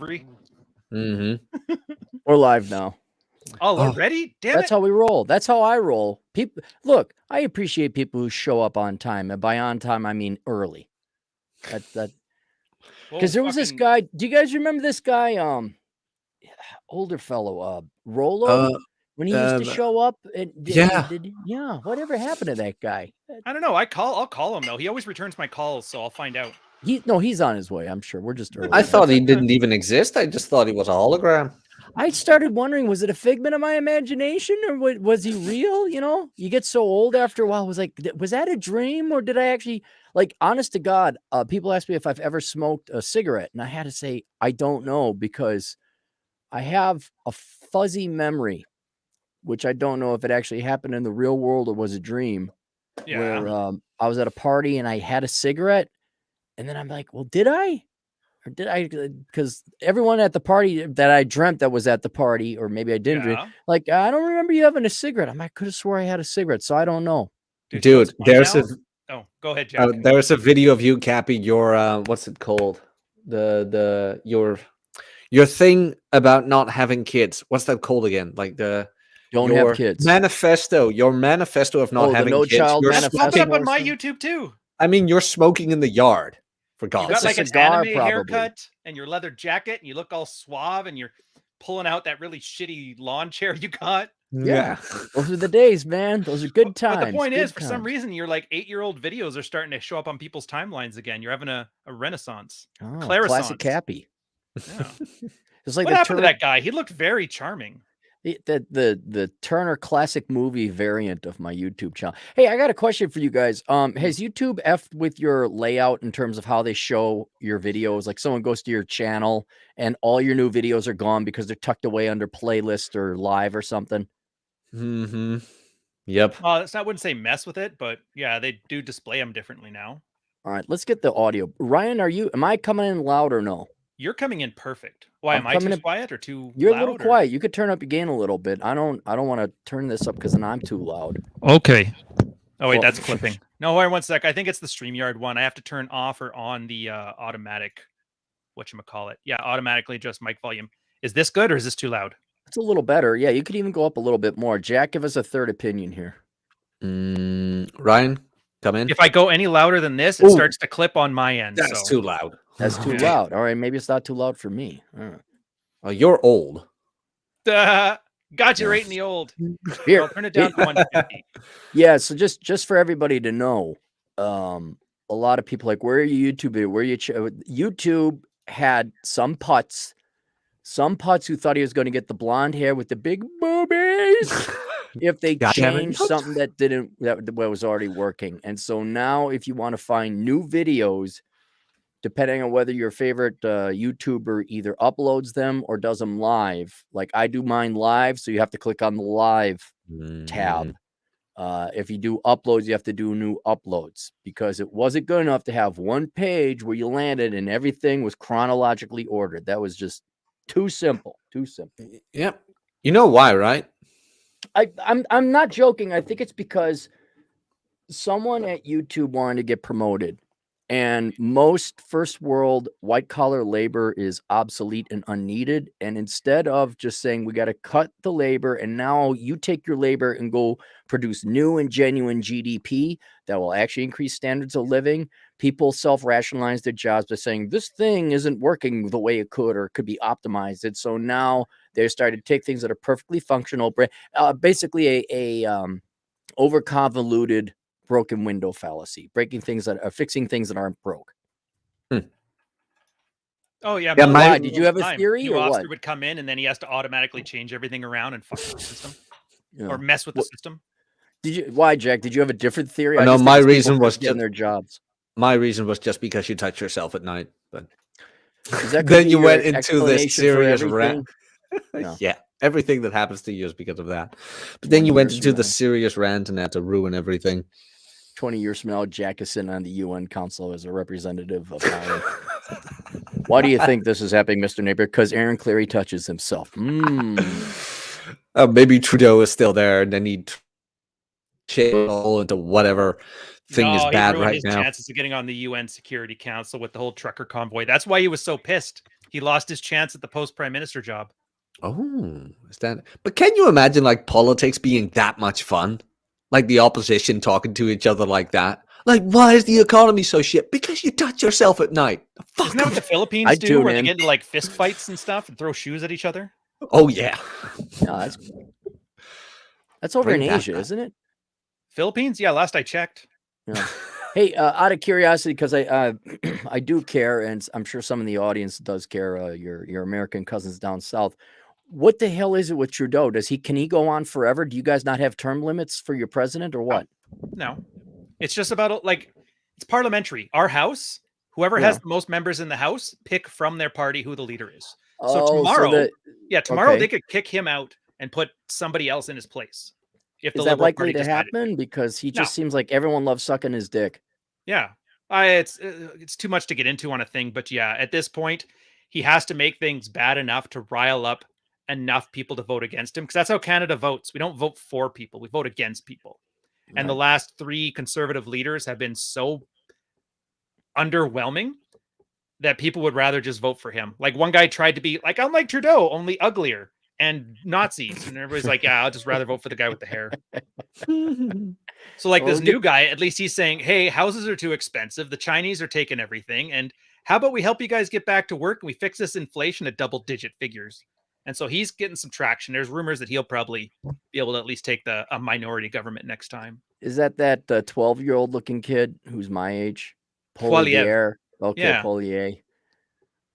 Mm-hmm. We're live now. Oh, already? Damn That's it. how we roll. That's how I roll. People, look, I appreciate people who show up on time, and by on time I mean early. That because there was this guy. Do you guys remember this guy? Older fellow, Rolo. When he used to show up, and yeah, whatever happened to that guy? I don't know. I'll call him though. He always returns my calls, so I'll find out. He's on his way. I'm sure. We're just early. I thought he didn't even exist. I just thought he was a hologram. I started wondering, was it a figment of my imagination, or was he real? You know, you get so old after a while. Was that a dream, or did I actually, like, honest to God, people ask me if I've ever smoked a cigarette, and I had to say I don't know, because I have a fuzzy memory, which I don't know if it actually happened in the real world or was a dream, where I was at a party and I had a cigarette, and then I'm like, well, did I? Or did I? Because everyone at the party that I dreamt that was at the party, or maybe I didn't dream, like, I don't remember you having a cigarette. I could have swore I had a cigarette, so I don't know. Dude, there's a... Oh, go ahead, Jack. There's a video of you, Cappy. Your what's it called? Your thing about not having kids. What's that called again? Like don't have kids manifesto. Your manifesto of not having kids. Child manifesto. Pop it up on my YouTube too. I mean, you're smoking in the yard. For God's sake. You got like an anime haircut and your leather jacket, and you look all suave, and you're pulling out that really shitty lawn chair you got. Yeah. Those are the days, man. Those are good times. But the point is, for some reason, your like 8-year-old videos are starting to show up on people's timelines again. You're having a renaissance. Classic Cappy. Yeah. It's like what happened to that guy? He looked very charming. The Turner classic movie variant of my YouTube channel. Hey, I got a question for you guys. Has YouTube effed with your layout in terms of how they show your videos? Like, someone goes to your channel and all your new videos are gone because they're tucked away under playlist or live or something. Mm-hmm. Yep. I wouldn't say mess with it, but yeah, they do display them differently now. All right, let's get the audio. Ryan, am I coming in loud or no? You're coming in perfect. Why am I too quiet or too You're loud? A little quiet. You could turn up your gain a little bit. I don't want to turn this up because then I'm too loud. Okay. Oh wait, that's clipping. No, wait 1 sec. I think it's the StreamYard one. I have to turn off or on the automatic whatchamacallit. Yeah, automatically adjust mic volume. Is this good or is this too loud? It's a little better. Yeah, you could even go up a little bit more. Jack, give us a third opinion here. Ryan, come in. If I go any louder than this, it starts to clip on my end. That's too loud. That's too loud. All right, maybe it's not too loud for me. Oh, you're old. Got you right in the old. Here, I'll turn it down to 150. Yeah, so just for everybody to know, a lot of people like, where are you YouTube? Where are you? YouTube had some putts who thought he was going to get the blonde hair with the big boobies if they changed something that was already working. And so now, if you want to find new videos, depending on whether your favorite YouTuber either uploads them or does them live, like I do mine live, so you have to click on the live tab. If you do uploads, you have to do new uploads, because it wasn't good enough to have one page where you landed and everything was chronologically ordered. That was just too simple. Yep. You know why, right? I'm not joking. I think it's because someone at YouTube wanted to get promoted. And most first world white collar labor is obsolete and unneeded. And instead of just saying we got to cut the labor and now you take your labor and go produce new and genuine GDP that will actually increase standards of living, people self-rationalize their jobs by saying this thing isn't working the way it could or could be optimized. And so now they're starting to take things that are perfectly functional, basically a over-convoluted broken window fallacy, fixing things that aren't broke. Oh yeah. Did you have a theory? New or officer what? would come in and then he has to automatically change everything around and fuck the system or mess with the system. Why, Jack? Did you have a different theory? No, my reason was getting their jobs. My reason was just because you touch yourself at night, but then you went into this serious rant. No. Yeah. Everything that happens to you is because of that. But then you went into the serious rant and had to ruin everything. 20 years from now, Jack is sitting on the UN Council as a representative of power. Why do you think this is happening, Mr. Neighbor? Because Aaron Cleary touches himself. Maybe Trudeau is still there, and then he'd change it all into whatever thing is bad right his now. Chances of getting on the UN Security Council with the whole trucker convoy. That's why he was so pissed. He lost his chance at the post prime minister job. Oh, is that? But can you imagine like politics being that much fun? Like the opposition talking to each other like that? Like, why is the economy so shit? Because you touch yourself at night. Fuck Isn't that what the 'em. Philippines I'd do, tune where they in. get into like fist fights and stuff and throw shoes at each other? Oh yeah. Yeah, that's over Bring in that Asia, back. isn't it? Philippines? Yeah, last I checked. Yeah. Hey, out of curiosity, because I I do care, and I'm sure some of the audience does care. Your American cousins down south. What the hell is it with Trudeau? Can he go on forever? Do you guys not have term limits for your president or what? No, it's just about like it's parliamentary. Our house, whoever has the most members in the house, pick from their party who the leader is. So tomorrow, tomorrow they could kick him out and put somebody else in his place. If the Is that Liberal likely Party to decided. happen? Because he just seems like everyone loves sucking his dick. Yeah, it's too much to get into on a thing, but yeah, at this point, he has to make things bad enough to rile up enough people to vote against him, because that's how Canada votes. We don't vote for people; we vote against people. And the last 3 conservative leaders have been so underwhelming that people would rather just vote for him. Like one guy tried to be like, I'm like Trudeau, only uglier and Nazis, and everybody's like, yeah, I'll just rather vote for the guy with the hair. So like this new guy, at least he's saying, hey, houses are too expensive. The Chinese are taking everything. And how about we help you guys get back to work and we fix this inflation at double-digit figures? And so he's getting some traction. There's rumors that he'll probably be able to at least take a minority government next time. Is that 12-year-old looking kid who's my age? Poilievre. Okay, yeah. Poilievre.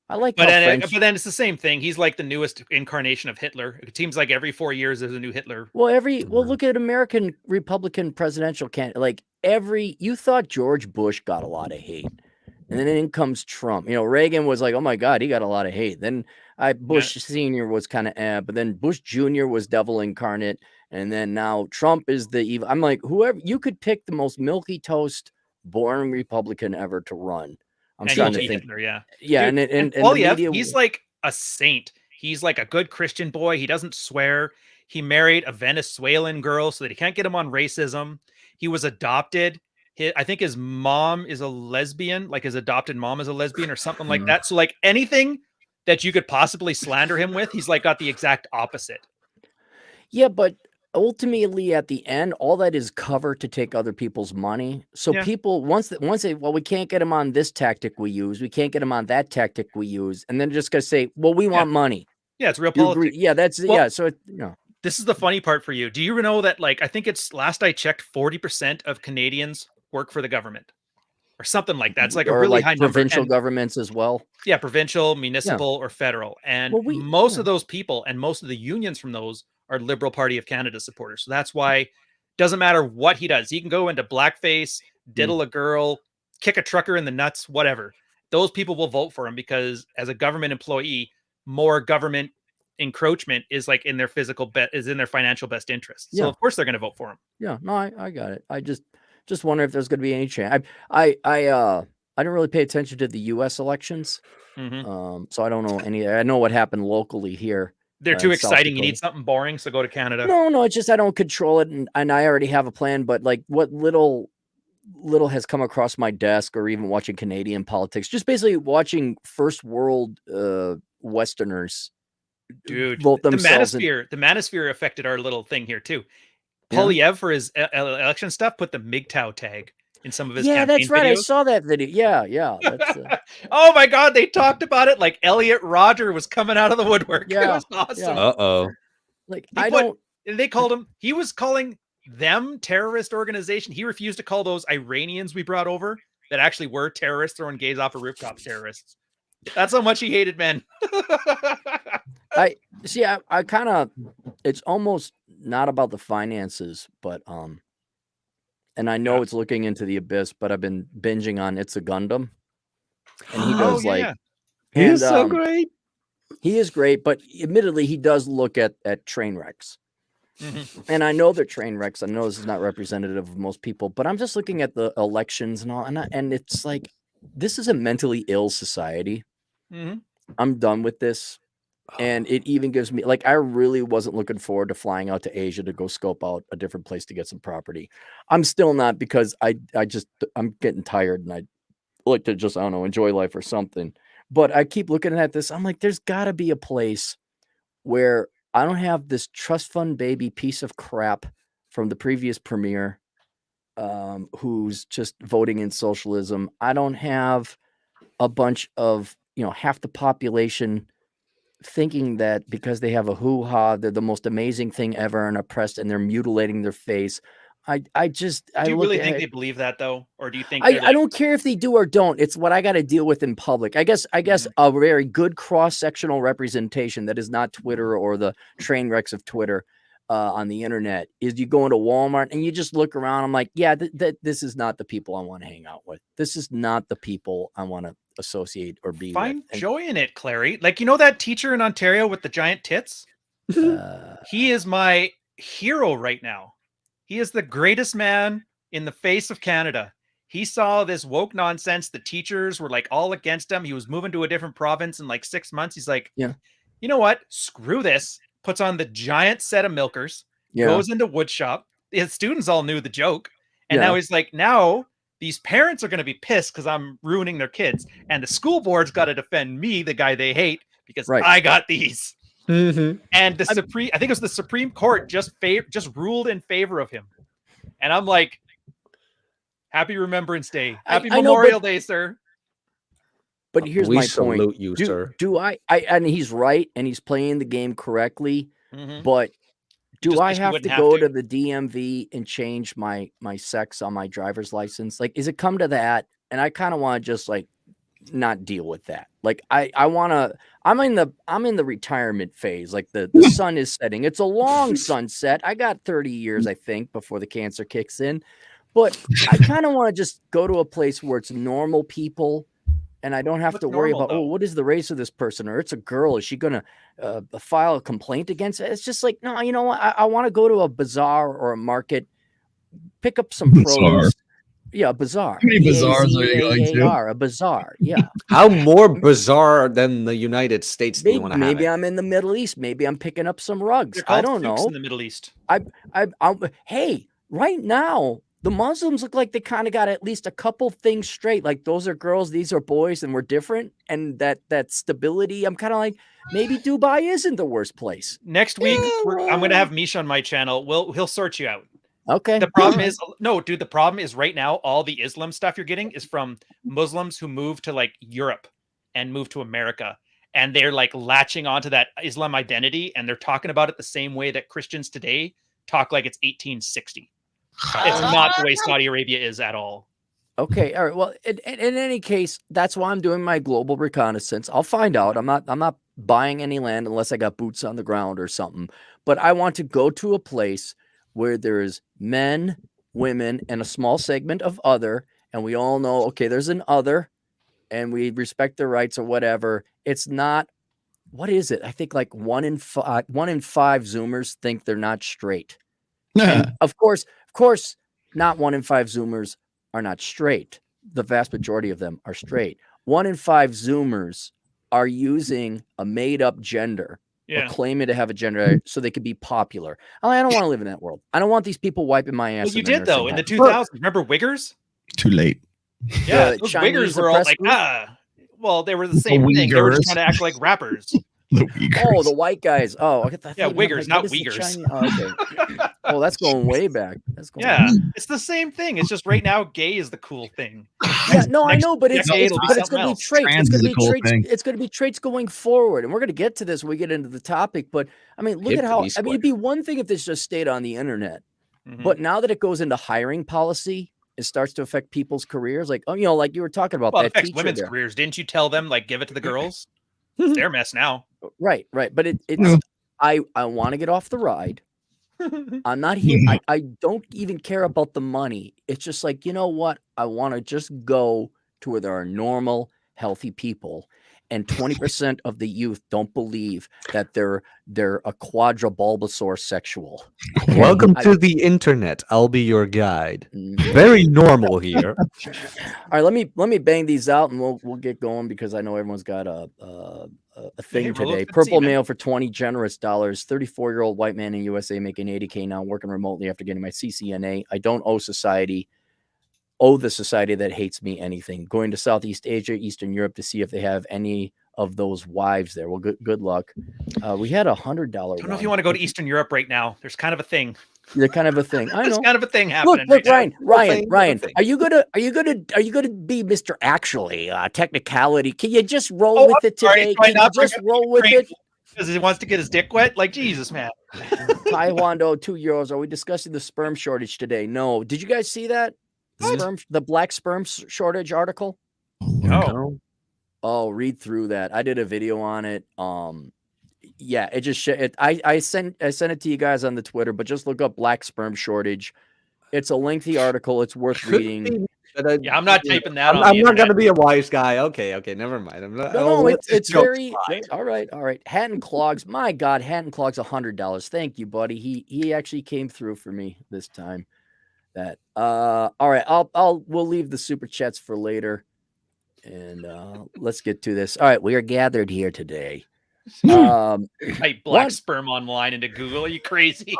I like but then it's the same thing. He's like the newest incarnation of Hitler. It seems like every 4 years there's a new Hitler. Well, look at American Republican presidential candidate. Like you thought George Bush got a lot of hate, and then in comes Trump. You know, Reagan was like, oh my God, he got a lot of hate. Then Bush Senior was kind of, but then Bush Jr. was devil incarnate, and then now Trump is the evil. I'm like, whoever you could pick the most milky toast, boring Republican ever to run. I'm trying to think. Hitler, yeah. Dude, and the media, he's like a saint. He's like a good Christian boy. He doesn't swear. He married a Venezuelan girl so that he can't get him on racism. He was adopted. I think his mom is a lesbian, like his adopted mom is a lesbian or something like that. So like anything that you could possibly slander him with, he's like got the exact opposite. Yeah, but ultimately at the end, all that is cover to take other people's money. So people once they, well, we can't get him on this tactic we use, we can't get him on that tactic we use, and then just gonna say, well, we want money. Yeah, it's real politics. Yeah, that's So this is the funny part for you. Do you know that? Like, I think it's last I checked, 40% of Canadians work for the government, or something like that. It's like a really high number. Provincial governments as well. Yeah, provincial, municipal, or federal, and most of those people and most of the unions from those are Liberal Party of Canada supporters. So that's why it doesn't matter what he does. He can go into blackface, diddle a girl, kick a trucker in the nuts, whatever. Those people will vote for him because as a government employee, more government encroachment is like in their is in their financial best interest. So of course they're going to vote for him. Yeah, no, I got it. I just wonder if there's going to be any chance. I didn't really pay attention to the U.S. elections, so I don't know any. I know what happened locally here. They're too exciting. You need something boring, so go to Canada. No, it's just I don't control it, and I already have a plan. But like, what little has come across my desk, or even watching Canadian politics, just basically watching first world Westerners, dude, vote themselves. The manosphere affected our little thing here too. Poilievre for his election stuff put the MGTOW tag in some of his campaign that's right. videos. I saw that video. Yeah. That's, oh my God, they talked about it like Elliot Rodger was coming out of the woodwork. Yeah, it was awesome. Uh-oh. Like they called him. He was calling them terrorist organization. He refused to call those Iranians we brought over that actually were terrorists throwing gays off of rooftops terrorists. That's how much he hated men. I see. I kind of. It's almost not about the finances, but and I know it's looking into the abyss, but I've been binging on It's a Gundam, and he does he is so great. He is great, but admittedly, he does look at train wrecks. And I know they're train wrecks. I know this is not representative of most people, but I'm just looking at the elections and all, and it's like this is a mentally ill society. I'm done with this. And it even gives me like I really wasn't looking forward to flying out to Asia to go scope out a different place to get some property. I'm still not, because I'm getting tired and I like to just, I don't know, enjoy life or something. But I keep looking at this. I'm like, there's got to be a place where I don't have this trust fund baby piece of crap from the previous premier who's just voting in socialism. I don't have a bunch of, half the population thinking that because they have a hoo-ha, they're the most amazing thing ever and oppressed and they're mutilating their face. I Do you really think they believe that though? Or do you think I don't care if they do or don't. It's what I got to deal with in public. I guess a very good cross-sectional representation that is not Twitter or the train wrecks of Twitter on the internet is you go into Walmart and you just look around. I'm like, yeah, this is not the people I want to hang out with. This is not the people I want to associate or be Find with. joy in it, Clary. Like, that teacher in Ontario with the giant tits? He is my hero right now. He is the greatest man in the face of Canada. He saw this woke nonsense. The teachers were like all against him. He was moving to a different province in like 6 months. He's like, yeah, you know what? Screw this. Puts on the giant set of milkers, goes into wood shop. His students all knew the joke. And now he's like, now these parents are going to be pissed because I'm ruining their kids. And the school board's got to defend me, the guy they hate, because I got these. And the I think it was the Supreme Court just ruled in favor of him. And I'm like, happy Remembrance Day. Happy Memorial Day, sir. But here's my point. Salute you, sir. Do I and he's right and he's playing the game correctly, but do I have to go to the DMV and change my sex on my driver's license? Like, is it come to that? And I kind of want to just like not deal with that. Like I want to, I'm in the retirement phase. Like the sun is setting. It's a long sunset. I got 30 years, I think, before the cancer kicks in. But I kind of want to just go to a place where it's normal people. And I don't have to worry about, what is the race of this person? Or it's a girl. Is she going to file a complaint against it? It's just like, no, you know what? I want to go to a bazaar or a market, pick up some produce. Yeah, a bazaar. How many bazaars are you going to? A bazaar, yeah. How more bizarre than the United States do you want to have Maybe I'm in the Middle East. Maybe I'm picking up some rugs. I don't know. In the Middle East. Hey, right now, the Muslims look like they kind of got at least a couple things straight. Like those are girls, these are boys, and we're different. And that stability, I'm kind of like, maybe Dubai isn't the worst place. Next week, I'm going to have Misha on my channel. He'll sort you out. Okay. The problem is, the problem is right now, all the Islam stuff you're getting is from Muslims who moved to like Europe and moved to America. And they're like latching onto that Islam identity. And they're talking about it the same way that Christians today talk like it's 1860. It's not the way Saudi Arabia is at all. Okay. All right. Well, in any case, that's why I'm doing my global reconnaissance. I'll find out. I'm not buying any land unless I got boots on the ground or something. But I want to go to a place where there's men, women, and a small segment of other. And we all know, okay, there's an other and we respect their rights or whatever. It's not, what is it? I think like 1 in 5 Zoomers think they're not straight. And of course, not 1 in 5 Zoomers are not straight. The vast majority of them are straight. 1 in 5 Zoomers are using a made-up gender or claiming to have a gender so they could be popular. I don't want to live in that world. I don't want these people wiping my ass. Well, you did though in the 2000s. Remember Wiggers? Too late. Yeah, those Wiggers were all like, well, they were the same thing. They were just trying to act like rappers. The white guys. Oh, Wiggers, not Uyghurs. Okay. That's going way back. It's the same thing. It's just right now, gay is the cool thing. Yeah, no, I know, but it's going to be traits. It's going to be traits going forward, and we're going to get to this when we get into the topic. But I mean, look at how. I mean, it'd be one thing if this just stayed on the internet, but now that it goes into hiring policy, it starts to affect people's careers. Like, like you were talking about. Well, it affects women's careers. Didn't you tell them like give it to the girls? It's their mess now. Right. But it's I want to get off the ride. I'm not here. I don't even care about the money. It's just like, you know what? I want to just go to where there are normal, healthy people. And 20% of the youth don't believe that they're a quadribulbasaur sexual. Okay? Welcome to the internet. I'll be your guide. Very normal here. All right, let me bang these out and we'll get going because I know everyone's got a thing today. Purple male for $20 generous. 34-year-old white man in USA making $80K now, working remotely after getting my CCNA. I don't owe society owe the society that hates me anything. Going to Southeast Asia, Eastern Europe to see if they have any of those wives there. Well, good luck. We had $100 I don't know if you one. want to go to Eastern Europe right now. There's kind of a thing. They're kind of a thing. I There's know. kind of a thing happening. Look, right now. Ryan. Are you gonna be Mr. Actually? Technicality. Can you just roll with it today? Can you just roll with it? Because he wants to get his dick wet? Like, Jesus, man. Taiwando, €2. Are we discussing the sperm shortage today? No. Did you guys see that? The black sperm shortage article? No. Oh, read through that. I did a video on it. Yeah, it just I sent it to you guys on the Twitter, but just look up black sperm shortage. It's a lengthy article. It's worth reading. Yeah, I'm not typing that. I'm not going to be a wise guy. Okay, never mind. I'm not, no, it's very all right. Hat and Clogs. My God, Hat and Clogs, $100. Thank you, buddy. He actually came through for me this time. That all right. We'll leave the super chats for later, and let's get to this. All right, we are gathered here today. Type black sperm online into Google. Are you crazy?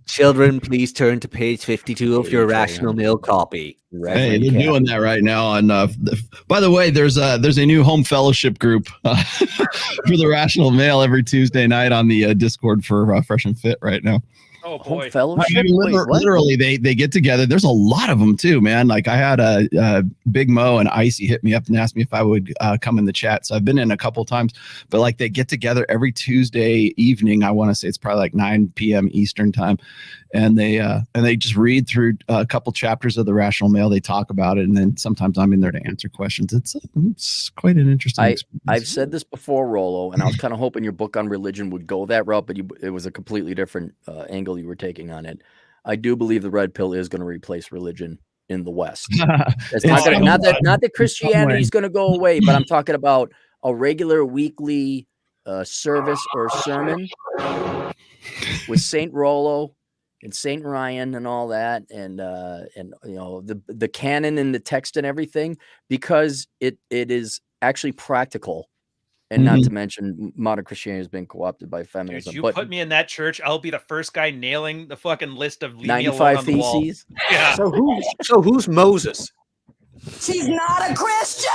Children, please turn to page 52 of your Rational Mail copy. Hey, they're doing that right now. On by the way, there's a new home fellowship group for the Rational Mail every Tuesday night on the Discord for Fresh and Fit right now. Oh boy, home fellowship. Literally, they get together. There's a lot of them too, man. Like I had a Big Mo and Icy hit me up and asked me if I would come in the chat. So I've been in a couple times, but like they get together every Tuesday evening. I want to say it's probably like 9 p.m. Eastern time, and they just read through a couple chapters of the Rational Mail. They talk about it, and then sometimes I'm in there to answer questions. It's quite an interesting experience. I've said this before, Rollo, and I was kind of hoping your book on religion would go that route, but it was a completely different angle you were taking on it. I do believe the red pill is going to replace religion in the West. It's not that Christianity is going to go away, but I'm talking about a regular weekly service or sermon with Saint Rollo and Saint Ryan and all that, and you know the canon and the text and everything, because it is actually practical. And not to mention, modern Christianity has been co-opted by feminism. Dude, put me in that church, I'll be the first guy nailing the fucking list of 95 Theses. Yeah. So who's Moses? She's not a Christian.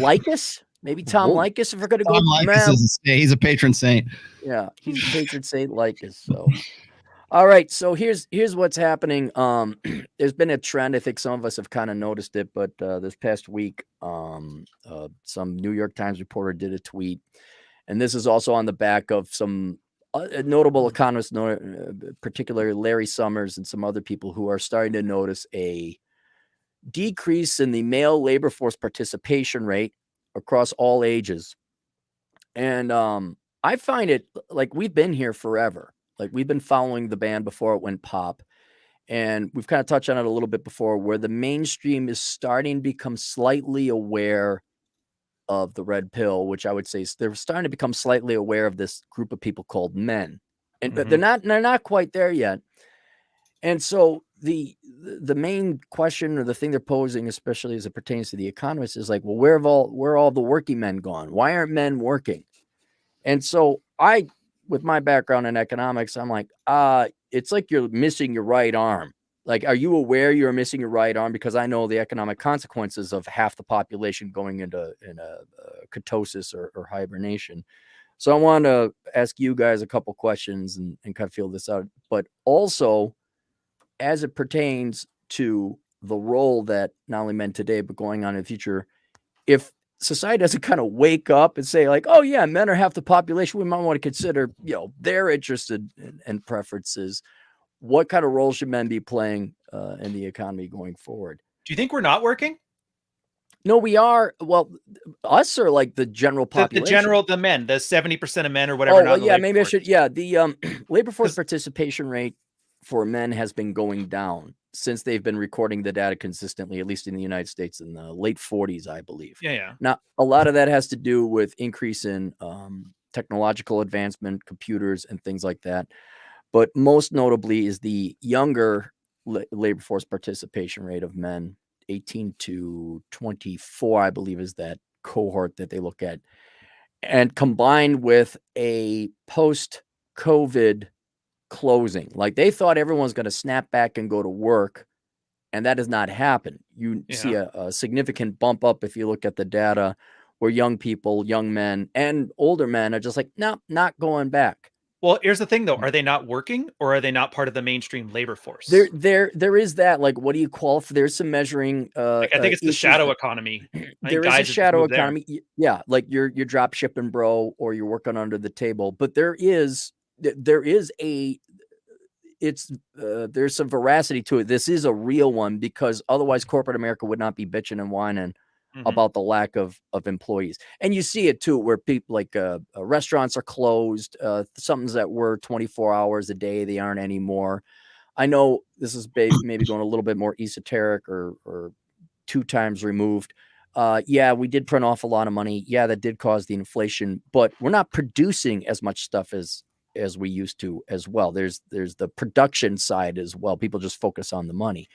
Lycus? Maybe Tom Lycus, if we're going to go. Tom Lycus he's a patron saint. Yeah, he's a patron saint Lycus. So, all right. So here's what's happening. There's been a trend. I think some of us have kind of noticed it, but this past week, some New York Times reporter did a tweet, and this is also on the back of some notable economists, particularly Larry Summers and some other people who are starting to notice a decrease in the male labor force participation rate across all ages. And I find it like we've been here forever. Like we've been following the band before it went pop. And we've kind of touched on it a little bit before, where the mainstream is starting to become slightly aware of the red pill, which I would say they're starting to become slightly aware of this group of people called men. And they're not quite there yet. And so the main question, or the thing they're posing, especially as it pertains to the economists, is like, well, where are all the working men gone? Why aren't men working? And so with my background in economics, I'm like, it's like you're missing your right arm. Like, are you aware you're missing your right arm? Because I know the economic consequences of half the population going into ketosis or hibernation. So I want to ask you guys a couple questions and kind of feel this out. But also, as it pertains to the role that not only men today, but going on in the future, if society doesn't kind of wake up and say like, oh yeah, men are half the population, we might want to consider, their interests and preferences. What kind of role should men be playing in the economy going forward? Do you think we're not working? No, we are. Well, us or like the general population? The men, the 70% of men or whatever. Oh, well, yeah, maybe I should. Yeah, the labor force participation rate for men has been going down since they've been recording the data consistently, at least in the United States, in the late 40s, I believe. Yeah. Now, a lot of that has to do with increase in technological advancement, computers, and things like that. But most notably is the younger labor force participation rate of men, 18 to 24, I believe, is that cohort that they look at. And combined with a post-COVID closing. Like they thought everyone's going to snap back and go to work, and that has not happened. You see a significant bump up if you look at the data, where young people, young men and older men are just like, no, not going back. Well, here's the thing though. Are they not working, or are they not part of the mainstream labor force? There is that, like, what do you qualify? There's some measuring. I think it's the shadow economy. There is a shadow economy. Yeah. Like you're drop shipping, bro, or you're working under the table, but there's some veracity to it. This is a real one, because otherwise corporate America would not be bitching and whining about the lack of employees. And you see it too, where people like restaurants are closed. Something's that were 24 hours a day, they aren't anymore. I know this is maybe going a little bit more esoteric or 2 times removed. Yeah, we did print off a lot of money. Yeah, that did cause the inflation, but we're not producing as much stuff as we used to as well. There's the production side as well. People just focus on the money.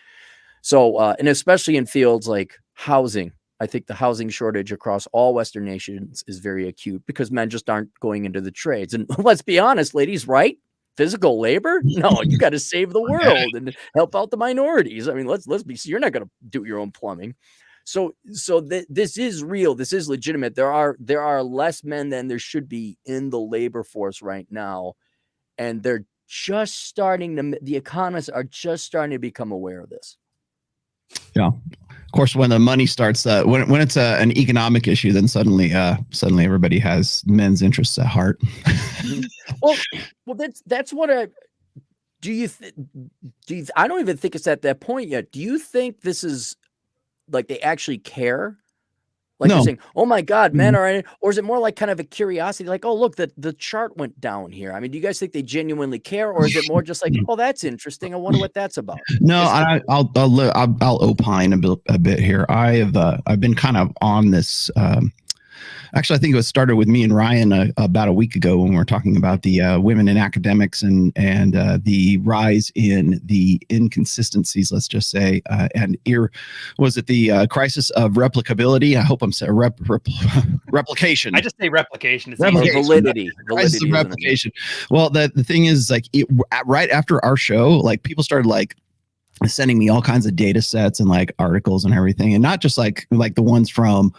So, and especially in fields like housing, I think the housing shortage across all Western nations is very acute, because men just aren't going into the trades. And let's be honest, ladies, right? Physical labor? No, you got to save the world and help out the minorities. I mean, let's be, you're not going to do your own plumbing. So this is real. This is legitimate. There are less men than there should be in the labor force right now. And they're just starting the economists are just starting to become aware of this. Yeah. Of course, when the money starts, when it's an economic issue, then suddenly everybody has men's interests at heart. well, that's what I don't even think it's at that point yet. Do you think this is like they actually care? Like No. you're saying, oh my God, men are in it, or is it more like kind of a curiosity? Like, oh, look, the chart went down here. I mean, do you guys think they genuinely care, or is it more just like, oh, that's interesting, I wonder what that's about? No, I'll opine a bit here. I've been kind of on this. Actually, I think it was started with me and Ryan about a week ago when we were talking about the women in academics and the rise in the inconsistencies, let's just say, and was it the crisis of replicability? I hope I'm saying replication. I just say replication. It's Validity. Crisis of replication. Well, the thing is, like, right after our show, like people started like sending me all kinds of data sets and like articles and everything, and not just like the ones from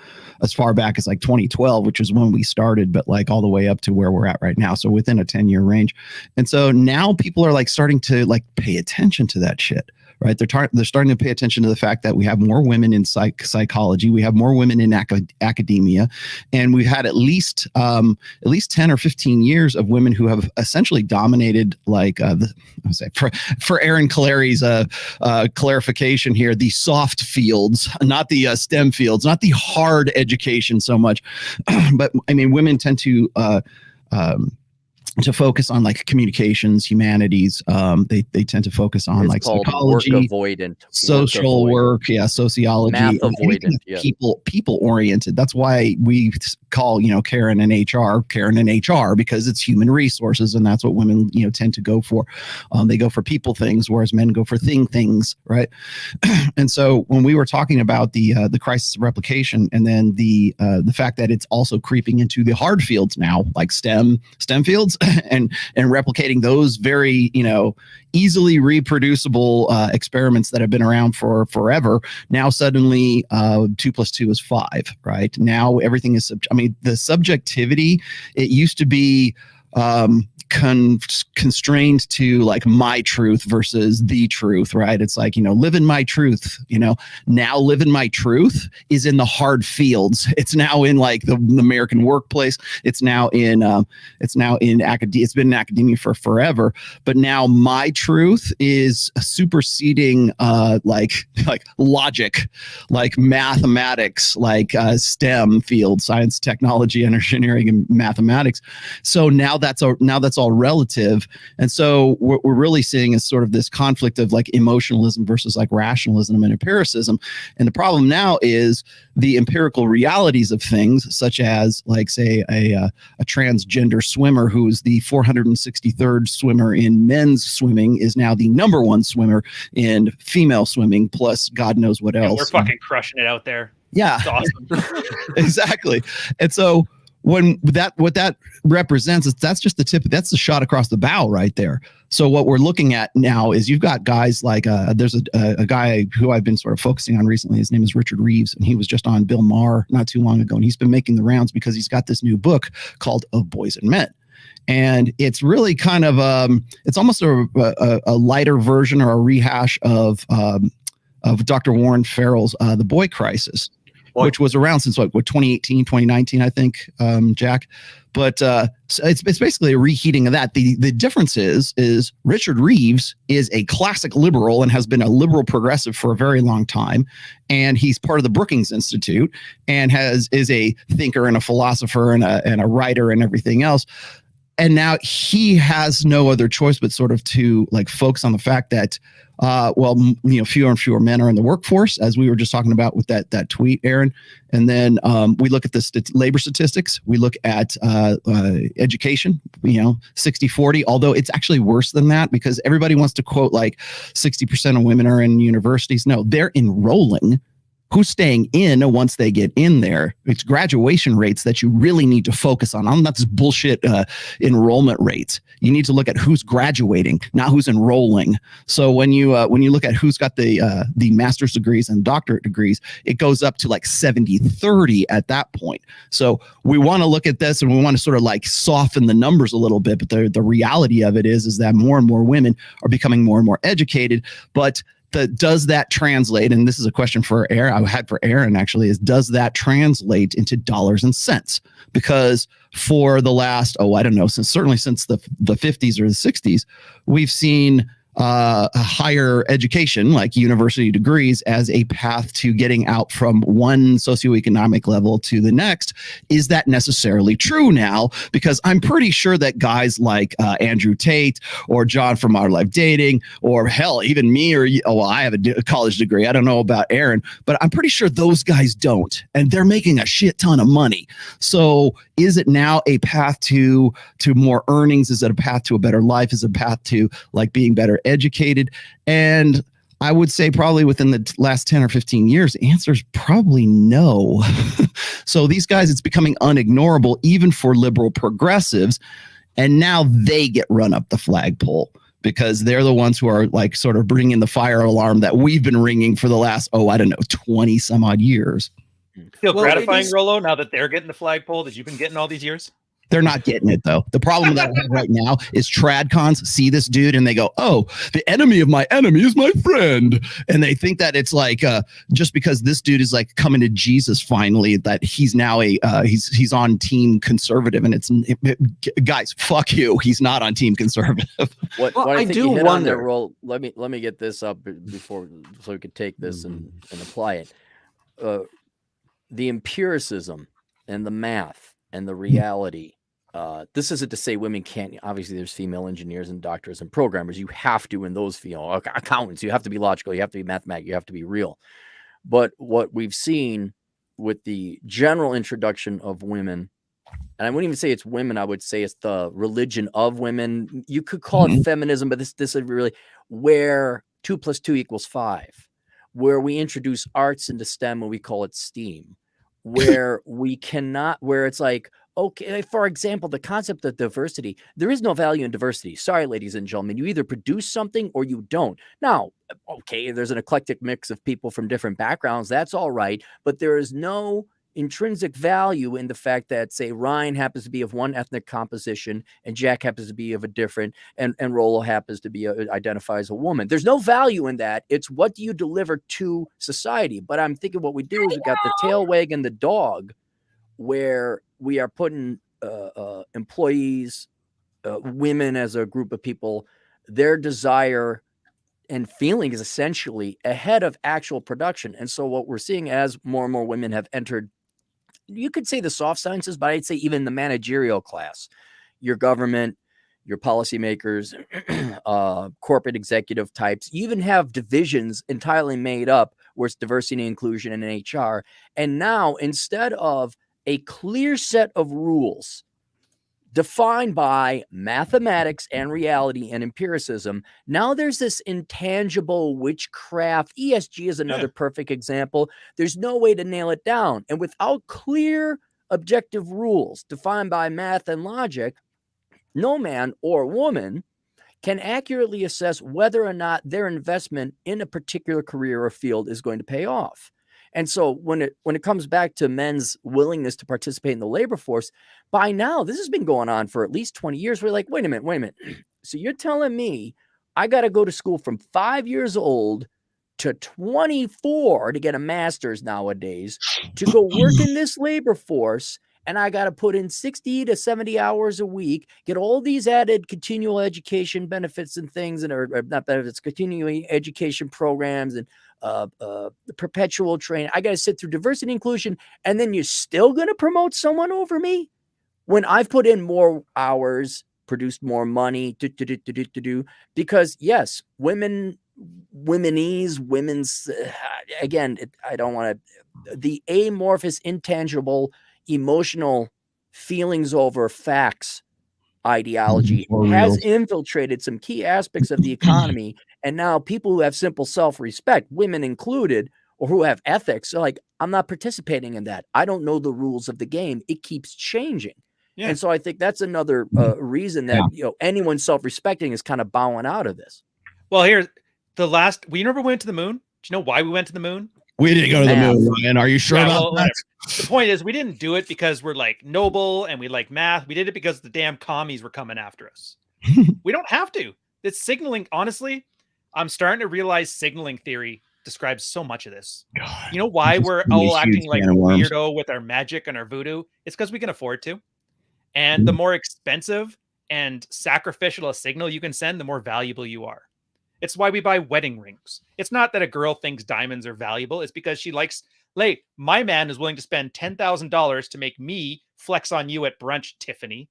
as far back as like 2012, which is when we started, but like all the way up to where we're at right now, so within a 10-year range. And so now people are like starting to like pay attention to that shit, right? They're starting to pay attention to the fact that we have more women in psychology, we have more women in academia, and we've had at least 10 or 15 years of women who have essentially dominated, like for Aaron Clary's clarification here, the soft fields, not the STEM fields, not the hard education so much, but I mean, women tend to focus on like communications, humanities. They tend to focus on like psychology, work avoidant, social work, sociology, math avoidant, people oriented. That's why we call Karen and HR because it's human resources, and that's what women tend to go for. They go for people things, whereas men go for things, right? And so when we were talking about the crisis of replication, and then the fact that it's also creeping into the hard fields now, like STEM fields. And replicating those very easily reproducible experiments that have been around for forever. Now suddenly 2 + 2 is 5, right? Now everything is the subjectivity, it used to be constrained to like my truth versus the truth, right? It's like, live in my truth, now live in my truth is in the hard fields. It's now in like the American workplace. It's now in academia. It's been in academia for forever, but now my truth is superseding like logic, like mathematics, like STEM field, science, technology, engineering, and mathematics. So now that's all relative. And so what we're really seeing is sort of this conflict of like emotionalism versus like rationalism and empiricism. And the problem now is the empirical realities of things, such as like, say, a transgender swimmer who is the 463rd swimmer in men's swimming is now the #1 swimmer in female swimming, plus God knows what else. We're fucking crushing it out there. Yeah, it's awesome. Exactly. And so what that represents is that's just the tip. That's the shot across the bow right there. So what we're looking at now is you've got guys like there's a guy who I've been sort of focusing on recently. His name is Richard Reeves, and he was just on Bill Maher not too long ago, and he's been making the rounds because he's got this new book called Of Boys and Men. And it's really kind of it's almost a lighter version or a rehash of Dr. Warren Farrell's The Boy Crisis, which was around since what 2018, 2019, I think, Jack. But so it's basically a reheating of that. The difference is Richard Reeves is a classic liberal and has been a liberal progressive for a very long time, and he's part of the Brookings Institute and is a thinker and a philosopher and a writer and everything else. And now he has no other choice but sort of to like focus on the fact that, fewer and fewer men are in the workforce, as we were just talking about with that tweet, Aaron. And then we look at the labor statistics. We look at education, 60-40, although it's actually worse than that because everybody wants to quote like 60% of women are in universities. No, they're enrolling. Who's staying in once they get in there? It's graduation rates that you really need to focus on. I'm not this bullshit enrollment rates. You need to look at who's graduating, not who's enrolling. So when you look at who's got the master's degrees and doctorate degrees, it goes up to like 70-30 at that point. So we want to look at this and we want to sort of like soften the numbers a little bit. But the reality of it is that more and more women are becoming more and more educated. But does that translate? And this is a question for Aaron. I had for Aaron actually is, does that translate into dollars and cents? Because for the last, certainly since the 50s or the 60s, we've seen a higher education, like university degrees, as a path to getting out from one socioeconomic level to the next. Is that necessarily true now? Because I'm pretty sure that guys like Andrew Tate or John from Our Life Dating, or hell, even me, I have a college degree. I don't know about Aaron, but I'm pretty sure those guys don't, and they're making a shit ton of money. So is it now a path to more earnings? Is it a path to a better life? Is it a path to like being better educated? And I would say probably within the last 10 or 15 years, the answer is probably no. So these guys, it's becoming unignorable even for liberal progressives. And now they get run up the flagpole because they're the ones who are like sort of bringing the fire alarm that we've been ringing for the last, 20 some odd years. Feel gratifying, Rollo, now that they're getting the flagpole that you've been getting all these years? They're not getting it, though. The problem that I have right now is tradcons see this dude and they go, oh, the enemy of my enemy is my friend. And they think that it's like just because this dude is like coming to Jesus finally, that he's now he's on team conservative. And guys, fuck you. He's not on team conservative. I do wonder. Let me get this up before so we could take this and apply it. The empiricism and the math and the reality. This isn't to say women can't. Obviously, there's female engineers and doctors and programmers. You have to in those fields. Accountants. You have to be logical. You have to be mathematic. You have to be real. But what we've seen with the general introduction of women, and I wouldn't even say it's women. I would say it's the religion of women. You could call it feminism, but this is really where 2 + 2 = 5. Where we introduce arts into STEM and we call it STEAM. Where it's like, okay, for example, the concept of diversity, there is no value in diversity. Sorry, ladies and gentlemen, you either produce something or you don't. Now, okay, there's an eclectic mix of people from different backgrounds. That's all right. But there is no intrinsic value in the fact that, say, Ryan happens to be of one ethnic composition and Jack happens to be of a different, and Rollo happens to be identify as a woman. There's no value in that. It's what do you deliver to society? But I'm thinking what we do is we got the tail wagging the dog, where we are putting employees, women as a group of people, their desire and feeling is essentially ahead of actual production. And so what we're seeing as more and more women have entered, you could say the soft sciences, but I'd say even the managerial class, your government, your policymakers, corporate executive types, you even have divisions entirely made up where it's diversity and inclusion and HR. And now instead of a clear set of rules defined by mathematics and reality and empiricism, now there's this intangible witchcraft. ESG is another perfect example. There's no way to nail it down. And without clear objective rules defined by math and logic, no man or woman can accurately assess whether or not their investment in a particular career or field is going to pay off. And so when it comes back to men's willingness to participate in the labor force, by now, this has been going on for at least 20 years. We're like, wait a minute. So you're telling me I got to go to school from 5 years old to 24 to get a master's nowadays to go work in this labor force. And I got to put in 60 to 70 hours a week, get all these added continual education benefits and things, and or not benefits, continuing education programs and the perpetual training. I got to sit through diversity inclusion, and then you're still going to promote someone over me when I've put in more hours, produced more money, because yes, women's, again, I don't want to, the amorphous, intangible, emotional feelings over facts ideology has infiltrated some key aspects of the economy. And now people who have simple self-respect, women included, or who have ethics, are like, I'm not participating in that. I don't know the rules of the game. It keeps changing. Yeah. And so I think that's another reason that anyone self-respecting is kind of bowing out of this. Well, here's the last. We remember we went to the moon. Do you know why we went to the moon? We didn't go to the moon, Ryan. Are you sure about that? The point is, we didn't do it because we're like noble and we like math. We did it because the damn commies were coming after us. We don't have to. It's signaling. Honestly, I'm starting to realize signaling theory describes so much of this. God, you know why we're all acting like weirdo with our magic and our voodoo? It's because we can afford to. And the more expensive and sacrificial a signal you can send, the more valuable you are. It's why we buy wedding rings. It's not that a girl thinks diamonds are valuable. It's because she likes, like, my man is willing to spend $10,000 to make me flex on you at brunch, Tiffany.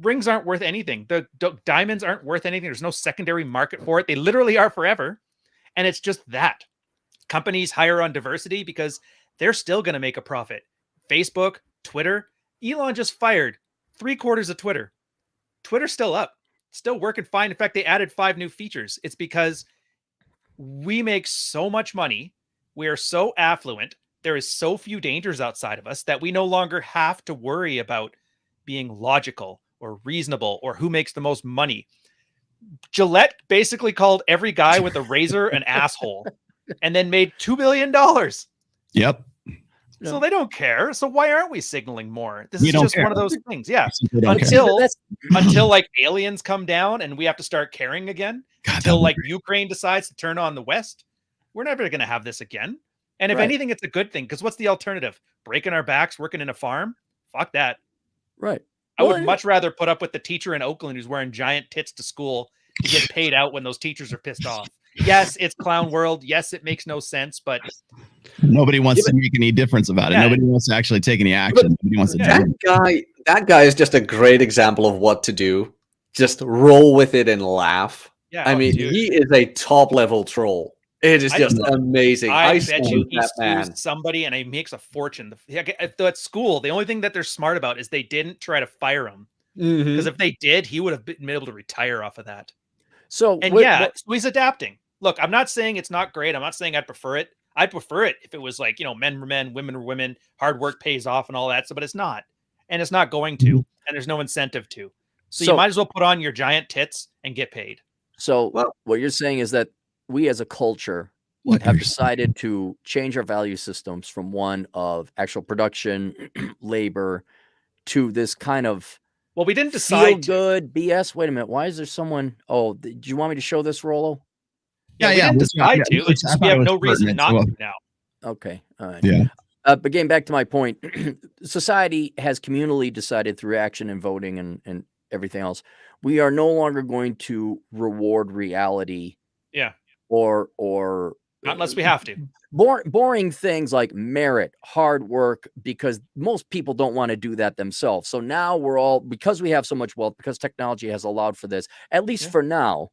Rings aren't worth anything. The diamonds aren't worth anything. There's no secondary market for it. They literally are forever. And it's just that. Companies hire on diversity because they're still going to make a profit. Facebook, Twitter. Elon just fired 3/4 of Twitter. Twitter's still up. Still working fine. In fact, they added 5 new features. It's because we make so much money. We are so affluent. There is so few dangers outside of us that we no longer have to worry about being logical or reasonable or who makes the most money. Gillette basically called every guy with a razor an asshole and then made $2 billion. Yep. So they don't care. So why aren't we signaling more? This is just one of those things. Yeah. Until like aliens come down and we have to start caring again. God, until like Ukraine decides to turn on the West. We're never going to have this again. And if anything, it's a good thing. Because what's the alternative? Breaking our backs, working in a farm? Fuck that. Right. I would much rather put up with the teacher in Oakland who's wearing giant tits to school to get paid out when those teachers are pissed off. Yes, it's clown world. Yes, it makes no sense, but nobody wants to make any difference about it. Yeah. Nobody wants to actually take any action. Nobody wants to that guy is just a great example of what to do. Just roll with it and laugh. Yeah, I mean, he is a top level troll. It is just amazing. I bet you he sues somebody and he makes a fortune. At school, the only thing that they're smart about is they didn't try to fire him. Because if they did, he would have been able to retire off of that. So he's adapting. Look, I'm not saying it's not great. I'm not saying I'd prefer it. I'd prefer it if it was like, men were men, women were women, hard work pays off and all that. So, but it's not. And it's not going to. And there's no incentive to. So you might as well put on your giant tits and get paid. So what you're saying is that we as a culture have decided to change our value systems from one of actual production, labor, to this kind of we didn't decide good BS. Wait a minute. Why is there someone? Oh, do you want me to show this, Rollo? Yeah, we didn't decide to. It's just we have no reason not to now. Okay. All right. Yeah. But getting back to my point, society has communally decided through action and voting and everything else, we are no longer going to reward reality. Yeah. Or not unless we have to. Boring things like merit, hard work, because most people don't want to do that themselves. So now we're all, because we have so much wealth, because technology has allowed for this, at least for now,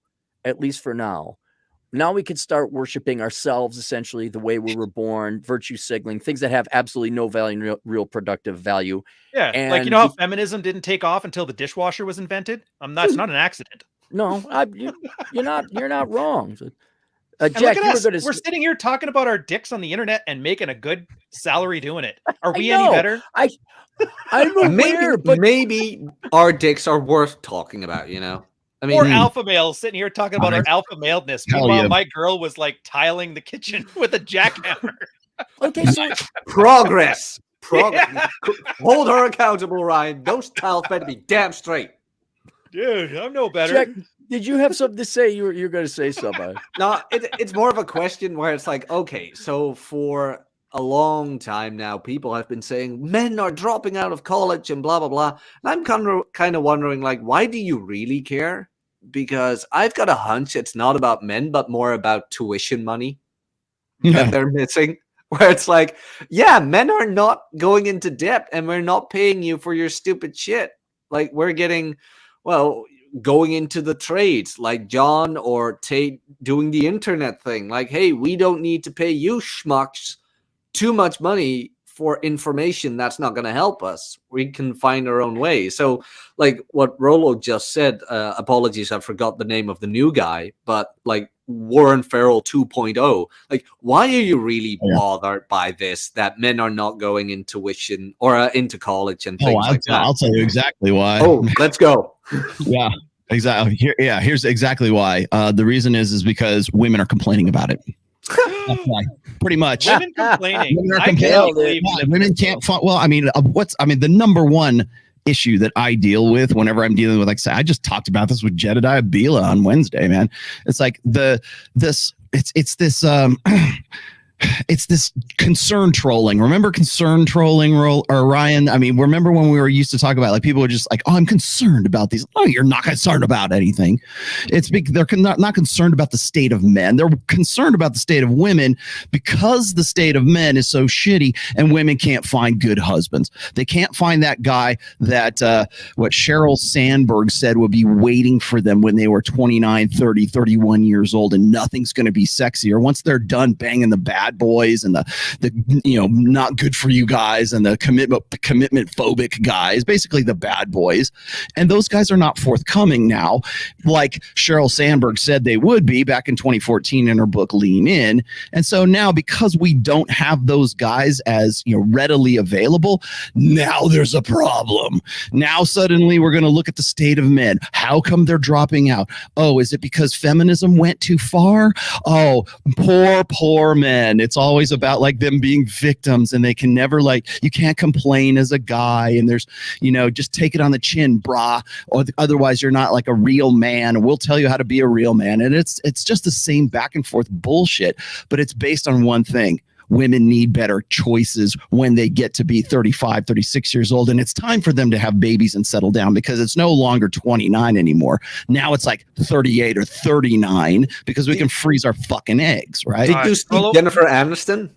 now we can start worshiping ourselves, essentially, the way we were born, virtue signaling, things that have absolutely no value, real productive value. Yeah. And like, how feminism didn't take off until the dishwasher was invented? It's not an accident. No, you're not wrong. And Jack, look you at were us. going to. We're sitting here talking about our dicks on the internet and making a good salary doing it. Are I we any know. better? I'm aware, but maybe our dicks are worth talking about, you know? I Or mean, alpha males sitting here talking about our alpha maleness. Hell Meanwhile, yeah. my girl was like tiling the kitchen with a jackhammer. okay, so progress. Progress. Yeah. Hold her accountable, Ryan. Those tiles better be damn straight. Dude, I'm no better. Jack, did you have something to say? You're going to say something. No, it's more of a question where it's like, okay, so for a long time now, people have been saying men are dropping out of college and blah blah blah. And I'm kind of wondering, like, why do you really care? Because I've got a hunch it's not about men, but more about tuition money that they're missing. Where it's like, yeah, men are not going into debt, and we're not paying you for your stupid shit. Like, we're getting, well, going into the trades, like John or Tate doing the internet thing. Like, hey, we don't need to pay you schmucks too much money for information that's not going to help us. We can find our own way. So, like what Rolo just said, apologies, I forgot the name of the new guy, but like Warren Farrell 2.0, like, why are you really bothered by this, that men are not going into tuition or into college and things like that? I'll tell you exactly why. Oh, let's go. Yeah, exactly. Here's exactly why. The reason is because women are complaining about it. That's why. Pretty much. Women complaining. Women are I complaining. cannot believe Women can't find. Well, I mean, the number one issue that I deal with whenever I'm dealing with, like, say, I just talked about this with Jedediah Bila on Wednesday, man. It's like it's this concern trolling. Remember concern trolling, or Ryan? I mean, remember when we were used to talk about, like, people were just like, oh, I'm concerned about these. Oh, you're not concerned about anything. It's because they're not concerned about the state of men. They're concerned about the state of women, because the state of men is so shitty and women can't find good husbands. They can't find that guy that what Sheryl Sandberg said would be waiting for them when they were 29, 30, 31 years old, and nothing's going to be sexier. Once they're done banging the bad boys and the not good for you guys and the commitment phobic guys, basically the bad boys, and those guys are not forthcoming now, like Sheryl Sandberg said they would be back in 2014 in her book Lean In. And so now, because we don't have those guys as readily available, now there's a problem. Now suddenly we're going to look at the state of men. How come they're dropping out? Oh, is it because feminism went too far? Oh, poor men. It's always about, like, them being victims, and they can never, like, you can't complain as a guy, and there's, just take it on the chin, brah, or otherwise you're not like a real man. We'll tell you how to be a real man. And it's just the same back and forth bullshit, but it's based on one thing. Women need better choices when they get to be 35, 36 years old. And it's time for them to have babies and settle down, because it's no longer 29 anymore. Now it's like 38 or 39, because we can freeze our fucking eggs, right? Did you see Jennifer Aniston?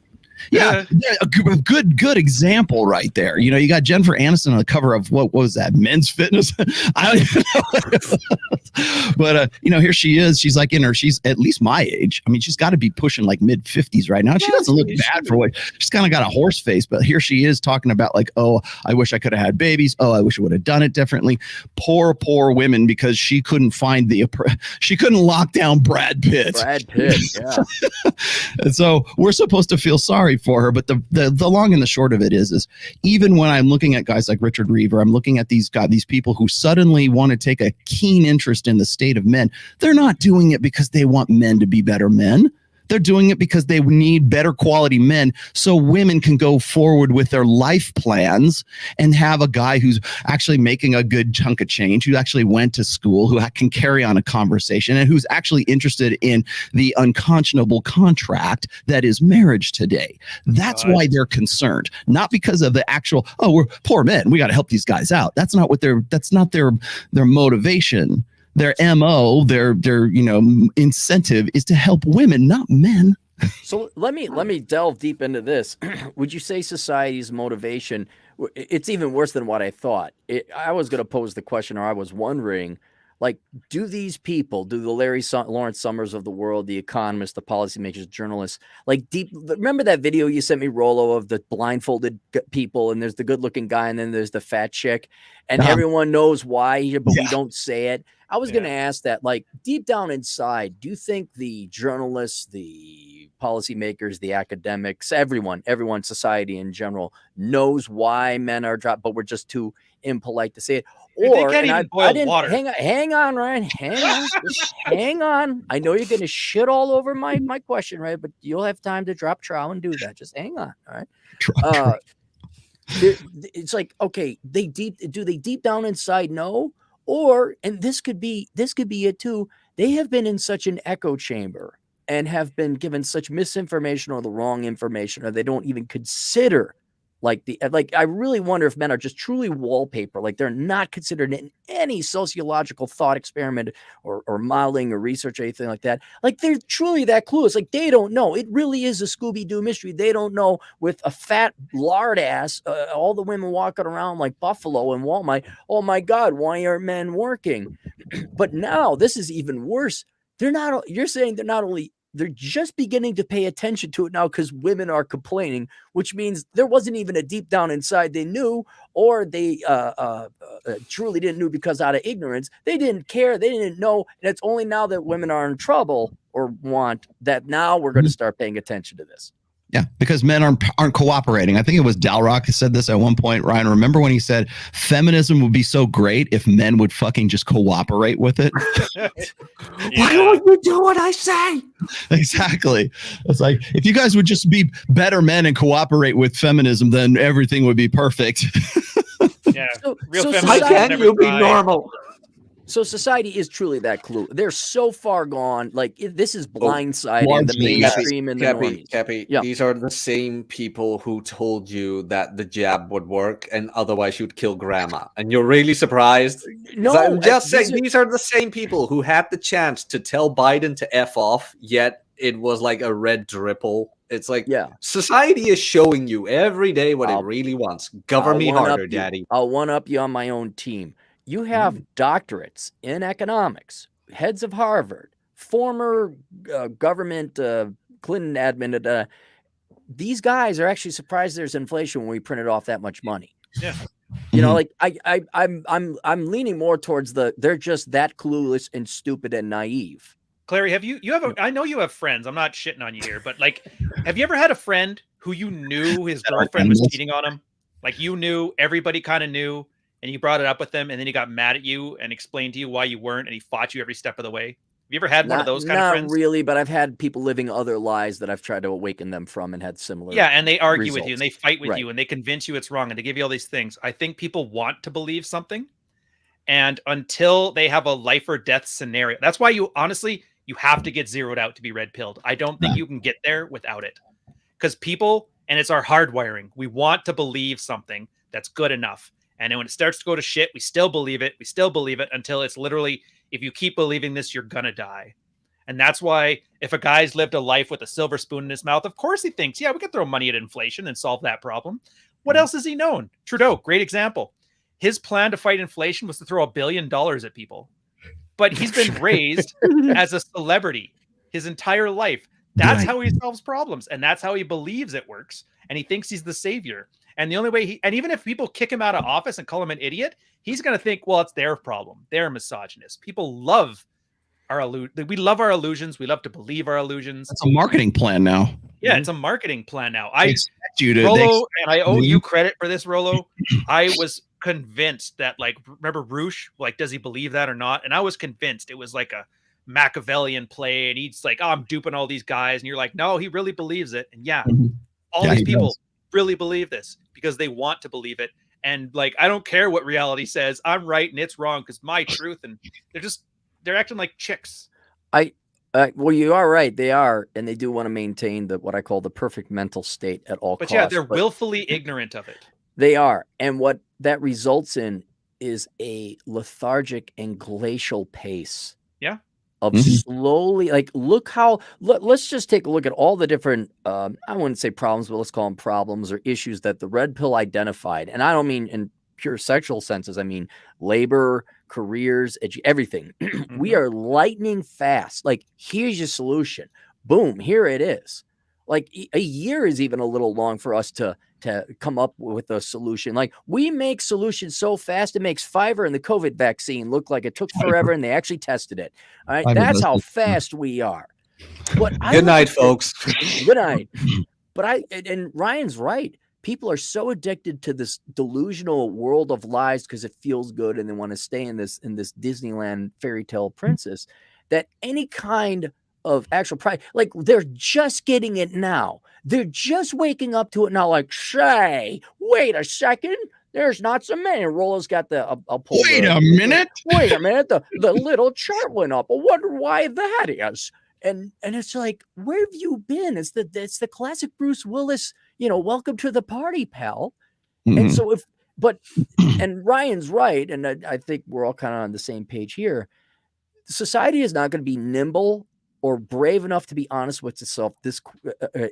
Yeah, a good example right there. You got Jennifer Aniston on the cover of what was that, Men's Fitness? I don't even know what it was. But here she is. She's like she's at least my age. I mean, she's got to be pushing like mid 50s right now. She doesn't look bad for what she's kind of got a horse face, but here she is talking about, like, oh, I wish I could have had babies. Oh, I wish I would have done it differently. Poor women, because she couldn't find she couldn't lock down Brad Pitt. Yeah. And so we're supposed to feel sorry for her, but the long and the short of it is even when I'm looking at guys like Richard Reever, I'm looking at these people who suddenly want to take a keen interest in the state of men. They're not doing it because they want men to be better men. They're doing it because they need better quality men, so women can go forward with their life plans and have a guy who's actually making a good chunk of change, who actually went to school, who can carry on a conversation, and who's actually interested in the unconscionable contract that is marriage today. That's why they're concerned, not because of the actual, oh, we're poor men, we got to help these guys out. That's not their motivation. Their MO, their incentive is to help women, not men. So let me delve deep into this. Would you say society's motivation, it's even worse than what I thought? I was going to pose the question, or I was wondering, like, do these people, do the Lawrence Summers of the world, the economists, the policymakers, journalists, like, remember that video you sent me, Rolo, of the blindfolded people, and there's the good looking guy, and then there's the fat chick, and everyone knows why, but we don't say it. I was going to ask that, like, deep down inside, do you think the journalists, the policymakers, the academics, everyone, society in general knows why men are dropped, but we're just too impolite to say it? Dude, they Or, can't and even I boil didn't water. hang on, Ryan, hang on, just hang on. I know you're going to shit all over my question, right? But you'll have time to drop trow and do that. Just hang on, all right? It's like, okay, do they deep down inside know? Or, and this could be it too, they have been in such an echo chamber and have been given such misinformation or the wrong information, or they don't even consider, like, I really wonder if men are just truly wallpaper, like they're not considered in any sociological thought experiment or modeling or research or anything like that. Like, they're truly that clueless. Like, they don't know. It really is a Scooby-Doo mystery. They don't know, with a fat lard ass, all the women walking around like Buffalo and Walmart. Oh my God, why are men working? But now this is even worse. You're saying they're just beginning to pay attention to it now because women are complaining, which means there wasn't even a deep down inside they knew, or they truly didn't know because out of ignorance. They didn't care. They didn't know. And it's only now that women are in trouble or want that now we're going to start paying attention to this. Yeah, because men aren't cooperating. I think it was Dalrock who said this at one point. Ryan, remember when he said feminism would be so great if men would fucking just cooperate with it? Why don't you do what I say? Exactly. It's like, if you guys would just be better men and cooperate with feminism, then everything would be perfect. Yeah. So Why can't you be normal? So society is truly that clue. They're so far gone. Like, this is blindsiding the largely, mainstream and the normies. Cappy, Yeah. these are the same people who told you that the jab would work and otherwise you'd kill grandma. And you're really surprised? No, I'm just saying, these are the same people who had the chance to tell Biden to F off, yet it was like a red dripple. It's like, society is showing you every day what it really wants. Govern me harder, daddy. I'll one-up you on my own team. You have doctorates in economics, heads of Harvard, former government Clinton admin. These guys are actually surprised there's inflation when we printed off that much money. Yeah. You know, like I'm leaning more towards they're just that clueless and stupid and naive. Clary, I know you have friends. I'm not shitting on you here, but like, have you ever had a friend who you knew his girlfriend was cheating on him? Like, you knew, everybody kind of knew, and you brought it up with him, and then he got mad at you and explained to you why you weren't, and he fought you every step of the way. Have you ever had one of those kind of friends? Not really, but I've had people living other lies that I've tried to awaken them from and had similar. Yeah, and they argue results. with you, and they fight with you, and they convince you it's wrong, and they give you all these things. I think people want to believe something, and until they have a life or death scenario, that's why you have to get zeroed out to be red pilled. I don't think you can get there without it, because people, and it's our hardwiring, we want to believe something that's good enough. And then when it starts to go to shit, we still believe it. We still believe it until it's literally, if you keep believing this, you're going to die. And that's why if a guy's lived a life with a silver spoon in his mouth, of course he thinks, yeah, we could throw money at inflation and solve that problem. What else has he known? Trudeau, great example. His plan to fight inflation was to throw $1 billion at people. But he's been raised as a celebrity his entire life. That's how he solves problems. And that's how he believes it works. And he thinks he's the savior. And the only way and even if people kick him out of office and call him an idiot, he's going to think, well, it's their problem. They're misogynist. People love we love our illusions. We love to believe our illusions. It's a marketing plan now. Yeah, it's a marketing plan now. I expect you to, Rollo, and I owe you credit for this, Rollo. I was convinced that, like, remember Roosh? Like, does he believe that or not? And I was convinced it was like a Machiavellian play, and he's like, oh, I'm duping all these guys. And you're like, no, he really believes it. And all these people really believe this because they want to believe it. And like, I don't care what reality says. I'm right and it's wrong because my truth. And they're acting like chicks. Well, you are right. They are, and they do want to maintain what I call the perfect mental state at all costs. But yeah, they're willfully ignorant of it. They are, and what that results in is a lethargic and glacial pace. Yeah. Of slowly, like, let's just take a look at all the different, I wouldn't say problems, but let's call them problems or issues that the red pill identified. And I don't mean in pure sexual senses. I mean, labor, careers, everything. We are lightning fast. Like, here's your solution. Boom, here it is. Like, a year is even a little long for us to to come up with a solution. Like, we make solutions so fast, it makes Fiverr and the COVID vaccine look like it took forever, and they actually tested it. All right, that's how fast we are. But Good night, folks. Good night. But and Ryan's right. People are so addicted to this delusional world of lies because it feels good, and they want to stay in this Disneyland fairy tale princess, that any kind of actual pride, like, they're just getting it now. They're just waking up to it now. Like, say, wait a second. There's not so many. Rolla's got the. Wait a minute. Wait a minute. The little chart went up. I wonder why that is. And it's like, where have you been? It's the classic Bruce Willis, welcome to the party, pal. Mm-hmm. And so and Ryan's right, and I think we're all kind of on the same page here. Society is not going to be nimble or brave enough to be honest with itself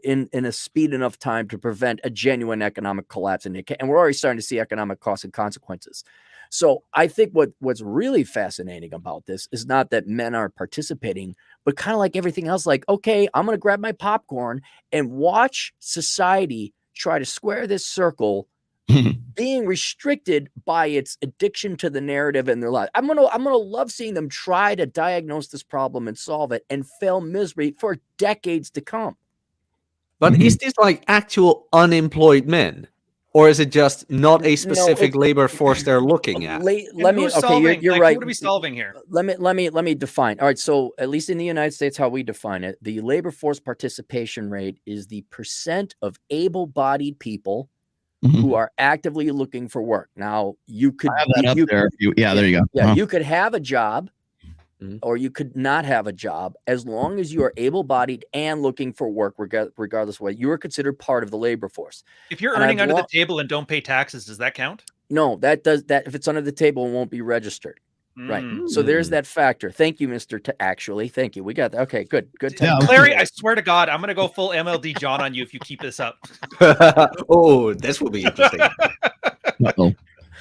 in a speed enough time to prevent a genuine economic collapse. And we're already starting to see economic costs and consequences. So I think what's really fascinating about this is not that men aren't participating, but kind of like everything else, like, okay, I'm going to grab my popcorn and watch society try to square this circle, being restricted by its addiction to the narrative in their life. I'm gonna love seeing them try to diagnose this problem and solve it and fail miserably for decades to come. But is this like actual unemployed men? Or is it just not a specific labor force they're looking at? You're right. What are we solving here? Let me define. All right, so at least in the United States, how we define it, the labor force participation rate is the percent of able-bodied people who are actively looking for work. Now, you could have that up there. There you go. Yeah, you could have a job, or you could not have a job, as long as you are able-bodied and looking for work, regardless of what you are considered part of the labor force. If you're earning under the table and don't pay taxes, does that count? No, that if it's under the table, it won't be registered. Right. So there's that factor. Thank you, Mr. Actually. Thank you. We got that. Okay, good. Yeah, Larry, I swear to God, I'm going to go full MLD John on you if you keep this up. Oh, this will be interesting. Uh-oh.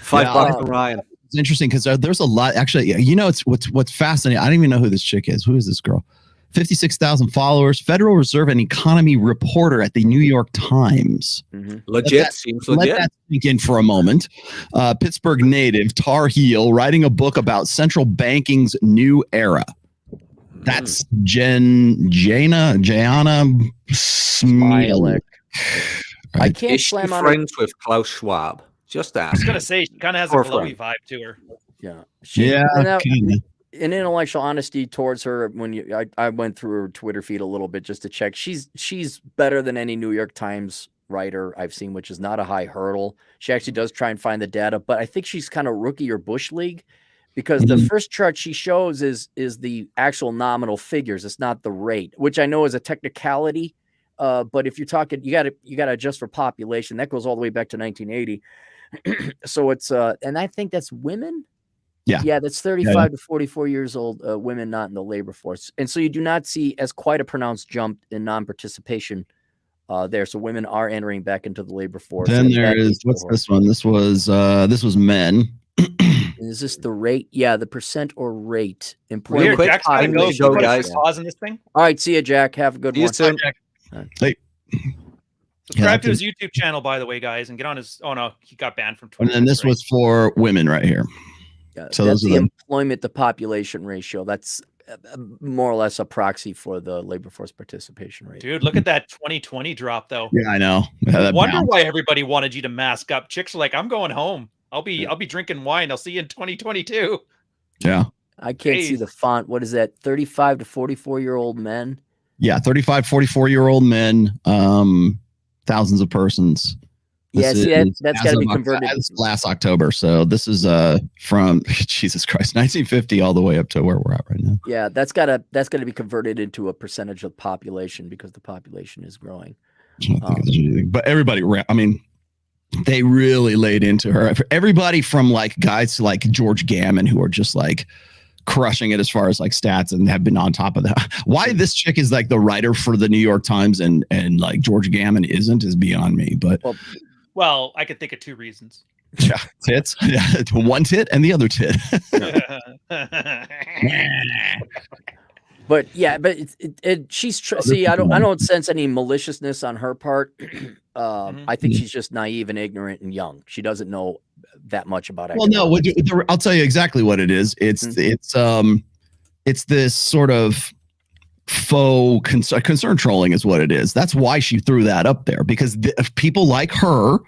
$5 for Ryan. It's interesting because there's a lot. Actually, it's what's fascinating. I don't even know who this chick is. Who is this girl? 56,000 followers. Federal Reserve and economy reporter at the New York Times. Legit. Seems legit. Let that sink in for a moment. Pittsburgh native, Tar Heel, writing a book about central banking's new era. That's Jana Smielek. I can't Is she slam on friends with Klaus Schwab? Just ask. I was going to say, she kind of has a glowy vibe to her. Yeah. In intellectual honesty towards her, I went through her Twitter feed a little bit just to check. She's better than any New York Times writer I've seen, which is not a high hurdle. She actually does try and find the data, but I think she's kind of rookie or Bush league, because the first chart she shows is the actual nominal figures. It's not the rate, which I know is a technicality. But if you're talking, you got to adjust for population. That goes all the way back to 1980. So it's and I think that's women. Yeah, that's 35 to 44 years old women not in the labor force. And so you do not see as quite a pronounced jump in non-participation there. So women are entering back into the labor force. Then there is, what's this one? This was men. Is this the rate? Yeah, the percent or rate. Employment. Jack's gotta go, guys. Pause in this thing. All right, see you, Jack. Have a good one. See you soon. Hey. Subscribe to his YouTube channel, by the way, guys, and get on his. Oh no, he got banned from Twitter. And then this was for women right here. So that's the employment to population ratio. That's more or less a proxy for the labor force participation rate. Dude, look at that 2020 drop, though. Yeah, I know. I wonder why everybody wanted you to mask up. Chicks are like, I'm going home. I'll be drinking wine. I'll see you in 2022. Yeah. I can't see the font. What is that? 35 to 44-year-old men. Yeah, 35, 44-year-old men. Thousands of persons. Yeah, that's got to be converted. Last October. So this is from Jesus Christ, 1950 all the way up to where we're at right now. Yeah, that's got to be converted into a percentage of population because the population is growing. But everybody, I mean, they really laid into her. Everybody from like guys to like George Gammon, who are just like crushing it as far as like stats and have been on top of that. Why this chick is like the writer for the New York Times and like George Gammon isn't is beyond me. But well, I could think of two reasons. Yeah, tits. Yeah, one tit and the other tit. But yeah, but she's see, I don't sense any maliciousness on her part. I think she's just naive and ignorant and young. She doesn't know that much about economics. Well, no, I'll tell you exactly what it is. It's this sort of faux concern trolling is what it is. That's why she threw that up there, because people like her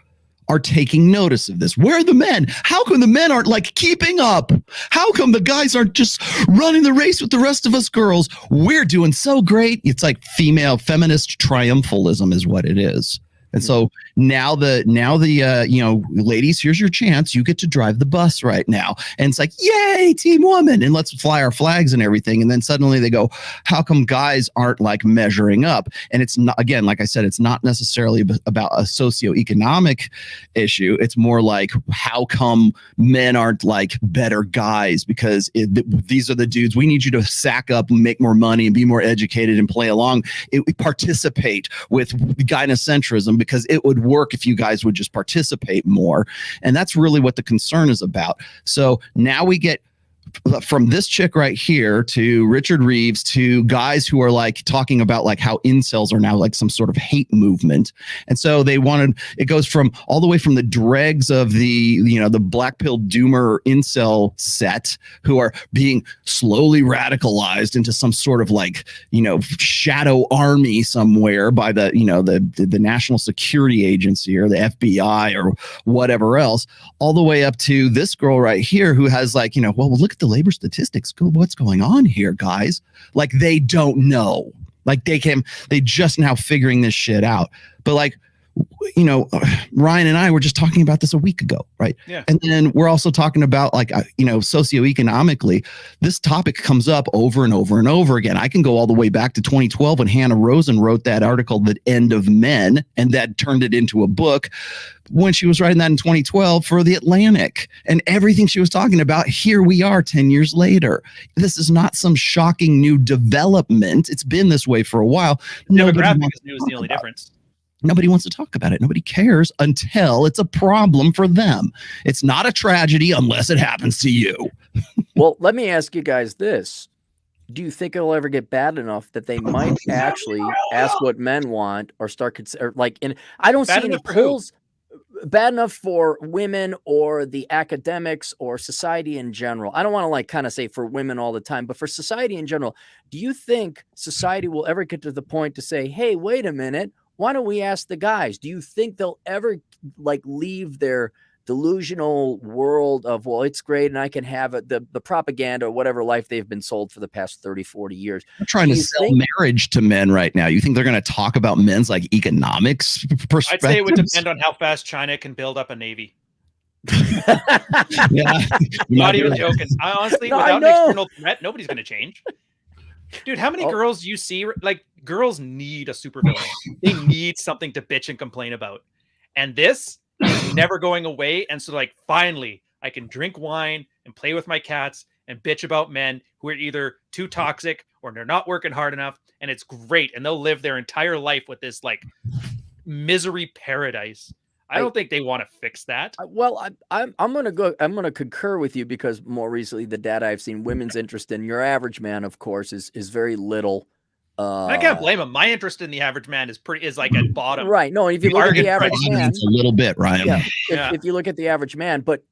are taking notice of this. Where are the men? How come the men aren't like keeping up? How come the guys aren't just running the race with the rest of us girls? We're doing so great. It's like female feminist triumphalism is what it is. And so now the ladies, here's your chance. You get to drive the bus right now. And it's like, yay, team woman. And let's fly our flags and everything. And then suddenly they go, how come guys aren't like measuring up? And it's not, again, like I said, it's not necessarily about a socioeconomic issue. It's more like, how come men aren't like better guys? Because these are the dudes. We need you to sack up and make more money and be more educated and play along. Participate with gynocentrism, because it would work if you guys would just participate more. And that's really what the concern is about. So now we get from this chick right here to Richard Reeves to guys who are like talking about like how incels are now like some sort of hate movement. And so it goes from all the way from the dregs of the black pill doomer incel set who are being slowly radicalized into some sort of like, shadow army somewhere by the National Security Agency or the FBI or whatever else, all the way up to this girl right here who has like, well, look at the labor statistics. What's going on here, guys? Like, they don't know. Like, they just now figuring this shit out. But like, Ryan and I were just talking about this a week ago, right? Yeah. And then we're also talking about like, socioeconomically, this topic comes up over and over and over again. I can go all the way back to 2012 when Hannah Rosen wrote that article, The End of Men, and that turned it into a book when she was writing that in 2012 for The Atlantic. And everything she was talking about, here we are 10 years later. This is not some shocking new development. It's been this way for a while. Demographic is new is the only difference. Nobody wants to talk about it. Nobody cares until it's a problem for them. It's not a tragedy unless it happens to you. Well, let me ask you guys this. Do you think it'll ever get bad enough that they might actually ask what men want or start I don't see any polls bad enough for women or the academics or society in general. I don't want to like kind of say for women all the time, but for society in general, do you think society will ever get to the point to say, hey, wait a minute, why don't we ask the guys? Do you think they'll ever like leave their delusional world of, well, it's great and I can have it, the propaganda or whatever life they've been sold for the past 30, 40 years? I'm trying to sell marriage to men right now. You think they're going to talk about men's like economics perspectives? I'd say it would depend on how fast China can build up a navy. Yeah. Not even joking. I honestly, without an external threat, nobody's going to change. Dude, how many girls you see? Like, girls need a supervillain. They need something to bitch and complain about. And this is never going away. And so, like, finally, I can drink wine and play with my cats and bitch about men who are either too toxic or they're not working hard enough. And it's great. And they'll live their entire life with this, like, misery paradise. I don't think they want to fix that. Well, I'm gonna concur with you, because more recently the data I've seen, women's interest in your average man, of course, is very little. I can't blame him. My interest in the average man is like at bottom. Right. No, if you look at the average man, it's a little bit, Ryan. Yeah. If you look at the average man, but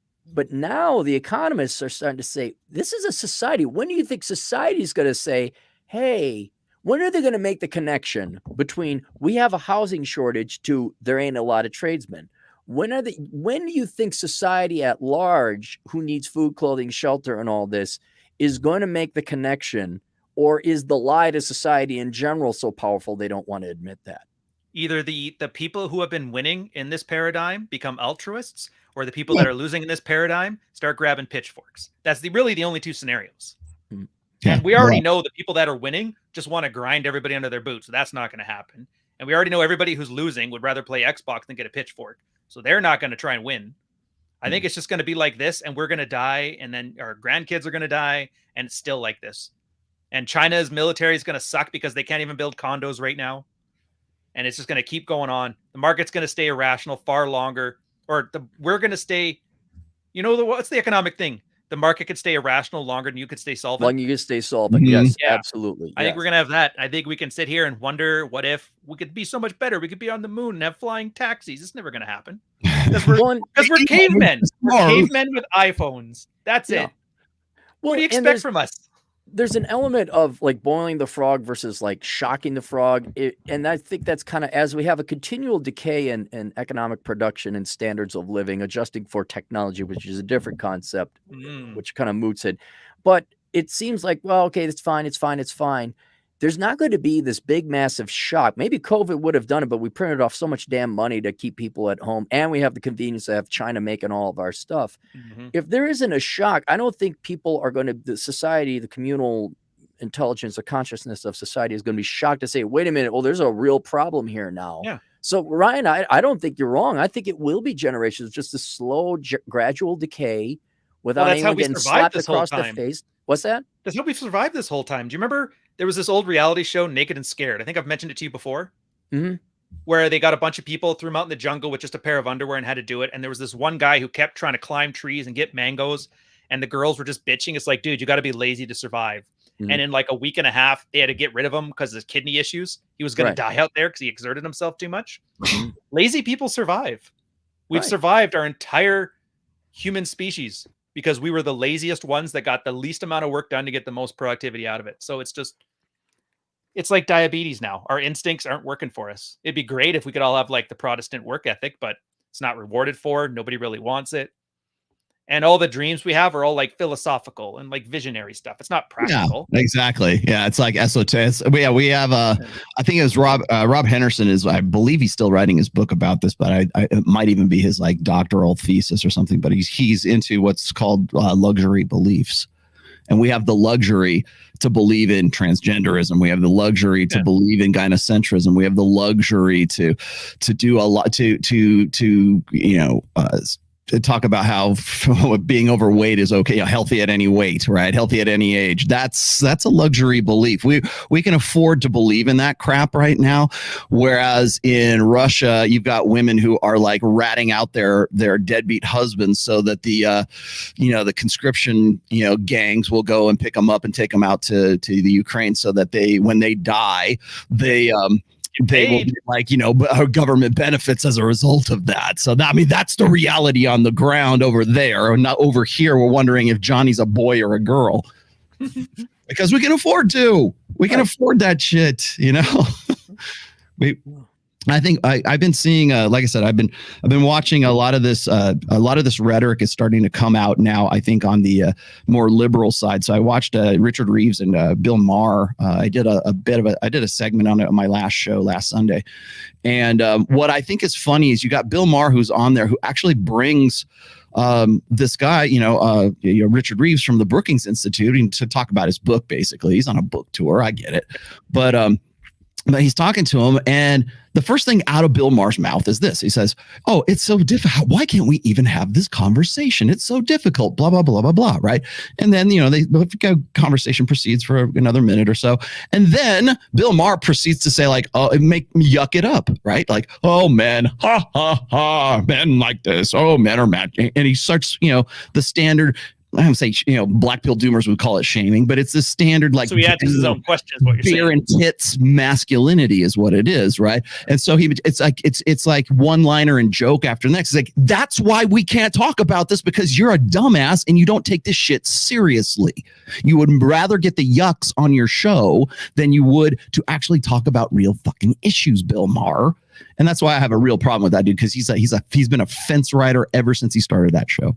now the economists are starting to say, this is a society. When do you think society is going to say, hey, when are they going to make the connection between we have a housing shortage to there ain't a lot of tradesmen? When do you think society at large, who needs food, clothing, shelter, and all this, is going to make the connection? Or is the lie to society in general so powerful they don't want to admit that? Either the people who have been winning in this paradigm become altruists, or the people that are losing in this paradigm start grabbing pitchforks. That's really the only two scenarios. Yeah. And we already know the people that are winning just want to grind everybody under their boots. So that's not going to happen. And we already know everybody who's losing would rather play Xbox than get a pitchfork. So they're not going to try and win. I think it's just going to be like this, and we're going to die, and then our grandkids are going to die, and it's still like this. And China's military is going to suck because they can't even build condos right now. And it's just going to keep going on. The market's going to stay irrational far longer, we're going to stay, what's the economic thing? the market could stay irrational longer than you could stay solvent. Long you can stay solvent. Mhm. Yes, Yeah. absolutely. I think yes. we're gonna have that. I think we can sit here and wonder, what if we could be so much better? We could be on the moon and have flying taxis. It's never gonna happen because Well, we're cavemen. We're Mars. cavemen with iPhones. That's Yeah. it. well, What do you and expect from us? there's an element of like boiling the frog versus like shocking the frog. And I think that's kind of as we have a continual decay in economic production and standards of living, adjusting for technology, which is a different concept, which kind of moots it. But it seems like, well, okay, it's fine. It's fine. It's fine. There's not going to be this big, massive shock. Maybe COVID would have done it, but we printed off so much damn money to keep people at home. And we have the convenience to have China making all of our stuff. If there isn't a shock, I don't think people are going to, the society, the communal intelligence, the consciousness of society is going to be shocked to say, wait a minute, well, there's a real problem here now. Yeah. So Ryan, I don't think you're wrong. I think it will be generations, just a slow, gradual decay without that's how anyone we getting survived slapped this whole across the time. face. What's that? That's how we survived this whole time. Do you remember there was this old reality show, Naked and Scared? I think I've mentioned it to you before. Where they got a bunch of people, threw them out in the jungle with just a pair of underwear and had to do it. And there was this one guy who kept trying to climb trees and get mangoes. And the girls were just bitching. It's like, dude, you got to be lazy to survive. And in like a week and a half, they had to get rid of him because of his kidney issues. He was going to die out there because he exerted himself too much. Lazy people survive. We've survived our entire human species because we were the laziest ones that got the least amount of work done to get the most productivity out of it. So it's like diabetes now. Our instincts aren't working for us. It'd be great if we could all have like the Protestant work ethic, but it's not rewarded for. Nobody really wants it. And all the dreams we have are all like philosophical and like visionary stuff. It's not practical. Yeah, exactly. Yeah, it's like esoteric. Yeah, we have I think it was Rob Henderson is, I believe he's still writing his book about this, but it might even be his like doctoral thesis or something. But he's into what's called luxury beliefs. And we have the luxury to believe in transgenderism. We have the luxury to believe in gynocentrism. We have the luxury to do a lot to to talk about how being overweight is okay, healthy at any weight, right? Healthy at any age. That's a luxury belief. We can afford to believe in that crap right now. Whereas in Russia, you've got women who are like ratting out their deadbeat husbands so that the conscription, gangs will go and pick them up and take them out to the Ukraine so that when they die, they will be like, our government benefits as a result of that. So that's the reality on the ground over there. Not over here. We're wondering if Johnny's a boy or a girl because we can afford to. We can afford that shit. I think I've been seeing, like I said, I've been watching a lot of this rhetoric is starting to come out now, I think, on the more liberal side. So I watched Richard Reeves and Bill Maher. I did a segment on it on my last show last Sunday. And what I think is funny is you got Bill Maher, who's on there, who actually brings this guy, Richard Reeves from the Brookings Institute to talk about his book. Basically, he's on a book tour. I get it. But he's talking to him, and the first thing out of Bill Maher's mouth is this. He says, "Oh, it's so difficult. Why can't we even have this conversation? It's so difficult, blah, blah, blah, blah, blah." Right. And then, the conversation proceeds for another minute or so. And then Bill Maher proceeds to say like, "Oh, make me yuck it up." Right. Like, "Oh, men, ha, ha, ha, men like this. Oh, men are mad." And he starts, the standard, I don't say, black pill doomers would call it shaming, but it's the standard, like, so he answers his own questions. What you're beer saying. and tits masculinity is what it is, right? And so it's like one liner and joke after the next. It's like, that's why we can't talk about this, because you're a dumbass and you don't take this shit seriously. You would rather get the yucks on your show than you would to actually talk about real fucking issues, Bill Maher. And that's why I have a real problem with that dude, because he's been a fence rider ever since he started that show.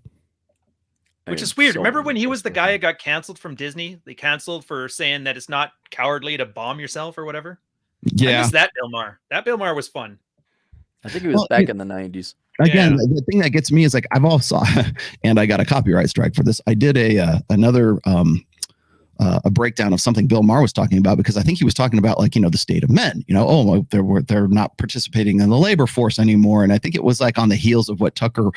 Which is weird. Remember when he was the guy who got canceled from Disney? They canceled for saying that it's not cowardly to bomb yourself or whatever. Yeah. I miss that Bill Maher. That Bill Maher was fun. I think it was back in the 90s. Again, the thing that gets me is like, I've also, and I got a copyright strike for this. I did another breakdown of something Bill Maher was talking about, because I think he was talking about like, the state of men, they're not participating in the labor force anymore. And I think it was like on the heels of what Tucker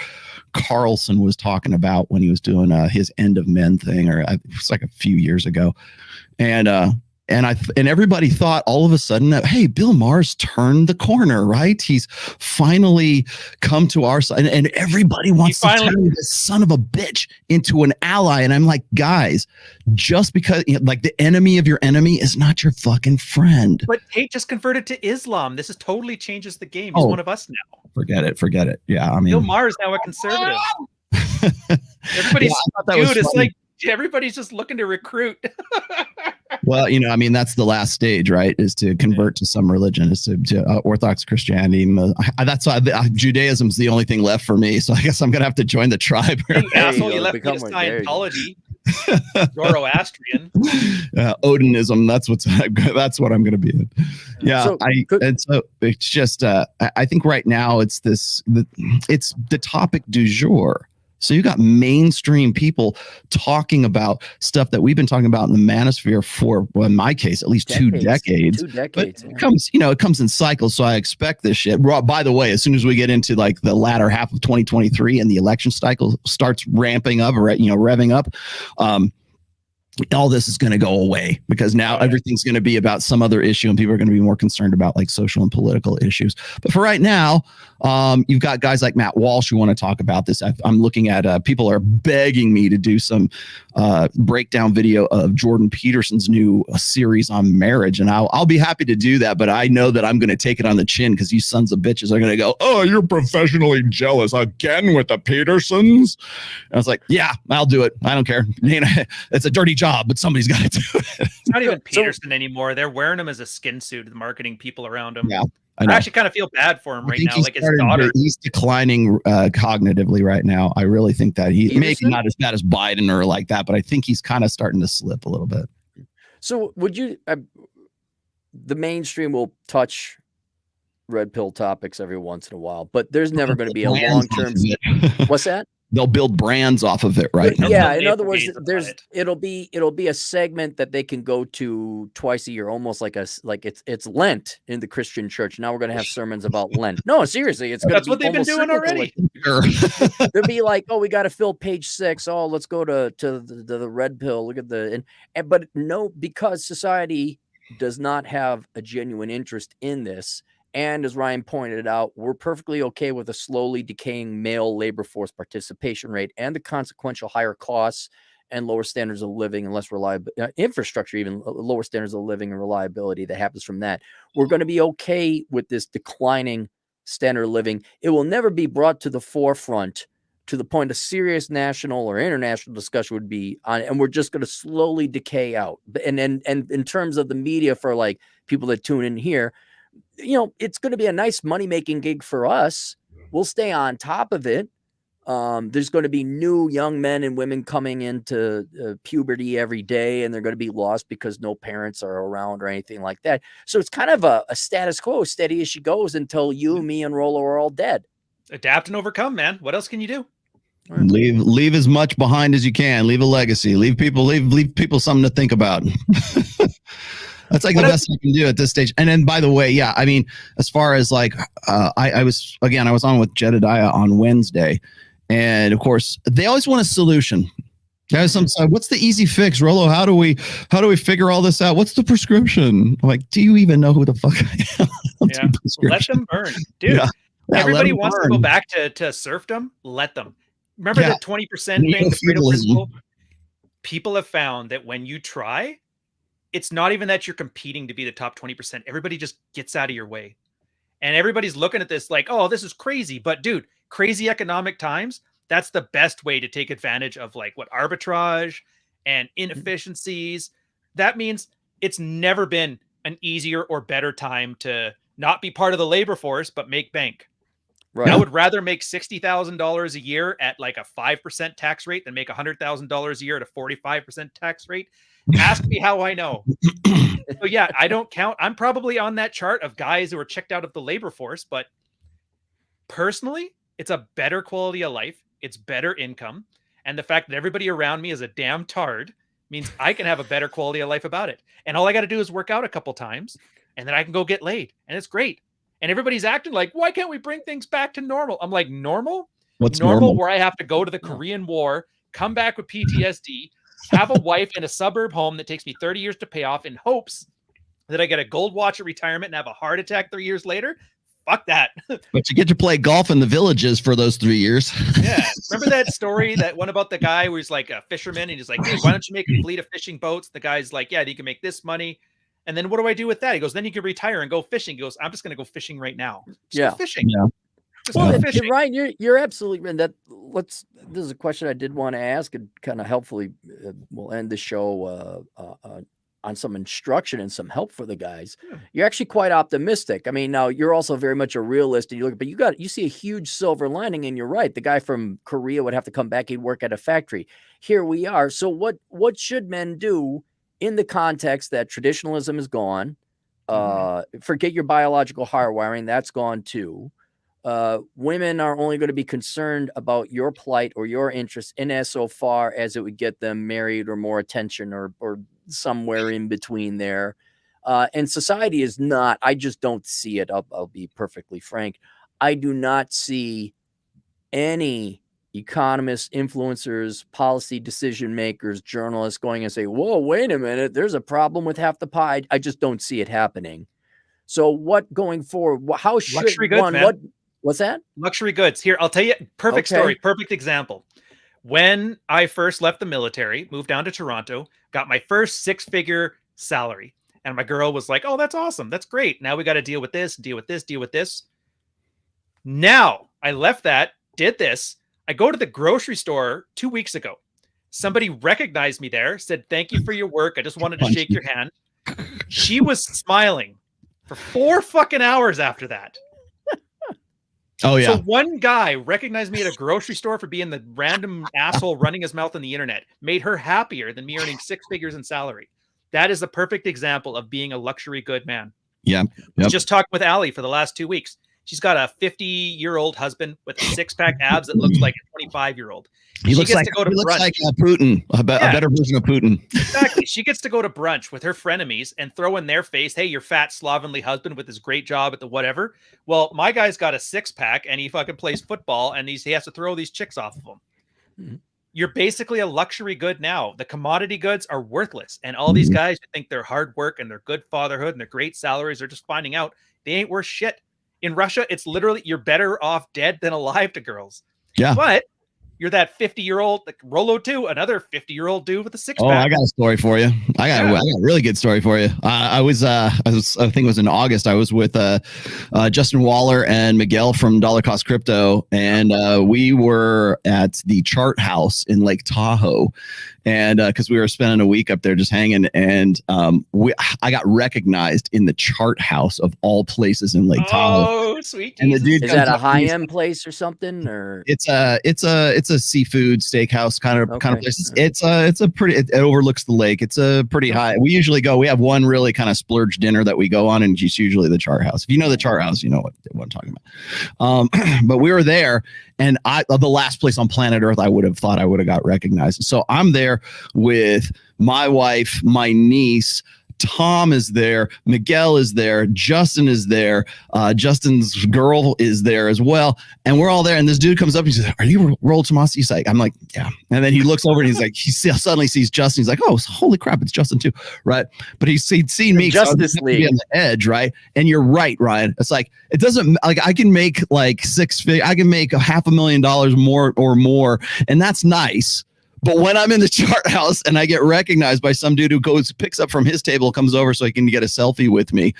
Carlson was talking about when he was doing his End of Men thing, or it was like a few years ago. And And everybody thought all of a sudden that, hey, Bill Maher's turned the corner, right? He's finally come to our side, and everybody wants to turn this son of a bitch into an ally. And I'm like, guys, just because like the enemy of your enemy is not your fucking friend. But Tate just converted to Islam. This is totally changes the game. He's one of us now. Forget it. Yeah, I mean, Bill Maher is now a conservative. Everybody's it's like everybody's just looking to recruit. Well, I mean, that's the last stage, right? Is to convert to some religion, is to Orthodox Christianity. That's why Judaism's the only thing left for me. So I guess I'm gonna have to join the tribe. Asshole, you left me to Scientology, Zoroastrian, Odinism. That's what I'm gonna be in. Yeah, so it's just I think right now it's it's the topic du jour. So you got mainstream people talking about stuff that we've been talking about in the manosphere for, well, in my case, at least 2 decades. 2 decades. But it comes in cycles. So I expect this shit. By the way, as soon as we get into like the latter half of 2023 and the election cycle starts ramping up, or revving up, all this is going to go away, because now everything's going to be about some other issue, and people are going to be more concerned about like social and political issues. But for right now, you've got guys like Matt Walsh who want to talk about this. I'm looking at people are begging me to do some breakdown video of Jordan Peterson's new series on marriage, and I'll be happy to do that. But I know that I'm going to take it on the chin, because you sons of bitches are going to go, "Oh, you're professionally jealous again with the Petersons." And I was like, "Yeah, I'll do it. I don't care. It's a dirty job, but somebody's got to do it." It's not even Peterson anymore. They're wearing him as a skin suit, the marketing people around him. Yeah. I actually kind of feel bad for him right now. Like his daughter, he's declining cognitively right now. I really think that maybe not as bad as Biden or like that, but I think he's kind of starting to slip a little bit. So would you? The mainstream will touch red pill topics every once in a while, but there's never going to be a long term. What's that? They'll build brands off of it, right? Yeah. In other words, it'll be a segment that they can go to twice a year, almost like it's Lent in the Christian church. Now we're going to have sermons about Lent. No, seriously, it's going to be what they've been doing already. They'll be like, "Oh, we got to fill page 6. Oh, let's go to the red pill. Look at but no, because society does not have a genuine interest in this. And as Ryan pointed out, we're perfectly okay with a slowly decaying male labor force participation rate and the consequential higher costs and lower standards of living and less reliable infrastructure, even lower standards of living and reliability that happens from that. We're going to be okay with this declining standard of living. It will never be brought to the forefront to the point a serious national or international discussion would be on, and we're just going to slowly decay out. And in terms of the media, for like people that tune in here, it's going to be a nice money-making gig for us. We'll stay on top of it. There's going to be new young men and women coming into puberty every day, and they're going to be lost because no parents are around or anything like that. So it's kind of a status quo, steady as she goes, until you, me, and Rolo are all dead. Adapt and overcome, man. What else can you do? Leave as much behind as you can. Leave a legacy. Leave people something to think about. That's like the best you can do at this stage. And then, by the way, yeah, I mean, as far as like, I was on with Jedediah on Wednesday, and of course, they always want a solution. Guys, what's the easy fix, Rolo? How do we figure all this out? What's the prescription? I'm like, do you even know who the fuck I am? Yeah, let them burn, dude. Yeah. Everybody wants to go back to serfdom. Let them. Remember the 20% thing, the freedom principle? People have found that when you try, it's not even that you're competing to be the top 20%. Everybody just gets out of your way. And everybody's looking at this like, oh, this is crazy. But dude, crazy economic times, that's the best way to take advantage of like what arbitrage and inefficiencies. That means it's never been an easier or better time to not be part of the labor force, but make bank. Right. I would rather make $60,000 a year at like a 5% tax rate than make $100,000 a year at a 45% tax rate. Ask me how I know. So yeah, I don't count. I'm probably on that chart of guys who are checked out of the labor force, but personally, it's a better quality of life. It's better income. And the fact that everybody around me is a damn tard means I can have a better quality of life about it. And all I got to do is work out a couple times and then I can go get laid. And it's great. And everybody's acting like, why can't we bring things back to normal? I'm like, normal? What's normal? Where I have to go to the Korean War, come back with PTSD, have a wife in a suburb home that takes me 30 years to pay off in hopes that I get a gold watch at retirement and have a heart attack 3 years later. Fuck that. But you get to play golf in the villages for those 3 years. Yeah. Remember that story, that one about the guy who was like a fisherman and he's like, hey, why don't you make a fleet of fishing boats? The guy's like, yeah, you can make this money. And then what do I do with that? He goes, then you can retire and go fishing. He goes, I'm just going to go fishing right now. Just go fishing. Yeah. Just Well, go and fishing. Ryan, you're absolutely right. This is a question I did want to ask, and kind of helpfully we'll end the show on some instruction and some help for the guys. Yeah. You're actually quite optimistic. I mean, now you're also very much a realist, and you see a huge silver lining, and you're right. The guy from Korea would have to come back. He'd work at a factory. Here we are. So what should men do in the context that traditionalism is gone? Forget your biological hardwiring. That's gone too. Women are only going to be concerned about your plight or your interest in as so far as it would get them married or more attention or somewhere in between there. And society is not, I just don't see it. I'll be perfectly frank. I do not see any economists, influencers, policy decision makers, journalists going and say, whoa, wait a minute, there's a problem with half the pie. I just don't see it happening. So what going forward, how should Luxury goods, one, man. what's that? Luxury goods. Here, I'll tell you, perfect story, perfect example. When I first left the military, moved down to Toronto, got my first 6-figure salary. And my girl was like, oh, that's awesome. That's great. Now we got to deal with this, deal with this, deal with this. Now I left that, did this. I go to the grocery store 2 weeks ago. Somebody recognized me there, said, thank you for your work. I just wanted to shake your hand. She was smiling for 4 fucking hours after that. Oh, yeah. So one guy recognized me at a grocery store for being the random asshole running his mouth on the internet, made her happier than me earning 6 figures in salary. That is a perfect example of being a luxury good man. Yeah. Just talked with Allie for the last 2 weeks. She's got a 50-year-old husband with 6-pack abs that looks like a 25-year-old. He looks like Putin, a better version of Putin. Exactly. She gets to go to brunch with her frenemies and throw in their face, hey, your fat, slovenly husband with his great job at the whatever. Well, my guy's got a 6-pack and he fucking plays football and he has to throw these chicks off of him. Mm-hmm. You're basically a luxury good now. The commodity goods are worthless. And all these guys who think they're hard work and they're good fatherhood and they're great salaries are just finding out they ain't worth shit. In Russia, it's literally you're better off dead than alive to girls. Yeah. But you're that 50-year-old, like Rolo too, another 50-year-old dude with a 6-pack. Oh, I got a story for you. I got a really good story for you. I think it was in August. I was with Justin Waller and Miguel from Dollar Cost Crypto, and we were at the Chart House in Lake Tahoe, and because we were spending a week up there just hanging, and I got recognized in the Chart House of all places in Lake Tahoe. Oh, sweet! And the dude is that a high-end place or something, or it's a seafood steakhouse kind of place. It's a pretty. It overlooks the lake. It's a pretty high. We usually go. We have one really kind of splurge dinner that we go on, and it's usually the Chart House. If you know the Chart House, you know what I'm talking about. But we were there, and the last place on planet Earth I would have thought I would have got recognized. So I'm there with my wife, my niece. Tom is there. Miguel is there. Justin is there. Justin's girl is there as well. And we're all there. And this dude comes up and he says, are you Roll Tomasi? He's like, I'm like, yeah. And then he looks over and he's like, he suddenly sees Justin. He's like, oh, holy crap, it's Justin too. Right. But he'd seen me. Justice League on the edge. Right. And you're right, Ryan. It's like, it doesn't like I can make like I can make $500,000 more or more. And that's nice. But when I'm in the Chart House and I get recognized by some dude who picks up from his table, comes over so he can get a selfie with me,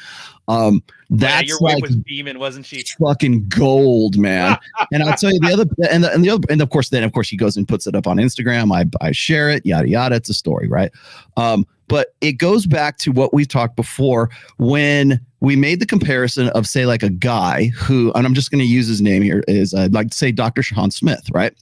that's your wife like was beaming, wasn't she? Fucking gold, man. And I'll tell you the other, and of course he goes and puts it up on Instagram. I share it, yada yada. It's a story, right? But it goes back to what we've talked before when we made the comparison of, say, like a guy who, and I'm just going to use his name here, is like say Dr. Sean Smith, right?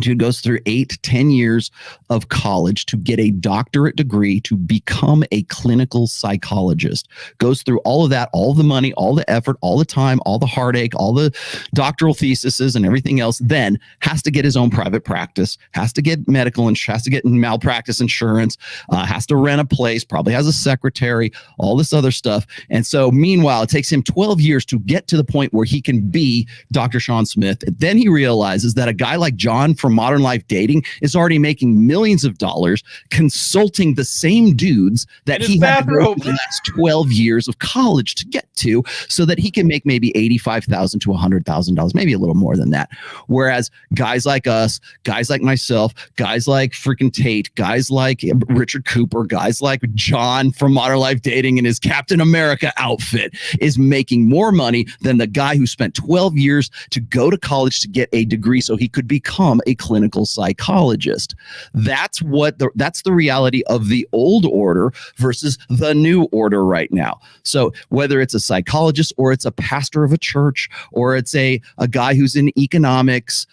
Dude goes through 8-10 years of college to get a doctorate degree to become a clinical psychologist. Goes through all of that, all the money, all the effort, all the time, all the heartache, all the doctoral theses and everything else. Then has to get his own private practice, has to get medical and has to get malpractice insurance, has to rent a place, probably has a secretary, all this other stuff. And so meanwhile, it takes him 12 years to get to the point where he can be Dr. Sean Smith. And then he realizes that a guy like John from Modern Life Dating is already making millions of dollars consulting the same dudes that In he his had to go bathrobe. through the last 12 years of college to get to, so that he can make maybe $85,000 to $100,000, maybe a little more than that. Whereas guys like us, guys like myself, guys like freaking Tate, guys like Richard Cooper, guys like John from Modern Life Dating in his Captain America outfit is making more money than the guy who spent 12 years to go to college to get a degree so he could become a clinical psychologist. That's the reality of the old order versus the new order right now. So whether it's a psychologist or it's a pastor of a church or it's a guy who's in economics,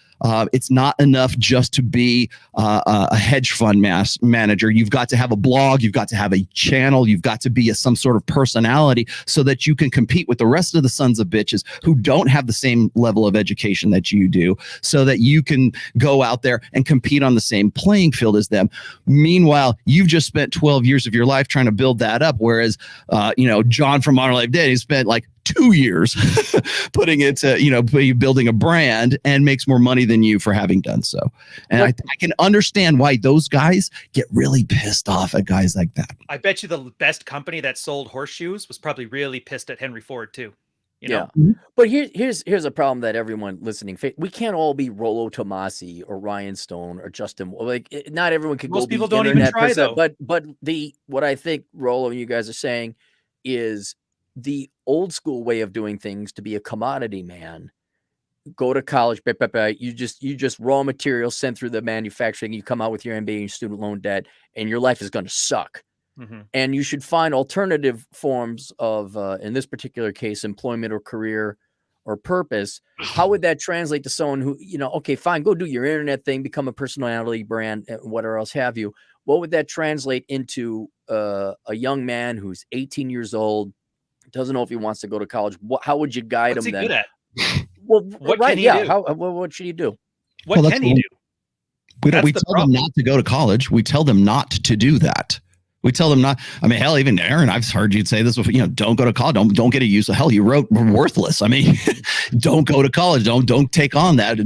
it's not enough just to be a hedge fund manager. You've got to have a blog. You've got to have a channel. You've got to be some sort of personality so that you can compete with the rest of the sons of bitches who don't have the same level of education that you do, so that you can go out there and compete on the same playing field as them. Meanwhile, you've just spent 12 years of your life trying to build that up, whereas John from Modern Life Dating spent like 2 years putting it to, building a brand and makes more money than you for having done so. And I can understand why those guys get really pissed off at guys like that. I bet you the best company that sold horseshoes was probably really pissed at Henry Ford too. You know? Yeah. But here's a problem that everyone listening, we can't all be Rollo Tomasi or Ryan Stone or Justin. Like, not everyone could Most go people be don't even internet try, person, though. But what I think Rollo and you guys are saying is the old school way of doing things, to be a commodity man, go to college, you just raw material sent through the manufacturing, you come out with your MBA and your student loan debt, and your life is going to suck. Mm-hmm. And you should find alternative forms of, in this particular case, employment or career or purpose. How would that translate to someone who, okay, fine, go do your internet thing, become a personality brand, whatever else have you. What would that translate into a young man who's 18 years old, doesn't know if he wants to go to college? How would you guide What's him he then? good at? Well, What right, can he yeah. do? What should he do? What Well, can he do? We That's the tell problem. them not to go to college. We tell them not to do that. We tell them not. I mean, hell, even Aaron, I've heard you say this before. Don't go to college. Don't get a use of hell. You wrote worthless. I mean, don't go to college. Don't take on that.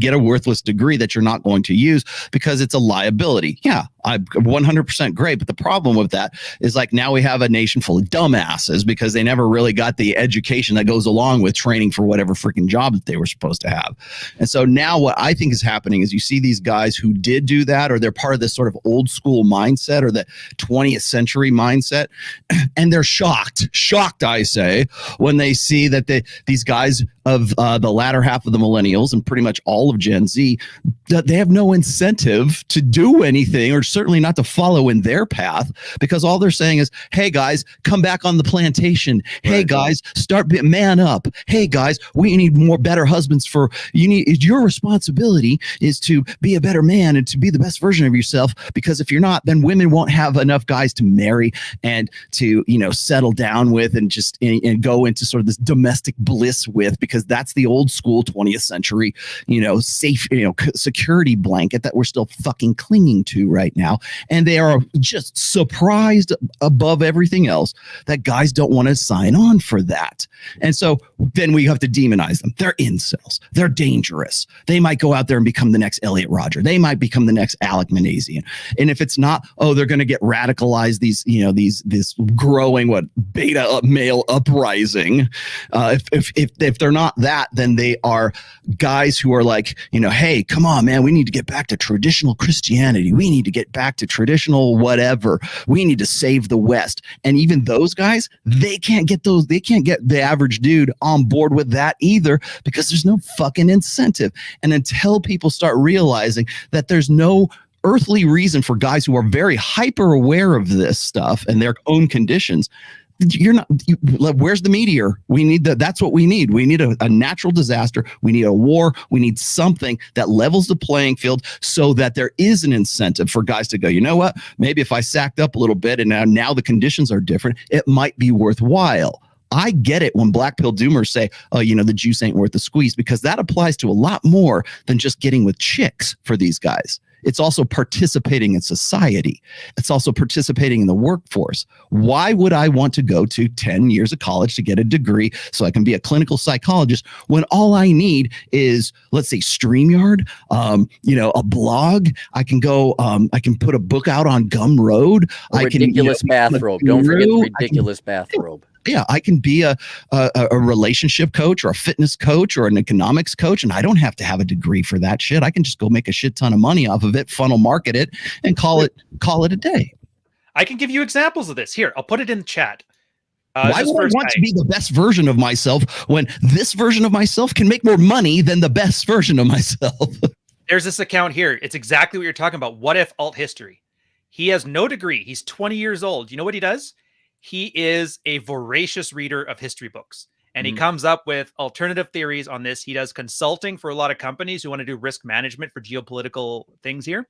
Get a worthless degree that you're not going to use because it's a liability. Yeah, I'm 100% great. But the problem with that is, like, now we have a nation full of dumbasses because they never really got the education that goes along with training for whatever freaking job that they were supposed to have. And so now what I think is happening is you see these guys who did do that, or they're part of this sort of old school mindset or the 20th century mindset, and they're shocked, I say, when they see that these guys of the latter half of the millennials and pretty much all of Gen Z, that they have no incentive to do anything, or certainly not to follow in their path, because all they're saying is, hey guys, come back on the plantation. Hey guys, man up. Hey guys, we need better husbands your responsibility is to be a better man and to be the best version of yourself, because if you're not, then women won't have enough guys to marry and to settle down with and just and go into sort of this domestic bliss with, because that's the old school 20th century safe security blanket that we're still fucking clinging to right now. And they are just surprised above everything else that guys don't want to sign on for that. And so then we have to demonize them. They're incels. They're dangerous. They might go out there and become the next Elliot Rodger. They might become the next Alec Manassian. And if it's not, they're going to get radicalized, this growing beta male uprising. If they're not that, then they are guys who are like, hey, come on, man, we need to get back to traditional Christianity. We need to get back to traditional whatever. We need to save the West. And even those guys, they can't get the average dude on board with that either, because there's no fucking incentive. And until people start realizing that there's no earthly reason for guys who are very hyper aware of this stuff and their own conditions, where's the meteor? We need that's what we need. We need a natural disaster. We need a war. We need something that levels the playing field so that there is an incentive for guys to go, you know what? Maybe if I sacked up a little bit and now the conditions are different, it might be worthwhile. I get it when black pill doomers say, the juice ain't worth the squeeze, because that applies to a lot more than just getting with chicks for these guys. It's also participating in society. It's also participating in the workforce. Why would I want to go to 10 years of college to get a degree so I can be a clinical psychologist when all I need is, let's say, StreamYard, a blog. I can go, I can put a book out on Gumroad. A ridiculous bathrobe. Don't forget the ridiculous bathrobe. Yeah, I can be a relationship coach or a fitness coach or an economics coach, and I don't have to have a degree for that shit. I can just go make a shit ton of money off of it, funnel market it, and call it a day. I can give you examples of this. Here, I'll put it in the chat. Why would I want to be the best version of myself when this version of myself can make more money than the best version of myself? There's this account here. It's exactly what you're talking about. What if alt history? He has no degree. He's 20 years old. You know what he does? He is a voracious reader of history books, and he comes up with alternative theories on this. He does consulting for a lot of companies who want to do risk management for geopolitical things here.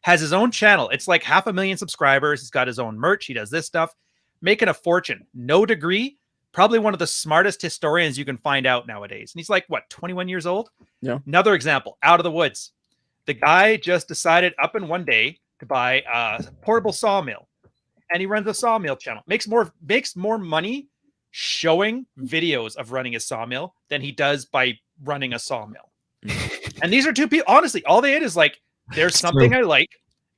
Has his own channel. It's like 500,000 subscribers. He's got his own merch. He does this stuff, making a fortune. No degree, probably one of the smartest historians you can find out nowadays. And he's like, what, 21 years old? Yeah. Another example, out of the woods. The guy just decided up in one day to buy a portable sawmill. And he runs a sawmill channel. Makes more money showing videos of running a sawmill than he does by running a sawmill. And these are two people. Honestly, all they did is like, there's something I like,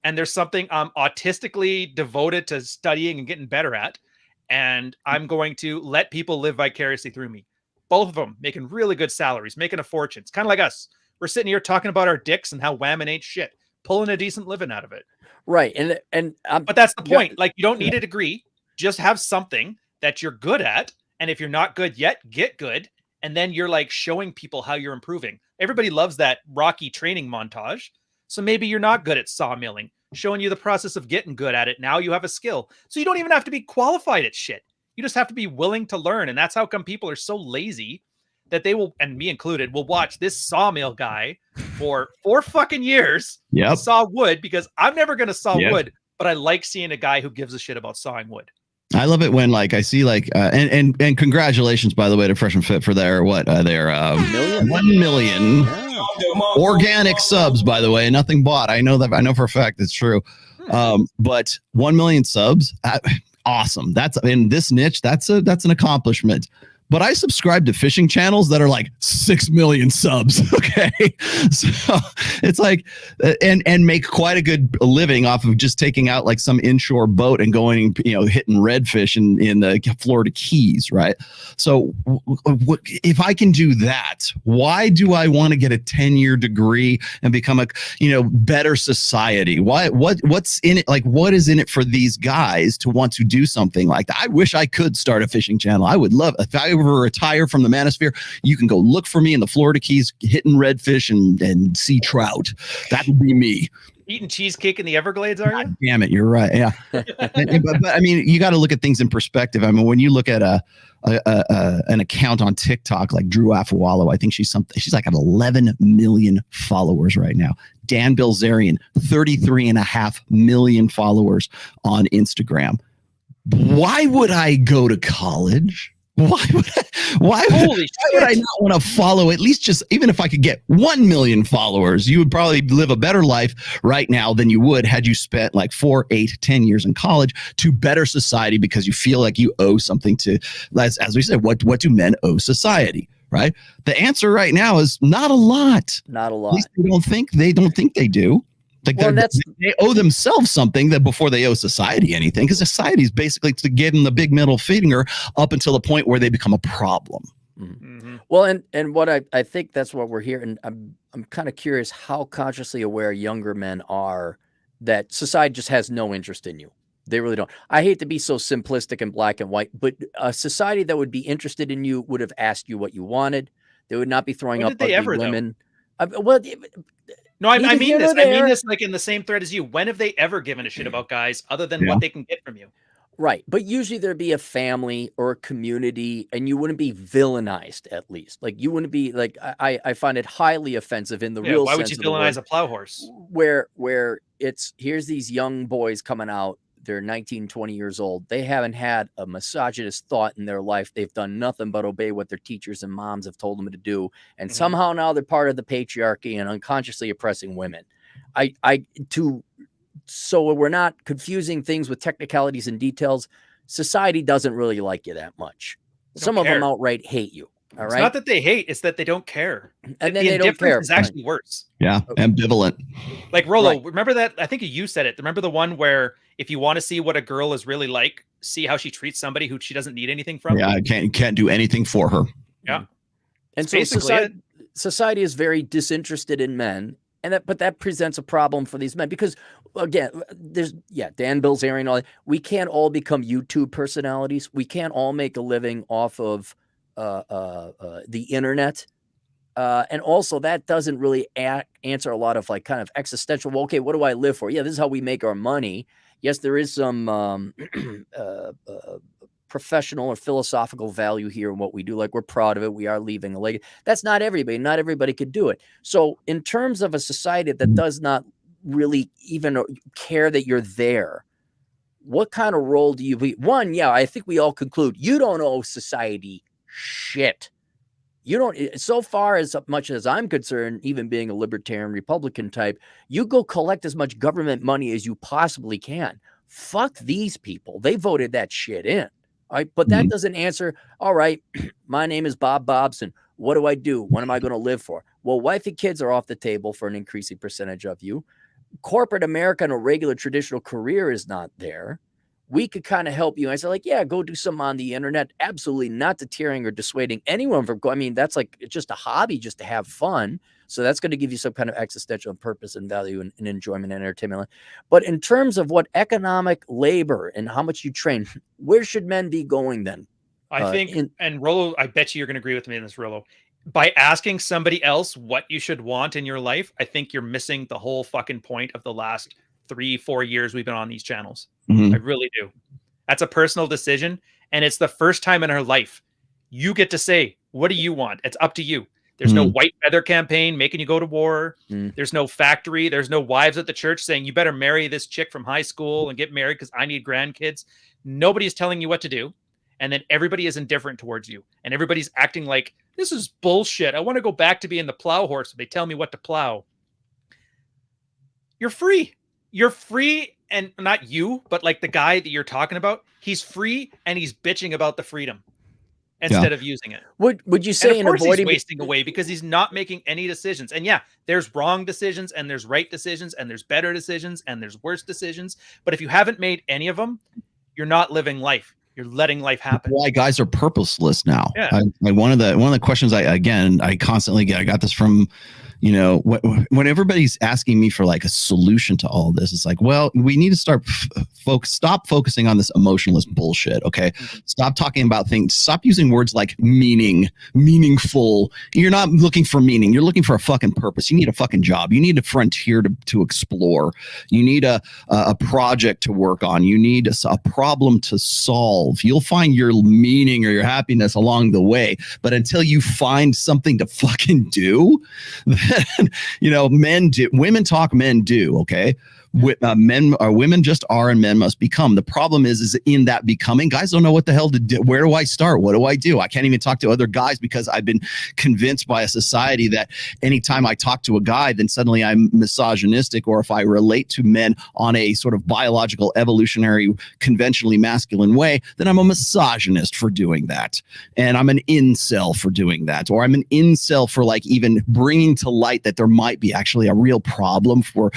and there's something I'm autistically devoted to studying and getting better at, and I'm going to let people live vicariously through me. Both of them making really good salaries, making a fortune. It's kind of like us. We're sitting here talking about our dicks and how whammon ain't shit, pulling a decent living out of it. Right. But that's the point. Like, you don't need a degree. Just have something that you're good at. And if you're not good yet, get good. And then you're like showing people how you're improving. Everybody loves that Rocky training montage. So maybe you're not good at sawmilling, showing you the process of getting good at it. Now you have a skill. So you don't even have to be qualified at shit. You just have to be willing to learn. And that's how come people are so lazy that they will, and me included, will watch this sawmill guy for 4 fucking years saw wood, because I'm never going to saw wood, but I like seeing a guy who gives a shit about sawing wood. I love it when like I see like and congratulations, by the way, to Fresh and Fit for their 1 million organic subs, by the way, nothing bought. I know for a fact it's true. But 1 million subs, awesome. That's in this niche. That's an accomplishment. But I subscribe to fishing channels that are like 6 million subs. Okay. So it's like, and make quite a good living off of just taking out like some inshore boat and going, hitting redfish in the Florida Keys. Right. So if I can do that, why do I want to get a 10-year degree and become a, better society? What's in it? Like, what is in it for these guys to want to do something like that? I wish I could start a fishing channel. I would love, if I ever retire from the manosphere, you can go look for me in the Florida Keys hitting redfish and sea trout. That would be me. Eating cheesecake in the Everglades, are you? Damn it, you're right. Yeah. but I mean, you got to look at things in perspective. I mean, when you look at an account on TikTok like Drew Afawalo, I think she's like at 11 million followers right now. Dan Bilzerian, 33.5 million followers on Instagram. Why would I go to college? Why would I not want to follow at least just, even if I could get 1 million followers, you would probably live a better life right now than you would had you spent like 4, 8, 10 years in college to better society, because you feel like you owe something to, as we said, what do men owe society? Right. The answer right now is not a lot. Not a lot. At least they don't think they do. Like they owe themselves something that before they owe society anything, because society is basically to give them the big middle finger up until the point where they become a problem. Mm-hmm. Well, and what I think that's what we're hearing. I'm kind of curious how consciously aware younger men are that society just has no interest in you. They really don't. I hate to be so simplistic and black and white, but a society that would be interested in you would have asked you what you wanted. They would not be throwing up ugly women. No, I mean this like in the same thread as you. When have they ever given a shit about guys other than what they can get from you? Right. But usually there'd be a family or a community, and you wouldn't be villainized, at least. Like, you wouldn't be like, I find it highly offensive in the real sense. Why would you villainize a plow horse? Where it's, here's these young boys coming out. They're 19, 20 years old. They haven't had a misogynist thought in their life. They've done nothing but obey what their teachers and moms have told them to do. And somehow now they're part of the patriarchy and unconsciously oppressing women. So we're not confusing things with technicalities and details. Society doesn't really like you that much. Some of them outright hate you. All right. It's not that they hate, it's that they don't care. And then the they don't care. indifference is actually worse. Yeah, ambivalent. Like Rollo, Right. remember that? I think you said it. Remember the one where if you want to see what a girl is really like, see how she treats somebody who she doesn't need anything from. Yeah, I can't do anything for her. Yeah. And so society is very disinterested in men, but that presents a problem for these men because, again, there's Dan Bilzerian, all that. We can't all become YouTube personalities. We can't all make a living off of the internet, and also that doesn't really answer a lot of like kind of existential. Well, okay, what do I live for? Yeah, this is how we make our money. Yes, there is some professional or philosophical value here in what we do. Like, we're proud of it. We are leaving a legacy. That's not everybody. Not everybody could do it. So in terms of a society that does not really even care that you're there, what kind of role do you be? One, I think we all conclude you don't owe society shit. You don't, so far as much as I'm concerned, even being a libertarian Republican type, you go collect as much government money as you possibly can. Fuck these people. They voted that shit in. All right, but that doesn't answer. All right, my name is Bob Bobson. What do I do? What am I going to live for? Well, wife and kids are off the table for an increasing percentage of you. Corporate America and a regular traditional career is not there. We could kind of help you. I said, like, go do something on the internet. Absolutely not deterring or dissuading anyone from going. I mean, that's like, it's just a hobby just to have fun. So that's going to give you some kind of existential purpose and value and enjoyment and entertainment. But in terms of what economic labor and how much you train, where should men be going then? I think, and Rollo, I bet you're going to agree with me in this, Rollo. By asking somebody else what you should want in your life, I think you're missing the whole fucking point of the last 3-4 years we've been on these channels. I really do. That's a personal decision. And it's the first time in our life you get to say, what do you want? It's up to you. There's no white feather campaign making you go to war. There's no factory. There's no wives at the church saying you better marry this chick from high school and get married because I need grandkids. Nobody's telling you what to do. And then everybody is indifferent towards you. And everybody's acting like, this is bullshit. I want to go back to being the plow horse. They tell me what to plow. You're free. You're free, and not you, but like the guy that you're talking about, he's free and he's bitching about the freedom instead of using it. Would you say, and of course he's wasting away because he's not making any decisions? And there's wrong decisions and there's right decisions and there's better decisions and there's worse decisions. But if you haven't made any of them, you're not living life. You're letting life happen. Why guys are purposeless now? Yeah. One of the questions I constantly get. I got this from, when everybody's asking me for like a solution to all this, it's like, well, we need to stop focusing on this emotionless bullshit. Okay. Stop talking about things. Stop using words like meaningful. You're not looking for meaning. You're looking for a fucking purpose. You need a fucking job. You need a frontier to explore. You need a project to work on. You need a problem to solve. You'll find your meaning or your happiness along the way. But until you find something to fucking do, men do. Women talk, men do. Okay. Women just are, and men must become. The problem is in that becoming, guys don't know what the hell to do. Where do I start? What do I do? I can't even talk to other guys because I've been convinced by a society that anytime I talk to a guy, then suddenly I'm misogynistic, or if I relate to men on a sort of biological, evolutionary, conventionally masculine way, then I'm a misogynist for doing that. And I'm an incel for doing that. Or I'm an incel for like even bringing to light that there might be actually a real problem for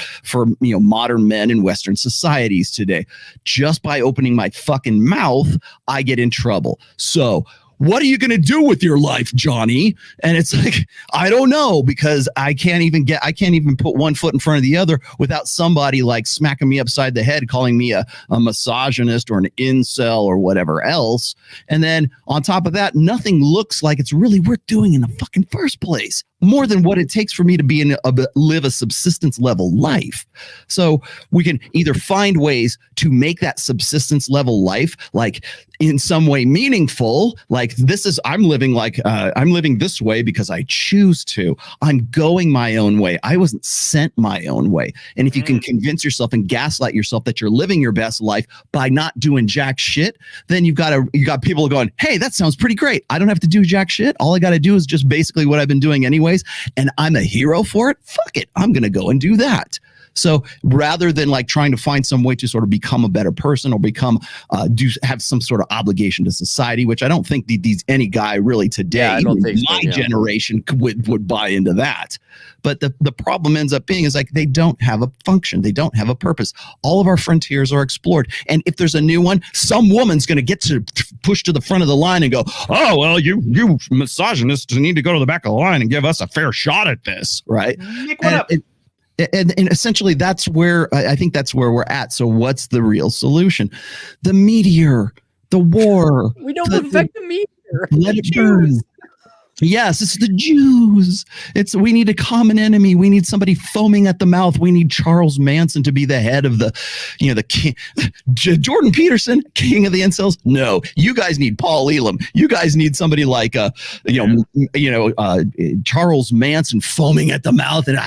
modern men in Western societies today. Just by opening my fucking mouth, I get in trouble. So what are you going to do with your life, Johnny? And it's like, I don't know, because I can't even put one foot in front of the other without somebody like smacking me upside the head, calling me a misogynist or an incel or whatever else. And then on top of that, nothing looks like it's really worth doing in the fucking first place, more than what it takes for me to live a subsistence level life. So we can either find ways to make that subsistence level life like in some way meaningful, like I'm living this way because I choose to. I'm going my own way. I wasn't sent my own way. And if you can convince yourself and gaslight yourself that you're living your best life by not doing jack shit, then you got people going, hey, that sounds pretty great. I don't have to do jack shit. All I got to do is just basically what I've been doing anyways, and I'm a hero for it. Fuck it. I'm going to go and do that. So rather than like trying to find some way to sort of become a better person or become have some sort of obligation to society, which I don't think any guy really today, I don't think my so, yeah. generation would buy into that. But the problem ends up being is like they don't have a function. They don't have a purpose. All of our frontiers are explored. And if there's a new one, some woman's going to get to push to the front of the line and go, oh, well, you misogynists need to go to the back of the line and give us a fair shot at this. Right. Make one up. And essentially that's where I think that's where we're at. So what's the real solution? The meteor, the war. We don't affect the meteor. Let it burn. Yes, it's the Jews. We need a common enemy. We need somebody foaming at the mouth. We need Charles Manson to be the head of the king. Jordan Peterson, king of the incels. No, you guys need Paul Elam. You guys need somebody like Charles Manson foaming at the mouth and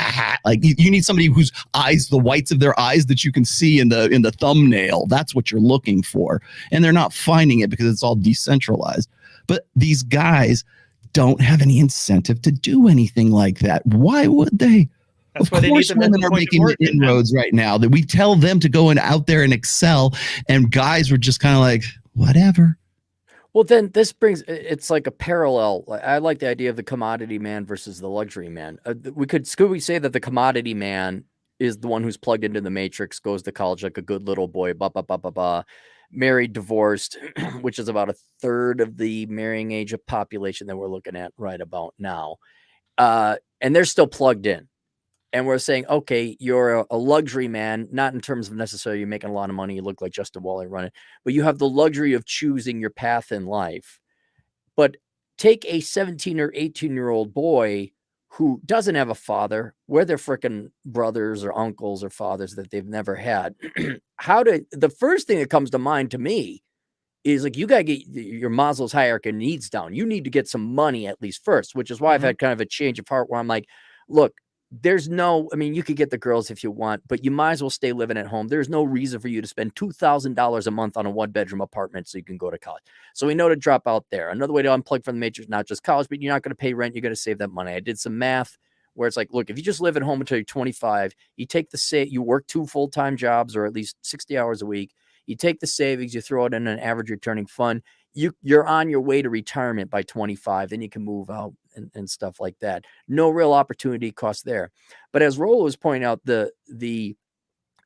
like you need somebody whose eyes, the whites of their eyes that you can see in the thumbnail. That's what you're looking for, and they're not finding it because it's all decentralized. But these guys don't have any incentive to do anything like that. Why would they? That's of why course, they need women are making inroads right now. That we tell them to go out there and excel, and guys were just kind of like, whatever. Well, then this it's like a parallel. I like the idea of the commodity man versus the luxury man. Could we say that the commodity man is the one who's plugged into the matrix, goes to college like a good little boy, married, divorced, which is about a third of the marrying age of population that we're looking at right about now. And they're still plugged in. And we're saying, okay, you're a luxury man, not in terms of necessarily you're making a lot of money, you look like Justin Wally running, but you have the luxury of choosing your path in life. But take a 17 or 18-year-old boy who doesn't have a father, where they're freaking brothers or uncles or fathers that they've never had. The first thing that comes to mind to me is like, you got to get your Maslow's hierarchy of needs down. You need to get some money at least first, which is why I've had kind of a change of heart where I'm like, look, you could get the girls if you want, but you might as well stay living at home. There's no reason for you to spend $2,000 a month on a 1-bedroom apartment so you can go to college. So we know to drop out there. Another way to unplug from the matrix, not just college, but you're not going to pay rent. You're going to save that money. I did some math where it's like, look, if you just live at home until you're 25, you work 2 full-time jobs or at least 60 hours a week. You take the savings, you throw it in an average returning fund. You're on your way to retirement by 25. Then you can move out and stuff like that. No real opportunity cost there. But as Rollo was pointing out, the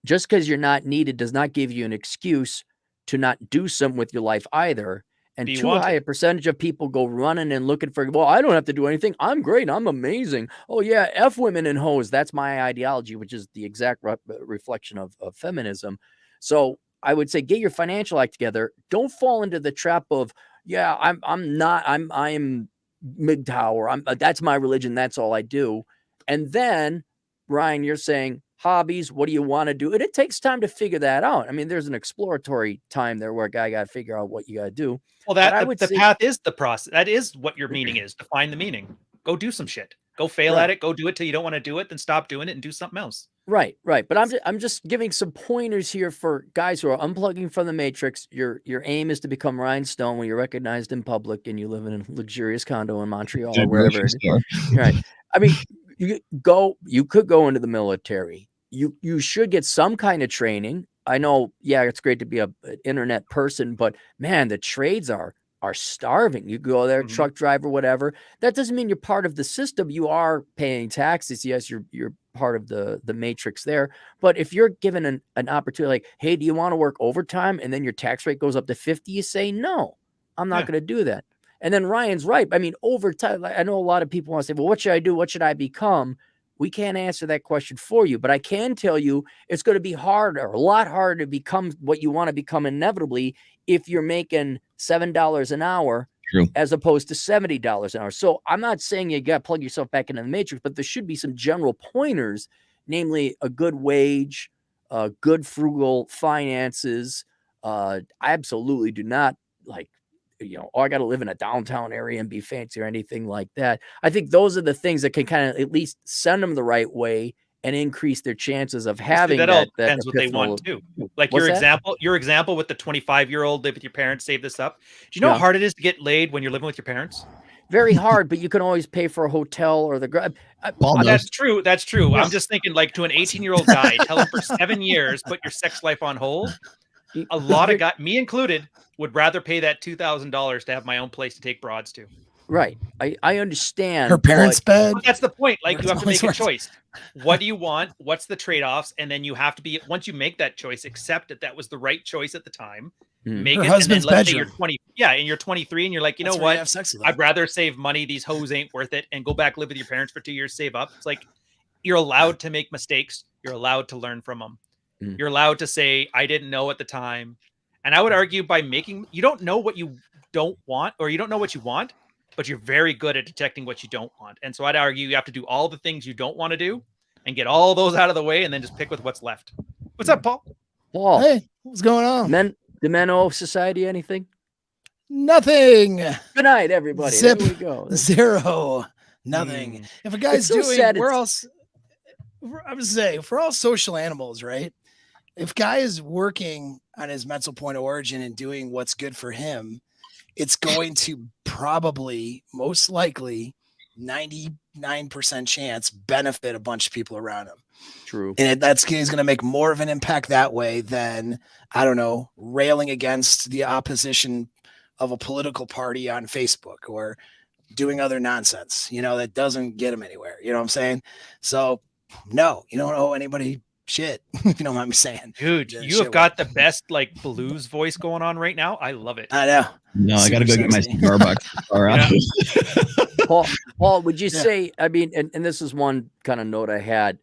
just because you're not needed does not give you an excuse to not do something with your life either. And too high a percentage of people go running and looking for, well, I don't have to do anything. I'm great. I'm amazing. Oh yeah, F women and hoes. That's my ideology, which is the exact reflection of feminism. So I would say get your financial act together. Don't fall into the trap of, yeah, I am MGTOW, that's my religion. That's all I do. And then, Ryan, you're saying hobbies. What do you want to do? And it takes time to figure that out. I mean, there's an exploratory time there where a guy got to figure out what you got to do. Well, the path is the process. That is what your meaning is. To find the meaning. Go do some shit. Go fail at it. Go do it till you don't want to do it. Then stop doing it and do something else. Right. But I'm just giving some pointers here for guys who are unplugging from the matrix. Your aim is to become Ryan Stone when you're recognized in public and you live in a luxurious condo in Montreal or wherever. Right. I mean, you could go into the military. You should get some kind of training. I know, yeah, it's great to be an internet person, but man, the trades are starving. You go there, truck driver, whatever. That doesn't mean you're part of the system. You are paying taxes. Yes, you're part of the matrix there. But if you're given an opportunity, like, hey, do you want to work overtime? And then your tax rate goes up to 50, you say, no, I'm not going to do that. And then Ryan's right. I mean, overtime, I know a lot of people want to say, well, what should I do? What should I become? We can't answer that question for you, but I can tell you it's going to be harder, a lot harder to become what you want to become inevitably if you're making $7 an hour as opposed to $70 an hour. So I'm not saying you got to plug yourself back into the matrix, but there should be some general pointers, namely a good wage, good frugal finances. I absolutely do not like, I got to live in a downtown area and be fancy or anything like that. I think those are the things that can kind of at least send them the right way and increase their chances of having that. All depends what they want too. Like your example with the 25-year-old live with your parents, save this up. Do you know how hard it is to get laid when you're living with your parents? very hard, but you can always pay for a hotel or the. Paul knows. That's true. That's true. I'm just thinking, like, to an 18-year-old guy, tell him for 7 years, put your sex life on hold. A lot of guys, me included, would rather pay that $2,000 to have my own place to take broads to. Right. I understand. Her parents' bed. But that's the point. Like, you have to make a Always works. choice. What do you want? What's the trade-offs? And then you have to be, once you make that choice, accept that that was the right choice at the time. Make Her it, husband's and then let's say you're bedroom. 20. Yeah, and you're 23 and you're like, you That's know where you what? have sex with I'd them. rather save money. These hoes ain't worth it, and go back live with your parents for 2 years, save up. It's like, you're allowed to make mistakes. You're allowed to learn from them. You're allowed to say, I didn't know at the time. And I would argue by making, you don't know what you don't want, or you don't know what you want, but you're very good at detecting what you don't want. And so I'd argue you have to do all the things you don't want to do and get all those out of the way, and then just pick with what's left. What's up, Paul? Paul, Hey, what's going on? the men owe society anything? Nothing. Good night, everybody. Zip. There we go. Zero. Nothing. If a guy's so doing, sad we're it's- all. I would say, if we're all social animals, right? If guy is working on his mental point of origin and doing what's good for him, it's going to probably, most likely, 99% chance benefit a bunch of people around him. True. And he's going to make more of an impact that way than, I don't know, railing against the opposition of a political party on Facebook or doing other nonsense, that doesn't get him anywhere. You know what I'm saying? So no, you don't owe anybody shit. You know what I'm saying? Dude, Yeah, you shit have got the best like blues voice going on right now. I love it. I know. No, I got to go Super get my sexy. Starbucks. All right. Paul, would you Yeah. say, I mean, and this is one kind of note I had,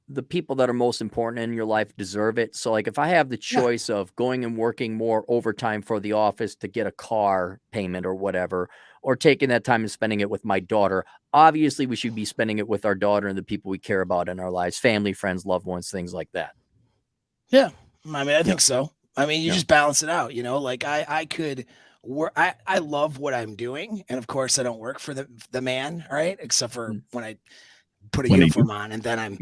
the people that are most important in your life deserve it. So like if I have the choice of going and working more overtime for the office to get a car payment or whatever, or taking that time and spending it with my daughter, obviously we should be spending it with our daughter and the people we care about in our lives, family, friends, loved ones, things like that. Yeah. I mean, I think so. I mean, you just balance it out, like I could work. I love what I'm doing. And of course I don't work for the man, right? Except for when I put a uniform on, and then I'm,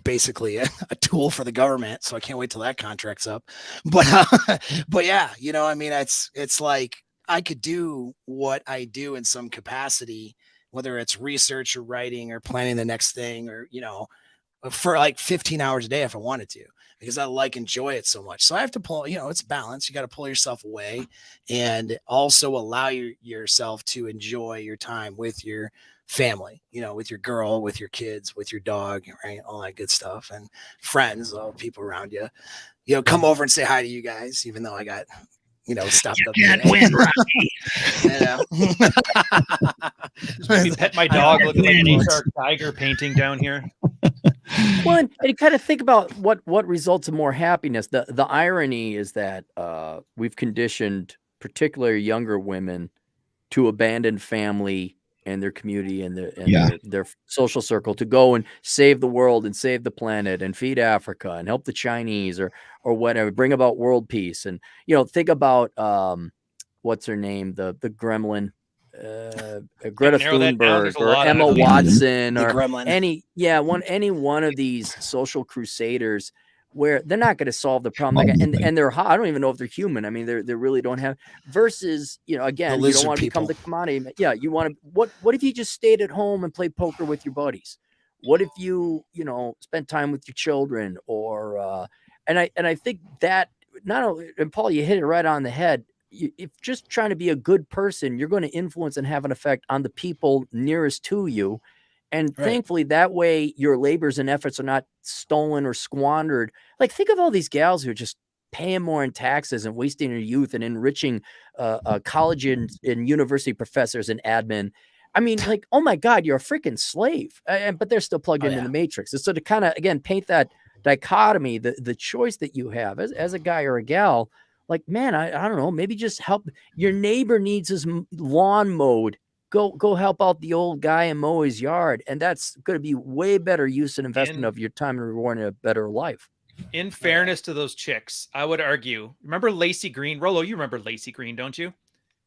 basically a tool for the government. So I can't wait till that contract's up. But yeah, I mean, it's like I could do what I do in some capacity, whether it's research or writing or planning the next thing, or, for like 15 hours a day if I wanted to, because I enjoy it so much. So I have to pull, it's balance. You got to pull yourself away and also allow yourself to enjoy your time with your family, with your girl, with your kids, with your dog, right? All that good stuff, and friends, all people around you, come over and say hi to you guys, even though I got, stopped up. Can't win, Rocky. Let me pet my dog. Look at like an Ozark tiger painting down here. Well, and kind of think about what results in more happiness. The irony is that we've conditioned particularly younger women to abandon family and their community and their social circle to go and save the world and save the planet and feed Africa and help the Chinese or whatever, bring about world peace. And, think about what's her name? The gremlin, Greta Thunberg or Emma Watson or any one of these social crusaders where they're not going to solve the problem. And they're hot. I don't even know if they're human. I mean, they really don't have versus, again, you don't want to become the commodity. Yeah. You want to, what if you just stayed at home and played poker with your buddies? What if you spent time with your children or, and I think that not only, and Paul, you hit it right on the head. If just trying to be a good person, you're going to influence and have an effect on the people nearest to you. And thankfully that way your labors and efforts are not stolen or squandered. Like think of all these gals who are just paying more in taxes and wasting their youth and enriching college and university professors and admin. I mean, like, oh my God, you're a freaking slave. But they're still plugged into the matrix. And so to kind of, again, paint that dichotomy, the choice that you have as a guy or a gal, like, man, I don't know, maybe just help. Your neighbor needs his lawn mowed. Go help out the old guy and mow his yard. And that's going to be way better use and investment of your time and reward in a better life. In fairness to those chicks, I would argue, remember Lacey Green? Rolo, you remember Lacey Green, don't you?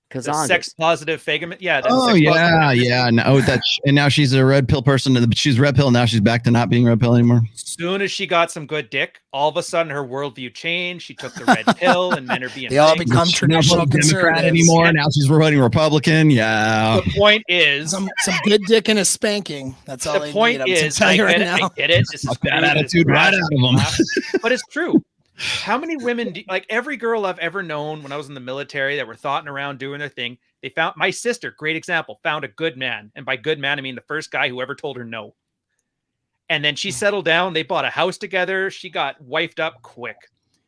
Because The sex positive fagament. Yeah. That Oh sex yeah, positive. yeah. No, and now she's a red pill person. She's red pill. Now she's back to not being red pill anymore. Soon as she got some good dick, all of a sudden her worldview changed. She took the red pill, and men are being. They all things. become She's not traditional voting Democrat conservatives. anymore. Now she's voting Republican. Yeah. The point is, Some good dick and a spanking. That's all the they point need. is, I'm I telling you get right it. now. I get it. This is Fuck that crude, this attitude is right rash, out of them. but it's true. How many women, like every girl I've ever known when I was in the military that were thoughting around doing their thing, they found my sister, great example, found a good man. And by good man, I mean the first guy who ever told her no. And then she settled down. They bought a house together. She got wifed up quick.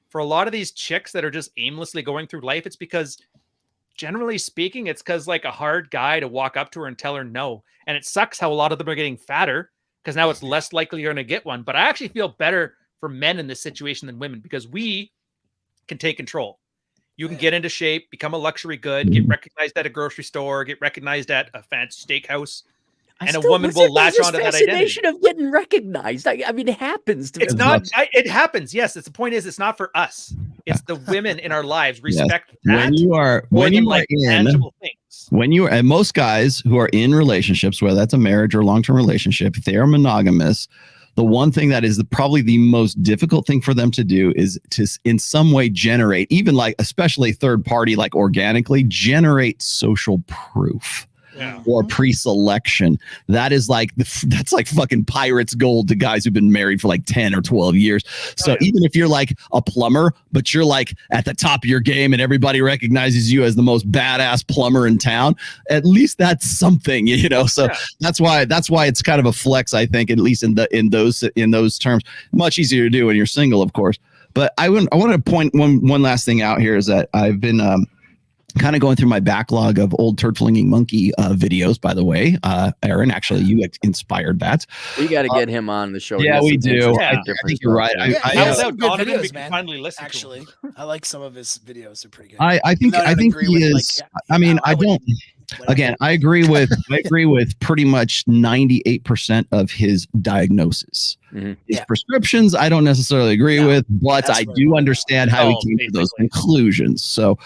For a lot of these chicks that are just aimlessly going through life, it's because, generally speaking, it's because like a hard guy to walk up to her and tell her no. And it sucks how a lot of them are getting fatter because now it's less likely you're going to get one. But I actually feel better for men in this situation than women because we can take control. You can get into shape, become a luxury good, get recognized at a grocery store, get recognized at a fancy steakhouse, and a woman will latch onto that identity. Fascination of getting recognized. I mean, it happens. It's not. It happens. Yes. It's the point is, it's not for us. It's the women in our lives respect that. When you are tangible things. When you are, and most guys who are in relationships, whether that's a marriage or long-term relationship, if they are monogamous, the one thing that is probably the most difficult thing for them to do is to in some way generate, even like especially third party, like organically generate social proof. Yeah. Or pre-selection. That is like that's like fucking pirate's gold to guys who've been married for like 10 or 12 years. So even if you're like a plumber, but you're like at the top of your game and everybody recognizes you as the most badass plumber in town, at least that's something, you know. So that's why it's kind of a flex, I think, at least in those terms. Much easier to do when you're single, of course. But I want to point one last thing out here is that I've been kind of going through my backlog of old turd flinging monkey videos. By the way, Aaron, actually, you inspired that. We got to get him on the show. Yeah, we do. Yeah. I think you're right. I Actually, I like some of his videos. They're pretty good. I think he is. I mean, I don't. Again, I agree with pretty much 98% of his diagnosis. Mm-hmm. His prescriptions, I don't necessarily agree with, but I do understand how he came to those conclusions. So,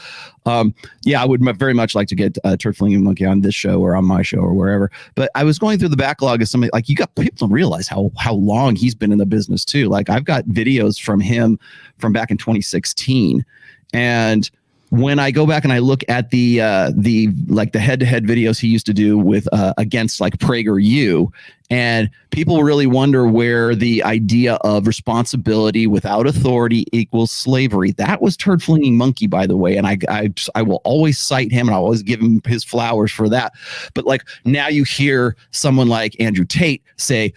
yeah, I would very much like to get Turd Flinging Monkey on this show or on my show or wherever. But I was going through the backlog of somebody like people don't realize how long he's been in the business too. Like I've got videos from him from back in 2016, and when I go back and I look at the head-to-head videos he used to do with against like PragerU, and people really wonder where the idea of responsibility without authority equals slavery. That was Turd Flinging Monkey, by the way, and I will always cite him and I always give him his flowers for that. But like now you hear someone like Andrew Tate say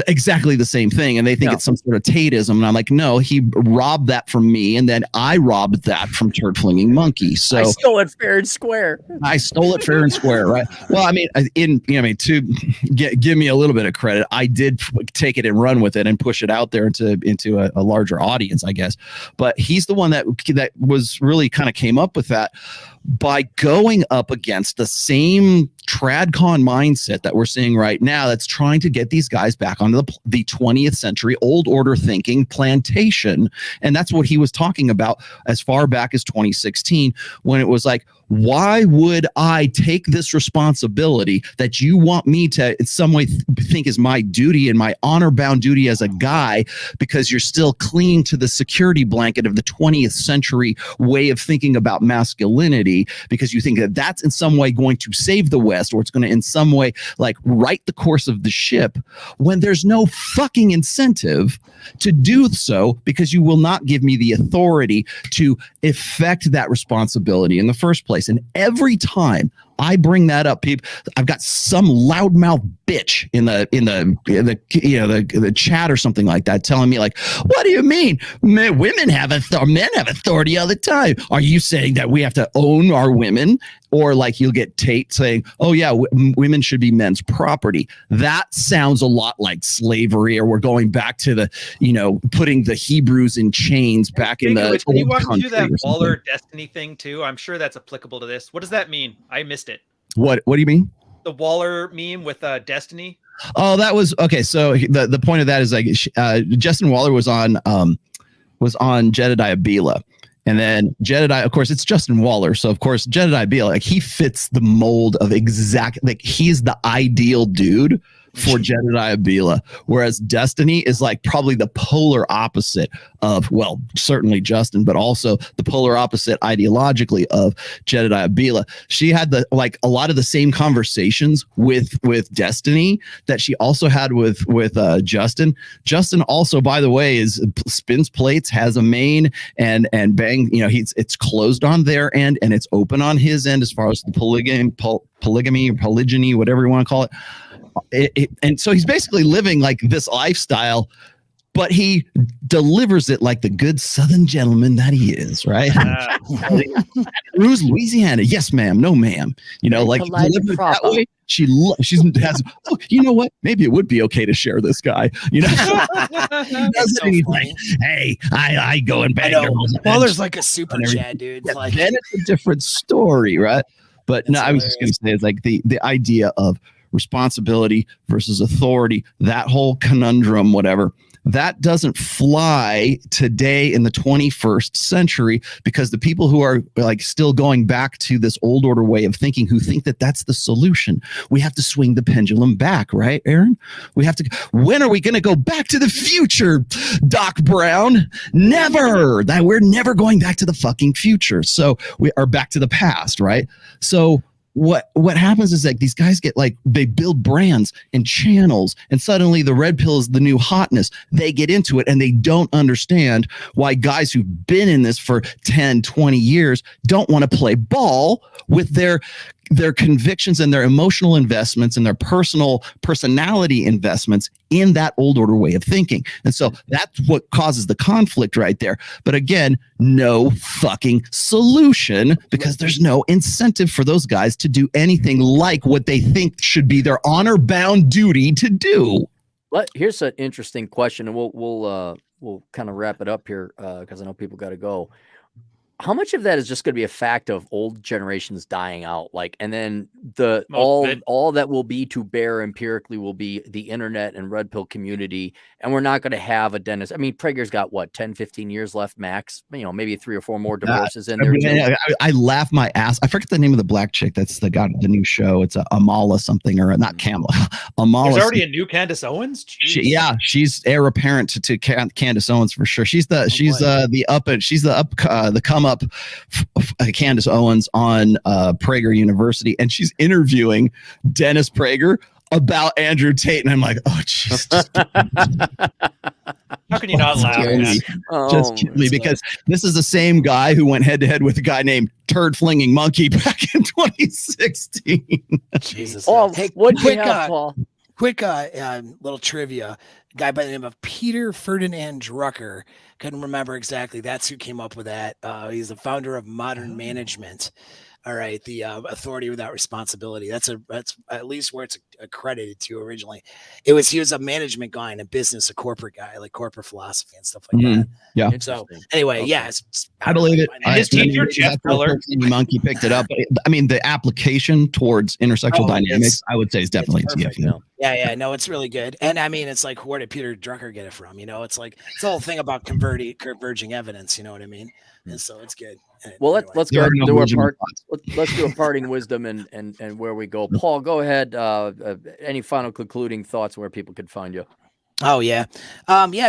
exactly the same thing, and they think it's some sort of Tateism, and I'm like, no, he robbed that from me, and then I robbed that from Turd Flinging Monkey. So I stole it fair and square. I stole it fair and square, right? Well, I mean, to give me a little bit of credit, I did take it and run with it and push it out there into a larger audience, I guess. But he's the one that was really kind of came up with that by going up against the same tradcon mindset that we're seeing right now that's trying to get these guys back onto the 20th century old order thinking plantation. And that's what he was talking about as far back as 2016, when it was like, why would I take this responsibility that you want me to in some way think is my duty and my honor-bound duty as a guy, because you're still clinging to the security blanket of the 20th century way of thinking about masculinity, because you think that that's in some way going to save the West, or it's going to in some way like right the course of the ship, when there's no fucking incentive to do so, because you will not give me the authority to effect that responsibility in the first place. And every time I bring that up, people, I've got some loudmouth bitch in the chat or something like that telling me like, what do you mean? Women have men have authority all the time. Are you saying that we have to own our women? Or like you'll get Tate saying, oh yeah, women should be men's property. That sounds a lot like slavery, or we're going back to the, putting the Hebrews in chains back in the Can you walk me through that or Waller Destiny thing too? I'm sure that's applicable to this. What does that mean? I missed it. What do you mean? The Waller meme with Destiny. Oh, that was okay. So the point of that is like Justin Waller was on Jedediah Bila, And then Jedediah, of course, it's Justin Waller. So of course, Jedediah Beal, like he fits the mold of like he's the ideal dude for Jedediah Bila, whereas Destiny is like probably the polar opposite of, well, certainly Justin, but also the polar opposite ideologically of Jedediah Bila. She had like a lot of the same conversations with Destiny that she also had with Justin. Justin also, by the way, spins plates, has a main, and bang, it's closed on their end and it's open on his end as far as the polygamy or polygyny, whatever you want to call it. And so he's basically living like this lifestyle, but he delivers it like the good Southern gentleman that he is, right? Ruse, Louisiana, yes, ma'am, no, ma'am. Like that way. She has. Oh, you know what? Maybe it would be okay to share this guy. Doesn't so like, hey, I go and bang girls. Well, there's like a super chat, dude. Yeah, like, then it's a different story, right? But no, I was just gonna say it's like the idea of responsibility versus authority, that whole conundrum, whatever, that doesn't fly today in the 21st century, because the people who are like still going back to this old order way of thinking, who think that that's the solution, we have to swing the pendulum back, right, Aaron? When are we going to go back to the future, Doc Brown? Never. We're never going back to the fucking future. So we are back to the past, right? So what happens is like these guys get like, they build brands and channels, and suddenly the red pill is the new hotness. They get into it and they don't understand why guys who've been in this for 10, 20 years don't want to play ball with their convictions and their emotional investments and their personality investments in that old order way of thinking. And so that's what causes the conflict right there. But again, no fucking solution, because there's no incentive for those guys to do anything like what they think should be their honor-bound duty to do. But here's an interesting question, and we'll kind of wrap it up here because I know people got to go. How much of that is just going to be a fact of old generations dying out? Like, and then all that will be to bear empirically will be the internet and red pill community. And we're not going to have a dentist. I mean, Prager's got what, 10, 15 years left max, maybe 3 or 4 more divorces in there. I laugh my ass. I forget the name of the black chick. That's the new show. It's Amala something, or not Kamala. Amala. There's already a new Candace Owens. She's heir apparent to Candace Owens for sure. She's the come up Candace Owens on Prager University, and she's interviewing Dennis Prager about Andrew Tate, and I'm like, oh Jesus. How can you not laugh at that? Just kidding me, because this is the same guy who went head to head with a guy named Turd Flinging Monkey back in 2016. Jesus. Hey, what quick Paul? Quick little trivia. A guy by the name of Peter Ferdinand Drucker. Couldn't remember exactly. That's who came up with that. He's the founder of modern management. All right, the authority without responsibility. That's at least where it's accredited to originally. He was a management guy and a business, a corporate guy, like corporate philosophy and stuff like that. Yeah. So anyway, I believe it. His teacher, Jeff Miller. Monkey picked it up. I mean, the application towards intersexual dynamics, I would say, is definitely TFU. Yeah, no, it's really good. And I mean, it's like, where did Peter Drucker get it from? It's like, it's the whole thing about converging evidence, you know what I mean? And so it's good. Well, let's go do our part. Let's do a parting wisdom and where we go. Paul, go ahead. Any final concluding thoughts where people could find you? Oh yeah.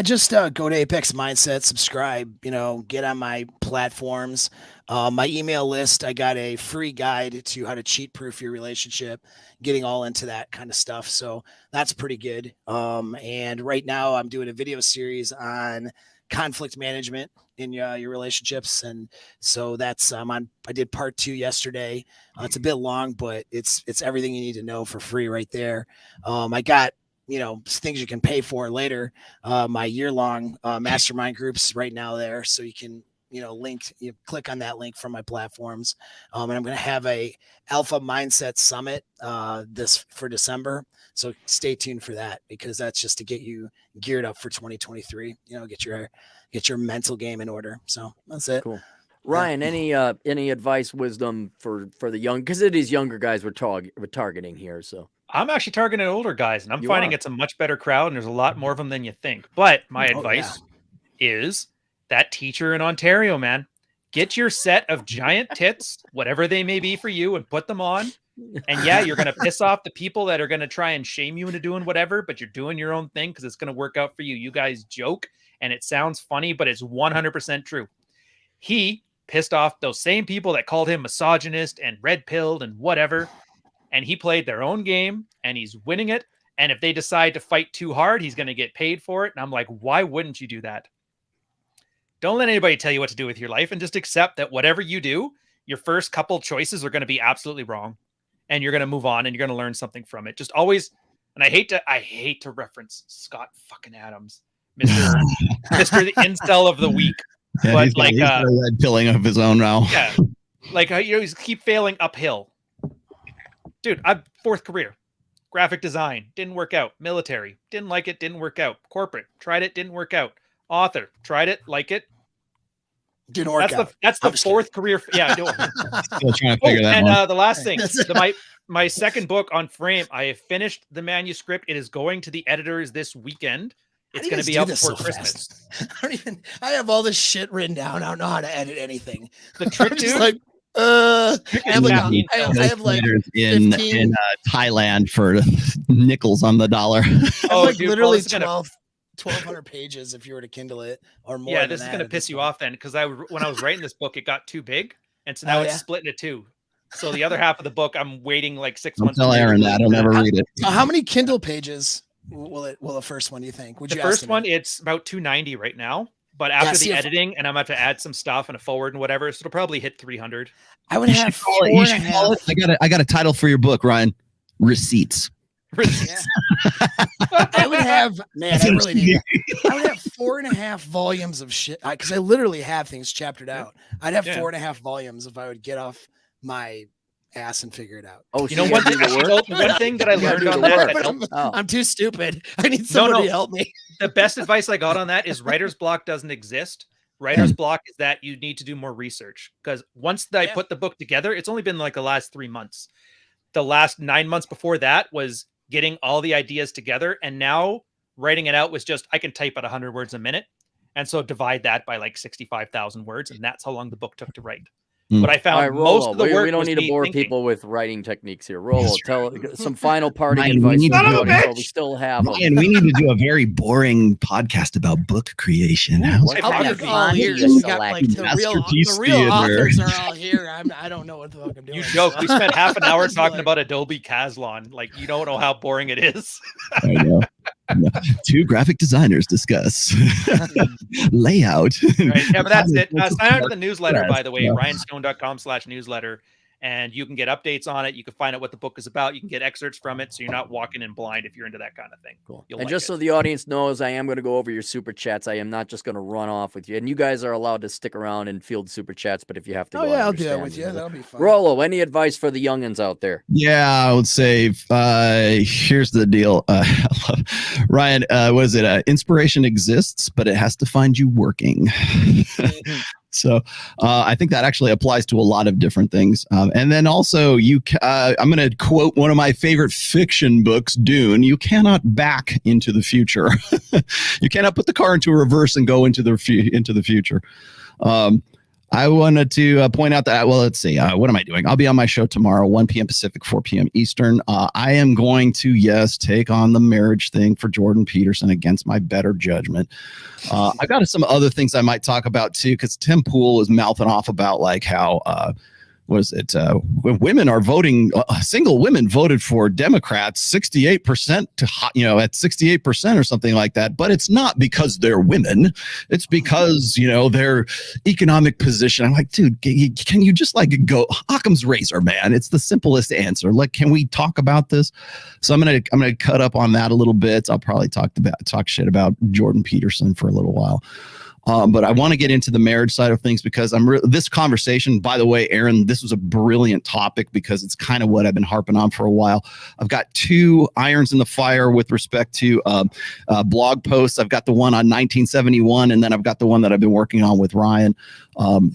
Just go to Apex Mindset, subscribe, get on my platforms, my email list. I got a free guide to how to cheat proof your relationship, getting all into that kind of stuff. So that's pretty good. And right now I'm doing a video series on conflict management in your relationships, and so that's I did part 2 yesterday. It's a bit long, but it's everything you need to know for free right there. I got things you can pay for later. My year-long mastermind groups right now there, so you can click on that link from my platforms. And I'm going to have a Alpha Mindset Summit for December. So stay tuned for that, because that's just to get you geared up for 2023. Get your mental game in order. So that's it. Cool. Ryan, any advice, wisdom for the young, because it is younger guys we're targeting here. So I'm actually targeting older guys, and I'm finding it's a much better crowd, and there's a lot more of them than you think. But my advice is that teacher in Ontario, man, Get your set of giant tits, whatever they may be for you, and put them on. And yeah, you're going to piss off the people that are going to try and shame you into doing whatever, but you're doing your own thing because it's going to work out for you. You guys joke and it sounds funny, but it's 100% true. He pissed off those same people that called him misogynist and red-pilled and whatever. And he played their own game and he's winning it. And if they decide to fight too hard, he's going to get paid for it. And I'm like, why wouldn't you do that? Don't let anybody tell you what to do with your life and just accept that whatever you do, your first couple choices are going to be absolutely wrong. And you're going to move on and you're going to learn something from it. Just always, and I hate to reference Scott fucking Adams, Mr. the incel of the week. Yeah, but he's got a red pilling of his own now. Yeah. Like, he's keep failing uphill. Dude, I'm fourth career. Graphic design, didn't work out. Military, didn't like it, didn't work out. Corporate, tried it, didn't work out. Author, tried it, like it. Didn't work out. That's the fourth career. Yeah, Still trying to figure that and one. the last thing, my second book on Frame, I have finished the manuscript. It is going to the editors this weekend. It's going to be out before Christmas. I have all this shit written down. I don't know how to edit anything. The trick, I'm just dude, like, I have like in 15 Thailand for nickels on the dollar. dude, literally well, 1,200 pages if you were to Kindle it or more. Yeah, this is going to piss you off then, because when I was writing this book, it got too big, and so now it's split into two. So the other half of the book, I'm waiting like 6 months. Don't tell Aaron that. I'll never read it. How many Kindle pages will the first one, you think? The first one, it's about 290 right now. But after the editing, and I'm about to add some stuff and a forward and whatever, so it'll probably hit 300. I would have four and a half. I got a title for your book, Ryan. Receipts. I would have, man, I really need that. I would have 4.5 volumes of shit because I literally have things chaptered out. I'd have 4.5 volumes if I would get off my ass and figure it out. Oh, you know what? One thing that I learned on that, I'm too stupid. I need somebody to help me. The best advice I got on that is writer's block doesn't exist. Writer's block is that you need to do more research, because once I put the book together, it's only been like the last 3 months. The last 9 months before that was getting all the ideas together, and now writing it out was just, I can type at 100 words a minute, and so divide that by like 65,000 words, and that's how long the book took to write. But I found most of the work. We don't need to bore people with writing techniques here. Rollo, tell some final parting advice. We still have Ryan, we need to do a very boring podcast about book creation. The real authors are all here. I don't know what the fuck I'm doing. You joke. We spent half an hour talking about Adobe Caslon. Like, you don't know how boring it is. I know. Two graphic designers discuss layout. Right. Yeah, but that's it. Sign up to the newsletter, by the way, ryanstone.com/newsletter, and you can get updates on it. You can find out what the book is about. You can get excerpts from it, so you're not walking in blind if you're into that kind of thing. Cool. And just so the audience knows, I am going to go over your super chats. I am not just going to run off with you. And you guys are allowed to stick around and field super chats, but if you have to go, I'll do that with you. That'll be fun. Rollo, any advice for the youngins out there? Yeah, I would say here's the deal. Ryan, was it inspiration exists, but it has to find you working. So I think that actually applies to a lot of different things. And then also, I'm going to quote one of my favorite fiction books, Dune. You cannot back into the future. You cannot put the car into reverse and go into the future. I wanted to point out that, well, let's see, what am I doing? I'll be on my show tomorrow, 1 p.m. Pacific, 4 p.m. Eastern. I am going to, take on the marriage thing for Jordan Peterson against my better judgment. I got some other things I might talk about too, because Tim Pool was mouthing off about like how, when women are voting, single women voted for Democrats 68% at 68% or something like that. But it's not because they're women. It's because, their economic position. I'm like, dude, can you just go Occam's razor, man? It's the simplest answer. Like, can we talk about this? So I'm going to cut up on that a little bit. I'll probably talk shit about Jordan Peterson for a little while. But I want to get into the marriage side of things because this conversation, by the way, Aaron, this was a brilliant topic because it's kind of what I've been harping on for a while. I've got 2 irons in the fire with respect to blog posts. I've got the one on 1971, and then I've got the one that I've been working on with Ryan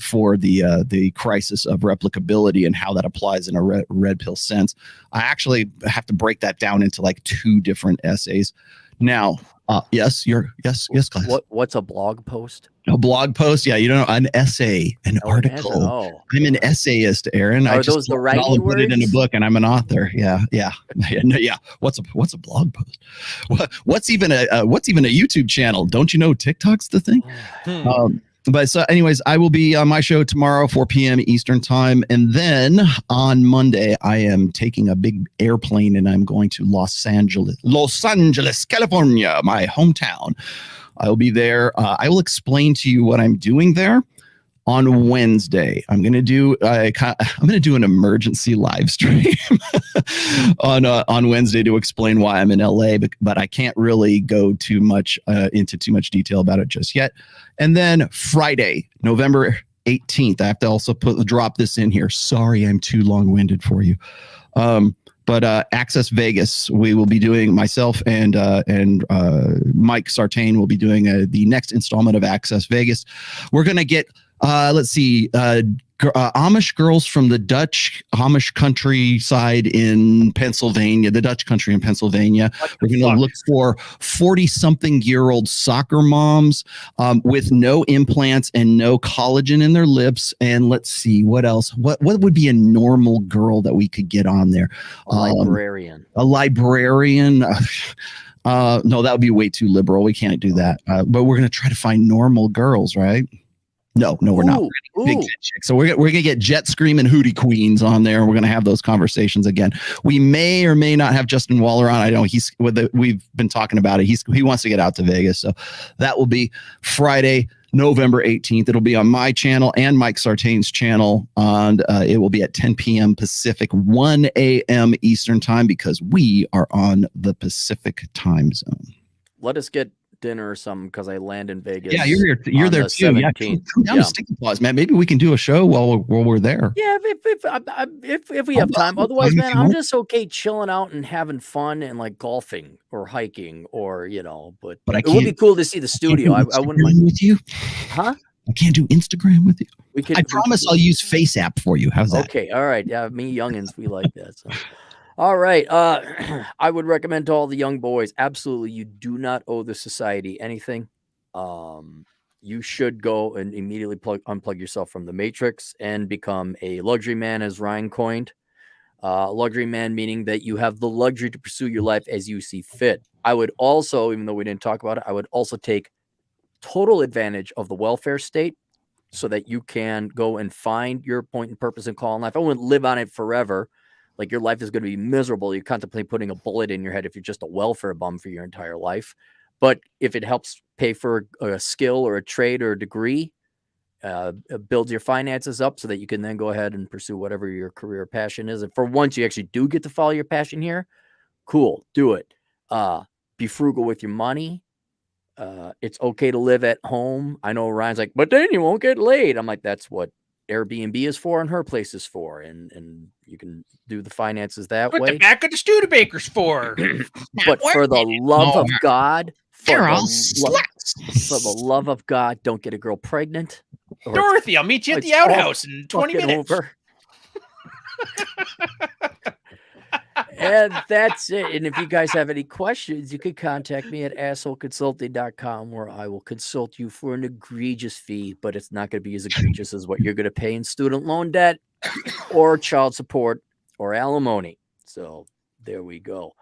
for the crisis of replicability and how that applies in a red pill sense. I actually have to break that down into like 2 different essays. Now, yes, class. What's a blog post? A blog post? Yeah, you know, an essay, an article. Oh, I'm an essayist, Aaron. I Are just those the pull it all writing and put it in a words? book, and I'm an author. Yeah. Yeah. What's a blog post? What's even a YouTube channel? Don't you know TikTok's the thing? But so, anyways, I will be on my show tomorrow, 4 p.m. Eastern time, and then on Monday, I am taking a big airplane and I'm going to Los Angeles, California, my hometown. I will be there. I will explain to you what I'm doing there on Wednesday. I'm going to do an emergency live stream on Wednesday to explain why I'm in LA, but I can't really go into too much detail about it just yet. And then Friday, November 18th, I have to also drop this in here. Sorry, I'm too long-winded for you. But Access Vegas, we will be doing, myself and Mike Sartain will be doing the next installment of Access Vegas. We're going to get, Amish girls from the Dutch Amish countryside in Pennsylvania, the Dutch country in Pennsylvania. We're going to look for 40-something-year-old soccer moms with no implants and no collagen in their lips. And let's see, what else? What would be a normal girl that we could get on there? A librarian. A librarian. No, that would be way too liberal. We can't do that. But we're going to try to find normal girls, right? No, we're not. Big chicks. So we're gonna get jet screaming hootie queens on there. We're gonna have those conversations again. We may or may not have Justin Waller on. I know we've been talking about it. He wants to get out to Vegas, so that will be Friday, November 18th. It'll be on my channel and Mike Sartain's channel, and it will be at 10 p.m. Pacific, 1 a.m. Eastern time, because we are on the Pacific time zone. Let us get dinner or something, because I land in Vegas. Yeah, you're there too. 17th. Yeah, come down to Sticky Paws, man. Maybe we can do a show while we're there. Yeah, if we have time. Otherwise, man, I'm just okay chilling out and having fun and like golfing or hiking or But it would be cool to see the studio. I wouldn't mind with you, huh? I can't do Instagram with you. I promise I'll use Face App for you. How's that? Okay, all right. Yeah, me youngins, we like that. So. All right. I would recommend to all the young boys, absolutely, you do not owe the society anything. You should go and immediately unplug yourself from the matrix and become a luxury man, as Ryan coined. Luxury man meaning that you have the luxury to pursue your life as you see fit. I would also, even though we didn't talk about it, I would also take total advantage of the welfare state so that you can go and find your point and purpose and call in life. I wouldn't live on it forever. Like your life is going to be miserable. You contemplate putting a bullet in your head if you're just a welfare bum for your entire life. But if it helps pay for a skill or a trade or a degree, build your finances up so that you can then go ahead and pursue whatever your career passion is. And for once you actually do get to follow your passion here, cool, do it. Be frugal with your money. It's okay to live at home. I know Ryan's like, but then you won't get laid. I'm like, that's what Airbnb is for and her place is for, and you can do the finances that way. What the back of the Studebaker's for? But for the love of God, for the love of God, don't get a girl pregnant. Dorothy, I'll meet you at the outhouse in 20 minutes. Over. And that's it. And if you guys have any questions, you can contact me at assholeconsulting.com, where I will consult you for an egregious fee, but it's not going to be as egregious as what you're going to pay in student loan debt or child support or alimony. So there we go.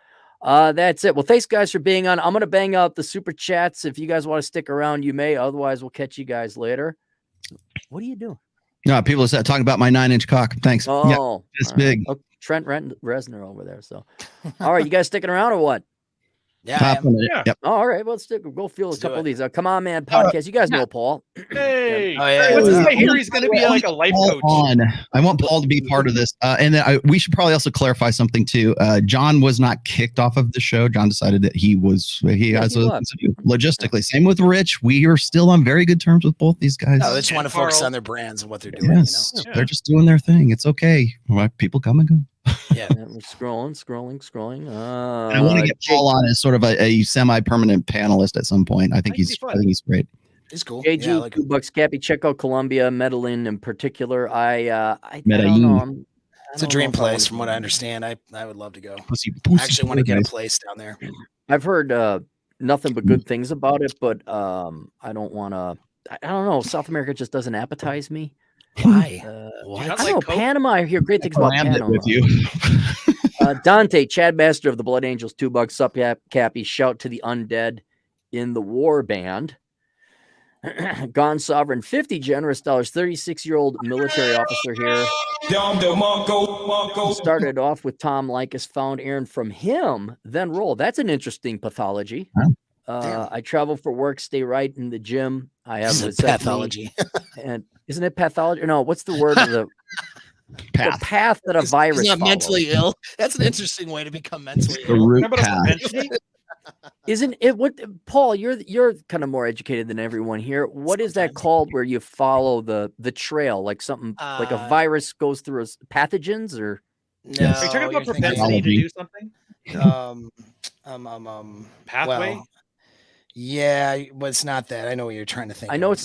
That's it. Well, thanks guys for being on. I'm going to bang out the super chats. If you guys want to stick around, you may. Otherwise, we'll catch you guys later. What are you doing? No, people are talking about my 9-inch cock. Thanks. Oh, yeah, it's big. Okay. Trent Reznor over there. So, all right, you guys sticking around or what? Yeah. Yep. All right, well, go feel a couple of these. Come on, man, podcast. You guys know Paul. Hey, Oh, yeah. what's this guy here? He's going to be like a life coach. I want Paul to be part of this, and then we should probably also clarify something too. John was not kicked off of the show. John decided that he has logistically. Same with Rich. We are still on very good terms with both these guys. No, they just want to focus on their brands and what they're doing. Yes, they're just doing their thing. It's okay. People come and go. Yeah, we're scrolling. I want to get Paul on as sort of a semi-permanent panelist at some point. I think he's great. It's cool. JG, yeah, like $2, Cappy, check out Colombia, Medellin in particular. I don't know. It's a dream place, from what I understand. I would love to go. Pussy, I actually want to get a place down there. I've heard nothing but good things about it, but I don't want to. I don't know. South America just doesn't appetize me. Why? Do you not I like don't know. Coke? Panama. I hear great things about Slammed it Panama. with you. Dante, Chad Master of the Blood Angels, $2. Sup, Cappy. Shout to the undead in the war band. Gone Sovereign, 50 generous dollars. 36-year-old military officer here. Started off with Tom Likas, found Aaron from him, then roll. That's an interesting pathology. I travel for work, stay right in the gym. I have This is vasectomy. pathology. And isn't it pathology? No, what's the word of the path that a virus He's not follows? mentally ill. That's an interesting way to become mentally The ill. root How about a path. propensity? Isn't it what Paul, you're kind of more educated than everyone here. What is that Sometimes. called where you follow the trail, like something like a virus goes through No, pathogens or Are you talking about you're thinking, propensity to do something? Pathway? well, yeah, but it's not that. I know what you're trying to think. I know of.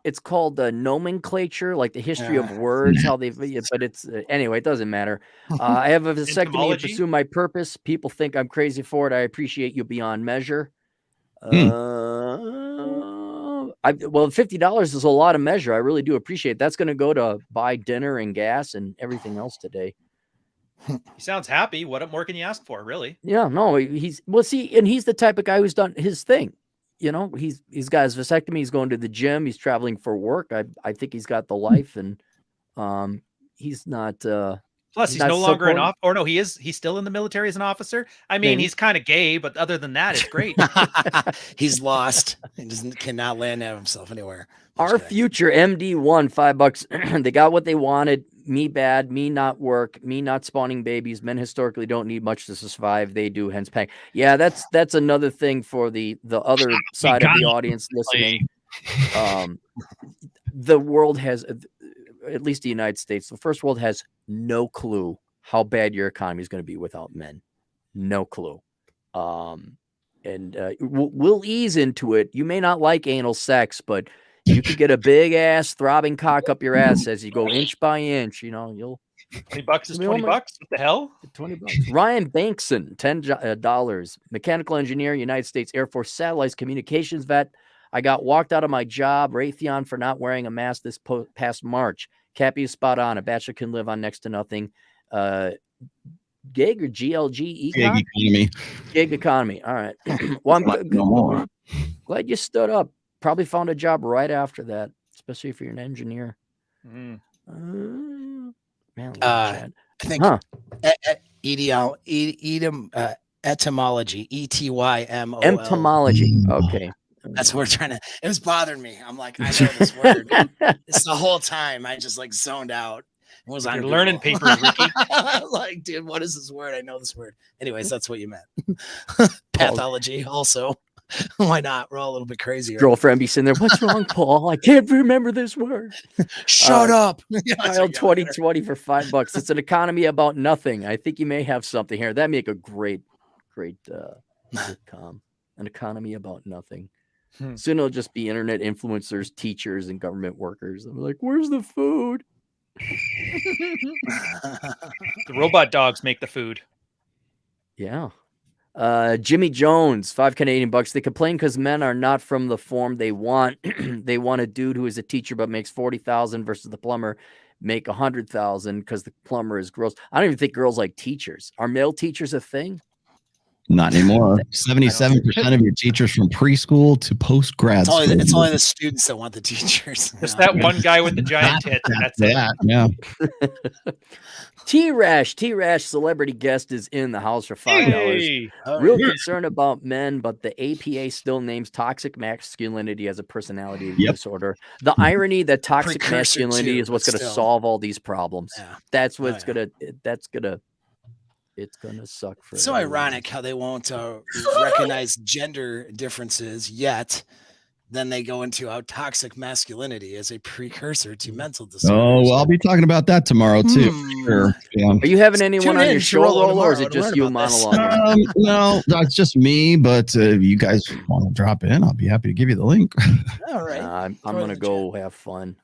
it's called nomenclature, like the history of words, how they've, but it's anyway, it doesn't matter. I have a vasectomy to Entomology? pursue my purpose. People think I'm crazy for it. I appreciate you beyond measure. Well, $50 is a lot of measure. I really do appreciate it. That's going to go to buy dinner and gas and everything else today. He sounds happy. What more can you ask for, really? Yeah, no, he's the type of guy who's done his thing. You know, he's got his vasectomy. He's going to the gym. He's traveling for work. I think he's got the life, and he's not. Plus, he's no longer an officer. Or no, he's still in the military as an officer. I mean, he's kind of gay, but other than that, it's great. He's lost. He cannot land out himself anywhere. Our future MD1, $5. They got what they wanted. Me bad, me not work, me not spawning babies. Men historically don't need much to survive. They do, hence paying. Yeah, that's another thing for the other side of the audience listening. The world has, at least the United States, the first world has no clue how bad your economy is going to be without men. No clue. We'll ease into it. You may not like anal sex, but you could get a big ass throbbing cock up your ass as you go inch by inch. You know, you'll $20 is $20. What the hell? $20. Ryan Bankson, $10. Mechanical engineer, United States Air Force satellites communications vet. I got walked out of my job, Raytheon, for not wearing a mask this past March. Cappy is spot on. A bachelor can live on next to nothing. Gig or GLG econ? Gig economy. Gig economy. All right. Well, I'm glad you stood up. Probably found a job right after that, especially if you're an engineer. I think etymology, ETYMOL. Entomology. Okay. That's what we're trying to. It was bothering me. I'm like, I know this word. It's the whole time I just like zoned out. It was on You're learning papers, Ricky. Like, dude, what is this word? I know this word. Anyways, that's what you meant. Pathology, also. Why not? We're all a little bit crazy. Girlfriend be sitting there. What's wrong, Paul? I can't remember this word. Shut up. Child 2020 for $5. It's an economy about nothing. I think you may have something here. That'd make a great sitcom. An economy about nothing. Soon it'll just be internet influencers, teachers, and government workers. I'm like, where's the food? The robot dogs make the food. Yeah. Jimmy Jones, $5 They complain because men are not from the form they want. They want a dude who is a teacher but makes $40,000 versus the plumber make $100,000 because the plumber is gross. I don't even think girls like teachers. Are male teachers a thing? Not anymore. 77% of your teachers from preschool to post grad school. It's only the students that want the teachers. Just that one guy with the giant tits. That's it. Yeah. T-Rash, celebrity guest is in the house for $5. Hey. Real concern about men, but the APA still names toxic masculinity as a personality disorder. The irony that toxic masculinity is what's going to solve all these problems. Yeah. That's what's it's gonna suck for. It's so ironic how they won't recognize gender differences yet. Then they go into how toxic masculinity is a precursor to mental disorders. Oh, well, I'll be talking about that tomorrow too. Sure. Yeah. Are you having anyone on your show roll, or is it just you monologuing? No, that's just me. But if you guys want to drop in, I'll be happy to give you the link. All right. I'm gonna go have fun.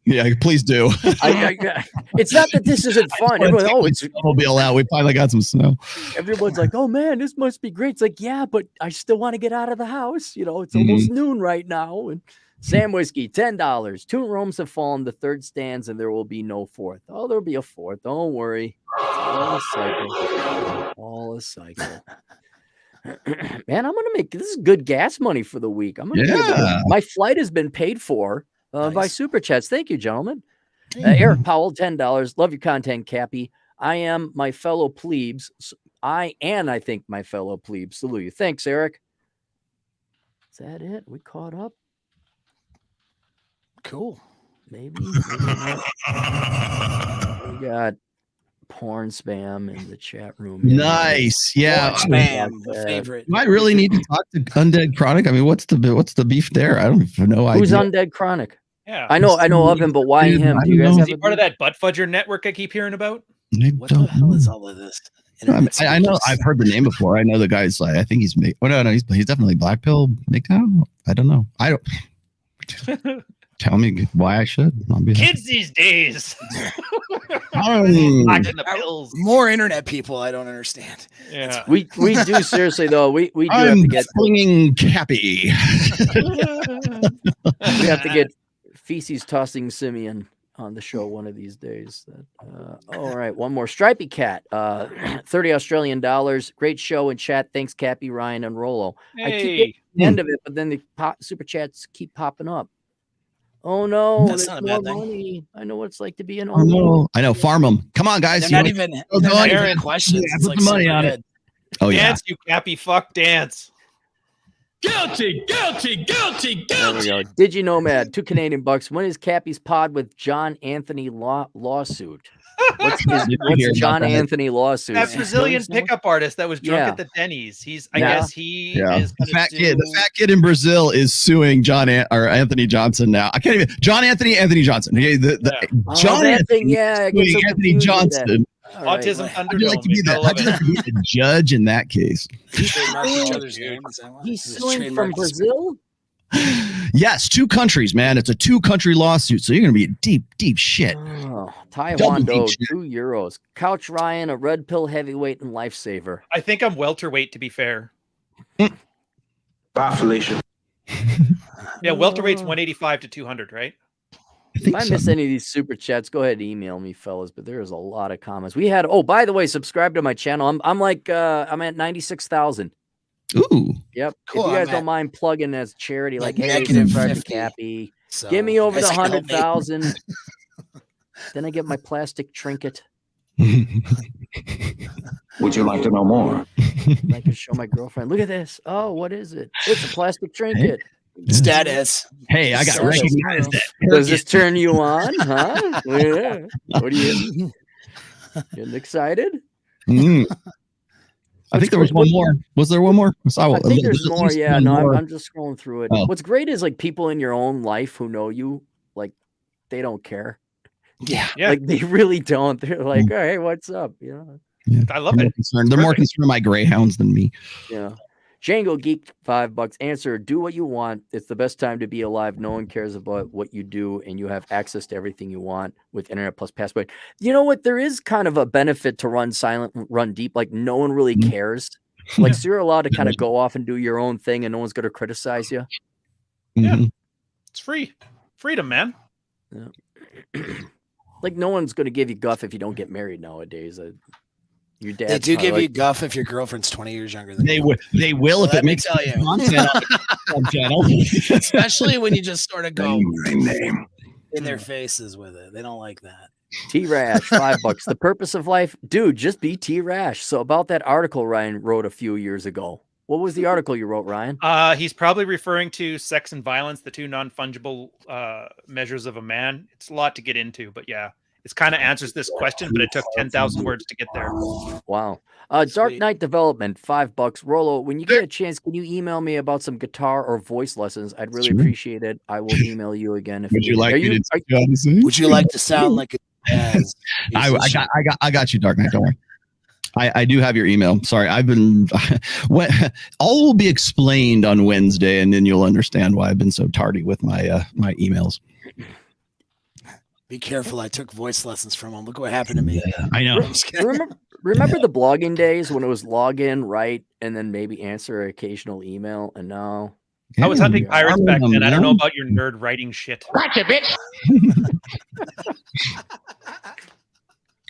Yeah, please do. It's not that this isn't fun. Everyone, it's snowmobile out. We finally got some snow. Everyone's like, oh man, this must be great. It's like, yeah, but I still want to get out of the house. It's almost noon right now. And Sam Whiskey, $10. 2 Romes have fallen, the third stands, and there will be no fourth. Oh, there'll be a fourth. Don't worry. It's all a cycle. All a cycle. Man, I'm gonna make this is good gas money for the week. My flight has been paid for by Super Chats. Thank you, gentlemen. Eric Powell, $10. Love your content, Cappy. I am my fellow plebes. I think my fellow plebes salute you. Thanks, Eric. Is that it? We caught up? Cool. Maybe not. We got porn spam in the chat room. Nice. Yeah. Spam, the favorite. Do I really need to talk to Undead Chronic? I mean, what's the beef there? I don't even know. Who's Undead Chronic? Yeah. I know of him, but why him? Do you guys is he part of that butt fudger network I keep hearing about? What the hell is all of this? I know I've heard the name before. I know the guy's like, I think he's he's definitely Black Pill MGTOW. I don't know. I don't tell me why I should. Kids these days. The pills. More internet people I don't understand. Yeah. We do seriously though. We do have to get swinging Cappy. We have to get feces tossing Simeon on the show one of these days. All right, one more. Stripey Cat, 30 Australian dollars. Great show and chat. Thanks, Cappy, Ryan, and Rollo. Hey. I keep getting the end of it, but then the super chats keep popping up. Oh no, that's not a bad thing. Money. I know what it's like to be an owner. I know. Farm them. Come on, guys. They're not even questions. Put the money on it. Oh yeah. Dance, you Cappy. Fuck dance. Guilty. There we go. Did you know, Mad? $2 Canadian. When is Cappy's pod with John Anthony lawsuit? What's John Anthony lawsuit? That Brazilian pickup artist that was drunk at the Denny's. I guess he is the fat kid in Brazil is suing Anthony Johnson now. I can't even John Anthony Johnson. Okay, John Anthony Johnson. Autism How'd you like to be the judge in that case? He's suing from Brazil? Yes, 2 countries, man. It's a 2-country lawsuit, so you're gonna be in deep shit. Taiwan, €2. Couch Ryan, a red pill heavyweight and lifesaver. I think I'm welterweight, to be fair. Bye, Felicia. Yeah, welterweight's 185 to 200, right? If I miss any of these super chats, go ahead and email me, fellas. But there's a lot of comments. We had. Oh, by the way, subscribe to my channel. I'm at 96,000. Ooh. Yep. Cool, if you guys don't mind plugging as charity, like hey, subscribe to Cappy. So give me over the 100,000. Then I get my plastic trinket. Would you like to know more? I can show my girlfriend. Look at this. Oh, what is it? It's a plastic trinket. Status. Hey, I got recognized. Does this turn you on? Huh? Yeah. What are you getting excited? I think there was one more. Was there one more? I think there's more. Yeah, no, I'm just scrolling through it. Oh. What's great is like people in your own life who know you, like they don't care. Yeah. Like they really don't. They're like, oh, hey, what's up? Yeah. I love it. They're more concerned about greyhounds than me. Yeah. Django Geek, $5. Answer: do what you want. It's the best time to be alive. No one cares about what you do, and you have access to everything you want with Internet Plus Passport. You know what? There is kind of a benefit to run silent, run deep. Like no one really cares. Like so you're allowed to kind of go off and do your own thing, and no one's going to criticize you. Yeah, it's free, freedom, man. Yeah. Like no one's going to give you guff if you don't get married nowadays. Your dad. They do give you guff if your girlfriend's 20 years younger than you. They will if it makes tell you. Content on channel. Especially when you just sort of go in their faces with it. They don't like that. T-Rash, $5. The purpose of life, dude, just be T-Rash. So about that article Ryan wrote a few years ago. What was the article you wrote, Ryan? He's probably referring to sex and violence, the 2 non-fungible measures of a man. It's a lot to get into, but yeah. It kind of answers this question, but it took 10,000 words to get there. Wow. Dark Knight Development, $5. Rollo, when you get a chance, can you email me about some guitar or voice lessons? I'd really appreciate it. I will email you again. Would you like Would you like to sound like I got you, Dark Knight. Don't worry. I do have your email. Sorry, I've been. All will be explained on Wednesday, and then you'll understand why I've been so tardy with my my emails. Be careful. I took voice lessons from him. Look what happened to me. Yeah, I know. I'm just kidding. Remember the blogging days when it was log in, write, and then maybe answer an occasional email? And now I was hunting Yeah. pirates back Arm then. I don't know them, about your nerd writing shit. Gotcha, bitch.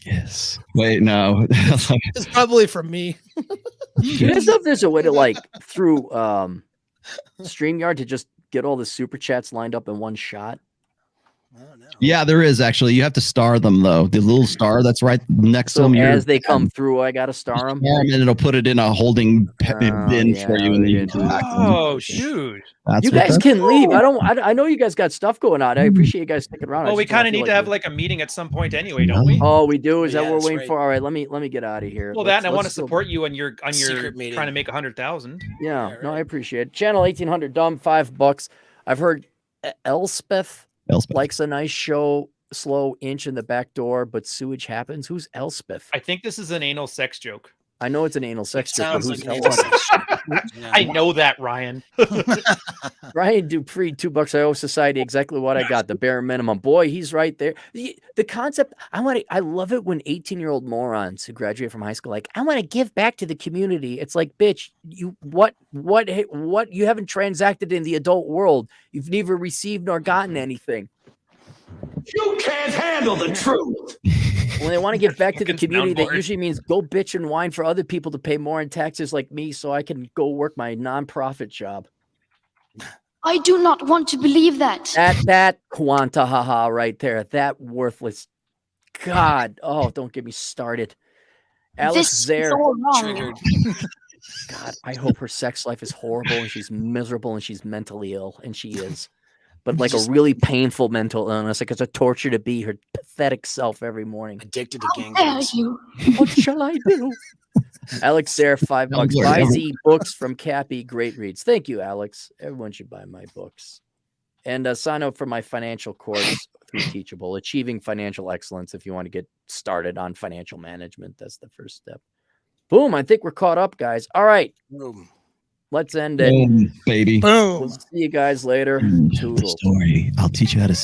Yes. Wait, no. It's probably from me. do you guys know if there's a way to like through StreamYard to just get all the super chats lined up in one shot? I don't know. Yeah, there is actually. You have to star them though. The little star that's right next to So them. as they come through, I gotta star them. and it'll put it in a holding bin for you, and then you can come back to them. Oh, shoot. That's You what guys that's can leave. for. I know you guys got stuff going on. I appreciate you guys sticking around. I Well, we just don't kind of feel need to like have we- like a meeting at some point anyway, don't we? Oh, we do. Is that Yeah, what we're that's waiting right. for? All right, let me get out of here. Well, that and I want to let's go- support you on your Secret meeting. trying to make 100,000. Yeah, Yeah, no, I right. appreciate it. Channel 1800 dumb $5. I've heard Elspeth Elspeth. likes a nice show, slow inch in the back door, but sewage happens. Who's Elspeth? I think this is an anal sex joke. I know it's an anal sex It joke, but sounds who's like an what? intersection. I know that, Ryan. Ryan Dupree, $2. I owe society exactly what I got, the bare minimum. Boy, he's right there. The concept, I love it when 18-year-old morons who graduate from high school like, I want to give back to the community. It's like, bitch, you what you haven't transacted in the adult world. You've neither received nor gotten anything. You can't handle the truth. When they want to give back to the Fucking community, that soundboard. usually means go bitch and whine for other people to pay more in taxes like me so I can go work my nonprofit job. I do not want to believe that. That quanta haha right there. That worthless. God. Oh, don't get me started. Alex This is there. all wrong. Triggered. God, I hope her sex life is horrible and she's miserable and she's mentally ill, and she is. But like a really painful mental illness. Like it's a torture to be her pathetic self every morning. Addicted to How dare gangbangers. you? What shall I do? Alex there, $5. Tumblr, Buy yeah. Z books from Cappy. Great reads. Thank you, Alex. Everyone should buy my books. And sign up for my financial course through Teachable, Achieving Financial Excellence. If you want to get started on financial management, that's the first step. Boom. I think we're caught up, guys. All right. Boom. Let's end it. Boom, baby. We'll Boom. see you guys later. Tell the Toodles. story. I'll teach you how to